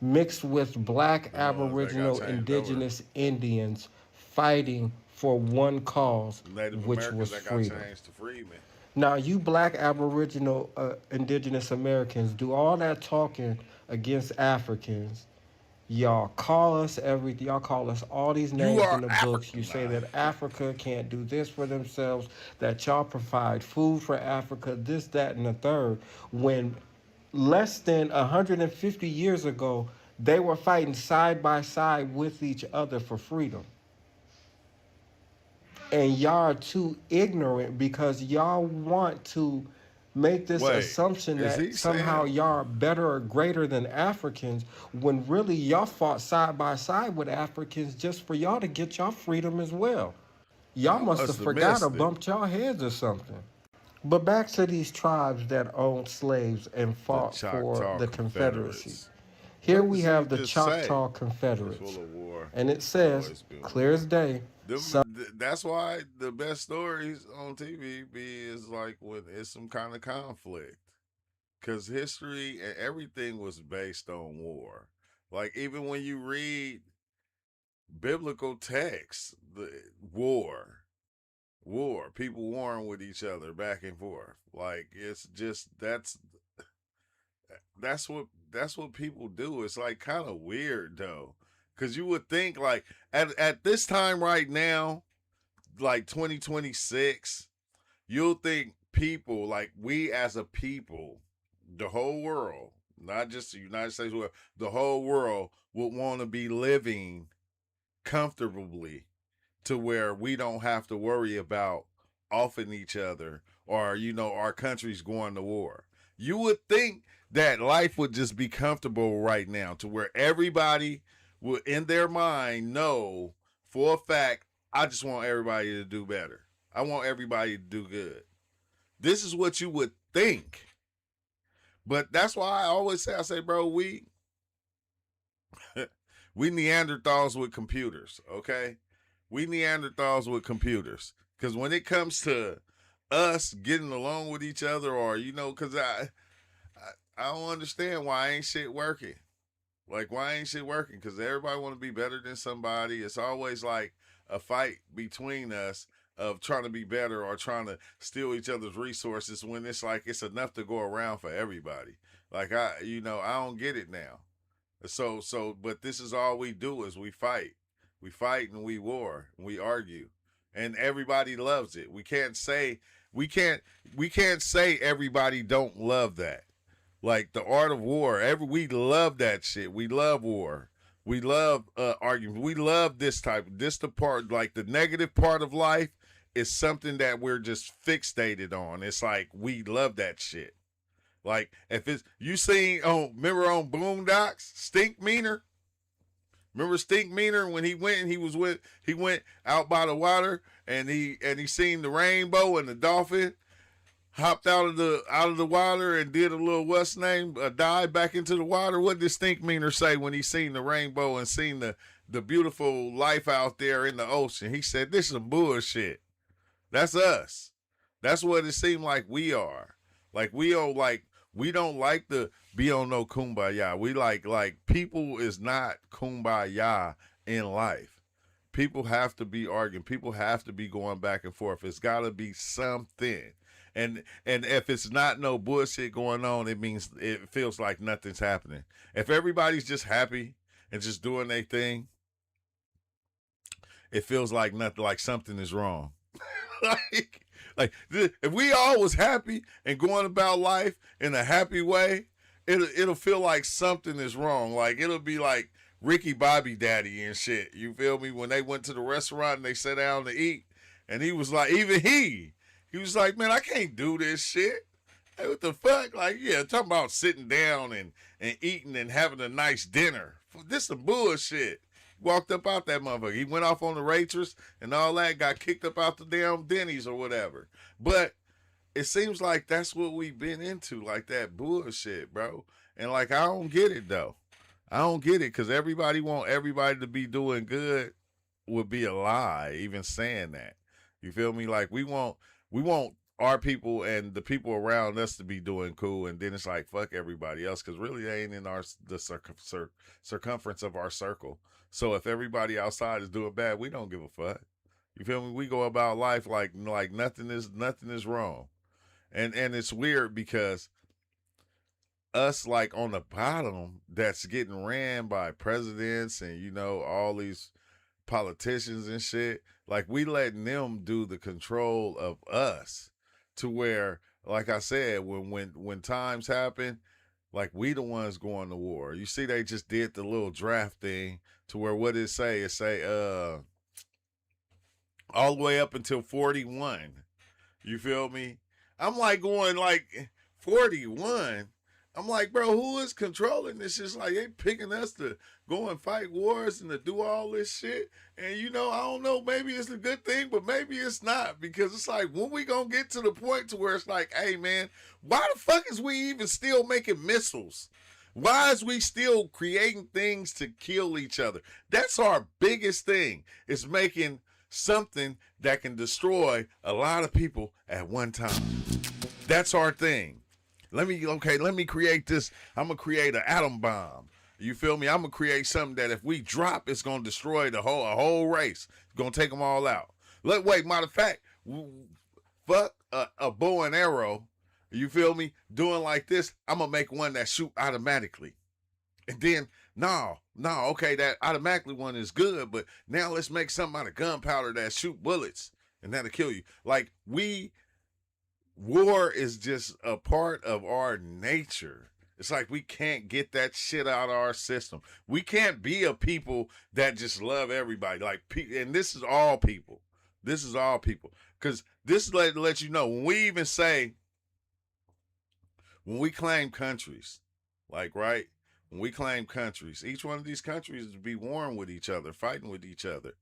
mixed with black Aboriginal indigenous Indians fighting for one cause, which was freedom. Now, you black Aboriginal indigenous Americans do all that talking against Africans. Y'all call us everything. Y'all call us all these names in the books. You say that Africa can't do this for themselves, that y'all provide food for Africa, this, that, and the third. When less than 150 years ago, they were fighting side by side with each other for freedom. And y'all are too ignorant because y'all want to make this assumption that somehow y'all are better or greater than Africans when really y'all fought side by side with Africans just for y'all to get y'all freedom as well. Y'all must have forgot or bumped y'all heads or something. But back to these tribes that owned slaves and fought for the Confederacy. Here we have the Choctaw Confederates. And it says, clear as day, that's why the best stories on TV is like when it's some kind of conflict, because history and everything was based on war. Like even when you read biblical texts, the war, people warring with each other back and forth. Like it's just that's what people do. It's like kind of weird though. Because you would think, like, at this time right now, like 2026, you'll think people, like we as a people, the whole world, not just the United States, the whole world would want to be living comfortably to where we don't have to worry about offing each other or, our countries going to war. You would think that life would just be comfortable right now to where everybody will in their mind know for a fact, I just want everybody to do better. I want everybody to do good. This is what you would think. But that's why I always say, bro, we Neanderthals with computers, okay? We Neanderthals with computers. Because when it comes to us getting along with each other or, because I don't understand why ain't shit working. Like, why ain't shit working? Because everybody want to be better than somebody. It's always like a fight between us of trying to be better or trying to steal each other's resources when it's like it's enough to go around for everybody. Like, I don't get it now. But this is all we do is we fight. We fight and we war and we argue. And everybody loves it. We can't say everybody don't love that. Like the art of war, we love that shit. We love war. We love argument. We love this the part, like the negative part of life is something that we're just fixated on. It's like, we love that shit. Like if it's, remember on Boondocks, Stink Meaner? Remember Stink Meaner when he went out by the water and he seen the rainbow and the dolphin? Hopped out of the water and did a little dive back into the water. What did Stink Meaner say when he seen the rainbow and seen the beautiful life out there in the ocean? He said, "This is some bullshit." That's us. That's what it seemed like we are. Like we don't like to be on no kumbaya. We like people is not kumbaya in life. People have to be arguing. People have to be going back and forth. It's got to be something. And if it's not no bullshit going on, it means it feels like nothing's happening. If everybody's just happy and just doing their thing, it feels like nothing, like something is wrong. like if we all was happy and going about life in a happy way, it'll feel like something is wrong. Like it'll be like Ricky Bobby Daddy and shit. You feel me? When they went to the restaurant and they sat down to eat, and he was like, even he was like, man, I can't do this shit. Hey, what the fuck? Like, yeah, talking about sitting down and eating and having a nice dinner. This some bullshit. Walked up out that motherfucker. He went off on the waitress and all that, got kicked up out the damn Denny's or whatever. But it seems like that's what we've been into, like that bullshit, bro. And like, I don't get it though. I don't get it, because everybody want everybody to be doing good would be a lie, even saying that. You feel me? Like we want our people and the people around us to be doing cool, and then it's like fuck everybody else, because really they ain't in the circumference of our circle. So if everybody outside is doing bad, we don't give a fuck. You feel me? We go about life like nothing is wrong. And it's weird because us like on the bottom that's getting ran by presidents and, you know, all these politicians and shit, like we letting them do the control of us, to where, like I said, when times happen, like we the ones going to war. You see, they just did the little draft thing to where what it say all the way up until 41. You feel me? I'm like going like 41. I'm like, bro, who is controlling this? It's like they picking us to go and fight wars and to do all this shit. And, you know, I don't know, maybe it's a good thing, but maybe it's not. Because it's like, when we gonna get to the point to where it's like, hey, man, why the fuck is we even still making missiles? Why is we still creating things to kill each other? That's our biggest thing, is making something that can destroy a lot of people at one time. That's our thing. Let me create this. I'm going to create an atom bomb. You feel me? I'm going to create something that if we drop, it's going to destroy a whole race. It's going to take them all out. Matter of fact, fuck a bow and arrow. You feel me? Doing like this, I'm going to make one that shoot automatically. And then, okay, that automatically one is good, but now let's make something out of gunpowder that shoot bullets, and that'll kill you. Like, war is just a part of our nature. It's like we can't get that shit out of our system. We can't be a people that just love everybody. Like, and this is all people. This is all people. Because this let you know, when we claim countries, like, right? When we claim countries, each one of these countries is be warring with each other, fighting with each other.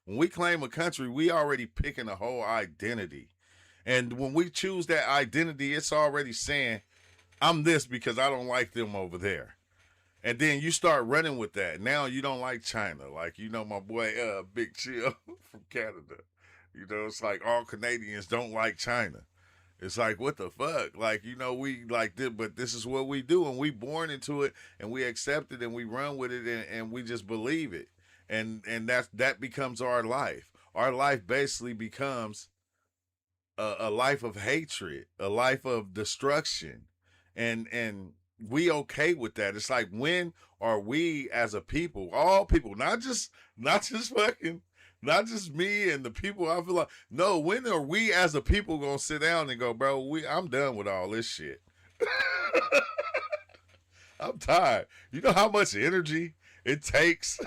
When we claim a country, we already picking a whole identity. And when we choose that identity, it's already saying, I'm this because I don't like them over there. And then you start running with that. Now you don't like China. Like, you know, my boy, Big Chill from Canada. You know, it's like all Canadians don't like China. It's like, what the fuck? Like, you know, we like this, but this is what we do. And we born into it and we accept it and we run with it and we just believe it. And that becomes our life. Our life basically becomes a life of hatred, a life of destruction. And we okay with that. It's like, when are we as a people, all people, not just me and the people I feel like, no, when are we as a people gonna sit down and go, bro, I'm done with all this shit. I'm tired. You know how much energy it takes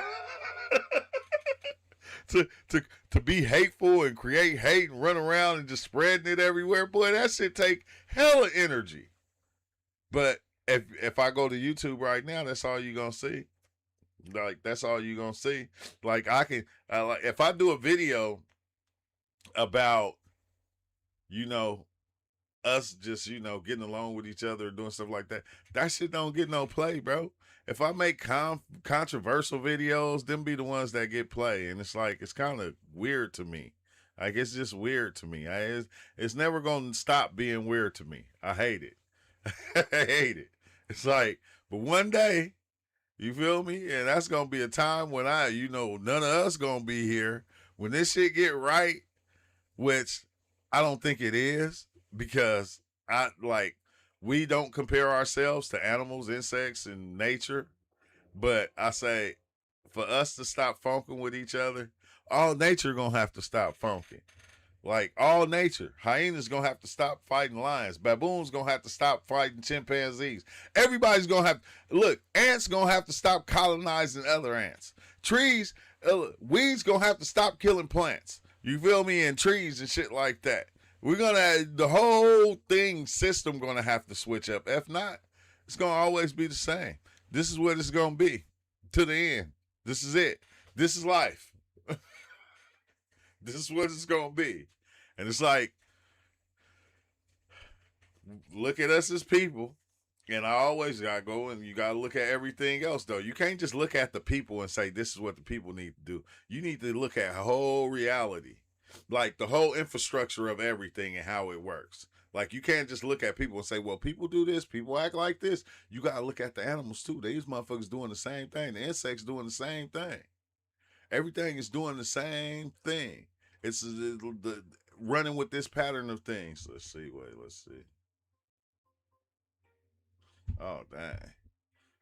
to be hateful and create hate and run around and just spreading it everywhere? Boy, that shit take hella energy. But if I go to YouTube right now, that's all you're gonna see. Like, that's all you're gonna see. Like, I can like, if I do a video about, you know, us just, you know, getting along with each other, doing stuff like that, that shit don't get no play, bro. If I make controversial videos, them be the ones that get play. And it's like, it's kind of weird to me. Like, it's just weird to me. It's never gonna stop being weird to me. I hate it. I hate it. It's like, but one day, you feel me? And that's going to be a time when none of us going to be here. When this shit get right, which I don't think it is, because we don't compare ourselves to animals, insects, and nature. But I say, for us to stop funking with each other, all nature going to have to stop funking. Like all nature. Hyenas gonna have to stop fighting lions. Baboons gonna have to stop fighting chimpanzees. Everybody's gonna have look, ants gonna have to stop colonizing other ants. Trees, weeds gonna have to stop killing plants. You feel me? And trees and shit like that. We're gonna the whole thing system gonna have to switch up. If not, it's gonna always be the same. This is what it's gonna be to the end. This is it. This is life. This is what it's gonna be. And it's like, look at us as people. And I always gotta go and you gotta look at everything else though. You can't just look at the people and say this is what the people need to do. You need to look at whole reality. Like the whole infrastructure of everything and how it works. Like you can't just look at people and say, well, people do this, people act like this. You gotta look at the animals too. These motherfuckers doing the same thing. The insects doing the same thing. Everything is doing the same thing. It's the running with this pattern of things. Let's see. Let's see. Oh dang.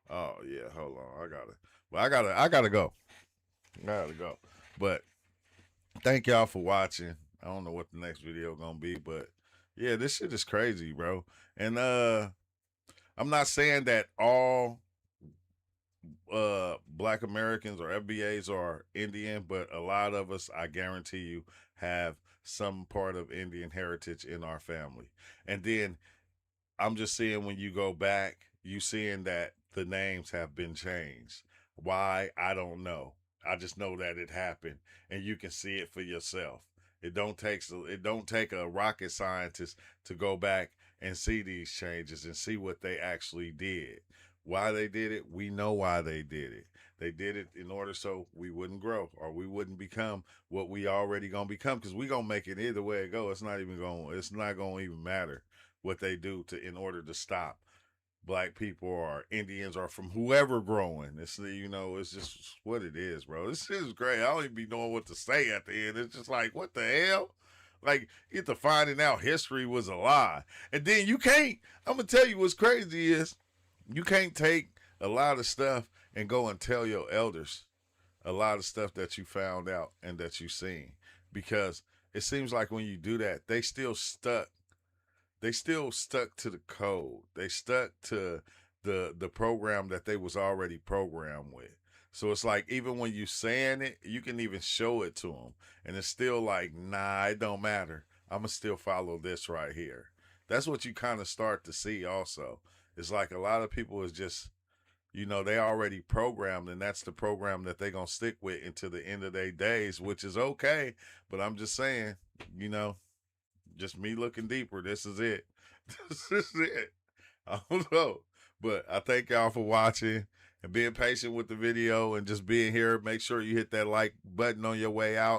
Oh yeah. Hold on. I gotta go. But thank y'all for watching. I don't know what the next video gonna be, but yeah, this shit is crazy, bro. And I'm not saying that all Black Americans or FBAs are Indian, but a lot of us, I guarantee you, have some part of Indian heritage in our family. And then I'm just seeing when you go back, you seeing that the names have been changed. Why? I don't know. I just know that it happened, and you can see it for yourself. It don't take a rocket scientist to go back and see these changes and see what they actually did. Why they did it, we know why they did it. They did it in order so we wouldn't grow or we wouldn't become what we already gonna become, because we gonna make it either way it go. It's not gonna even matter what they do in order to stop Black people or Indians or from whoever growing. It's it's just what it is, bro. This shit is great. I don't even be knowing what to say at the end. It's just like, what the hell? Like, get to finding out history was a lie. And then I'm gonna tell you what's crazy is you can't take a lot of stuff and go and tell your elders a lot of stuff that you found out and that you seen, because it seems like when you do that, they still stuck to the code. They stuck to the program that they was already programmed with. So it's like, even when you saying it, you can even show it to them, and it's still like, nah, it don't matter. I'm gonna still follow this right here. That's what you kind of start to see also. It's like a lot of people is just, they already programmed, and that's the program that they gonna stick with until the end of their days, which is okay. But I'm just saying, just me looking deeper. This is it. This is it. I don't know. But I thank y'all for watching and being patient with the video and just being here. Make sure you hit that like button on your way out.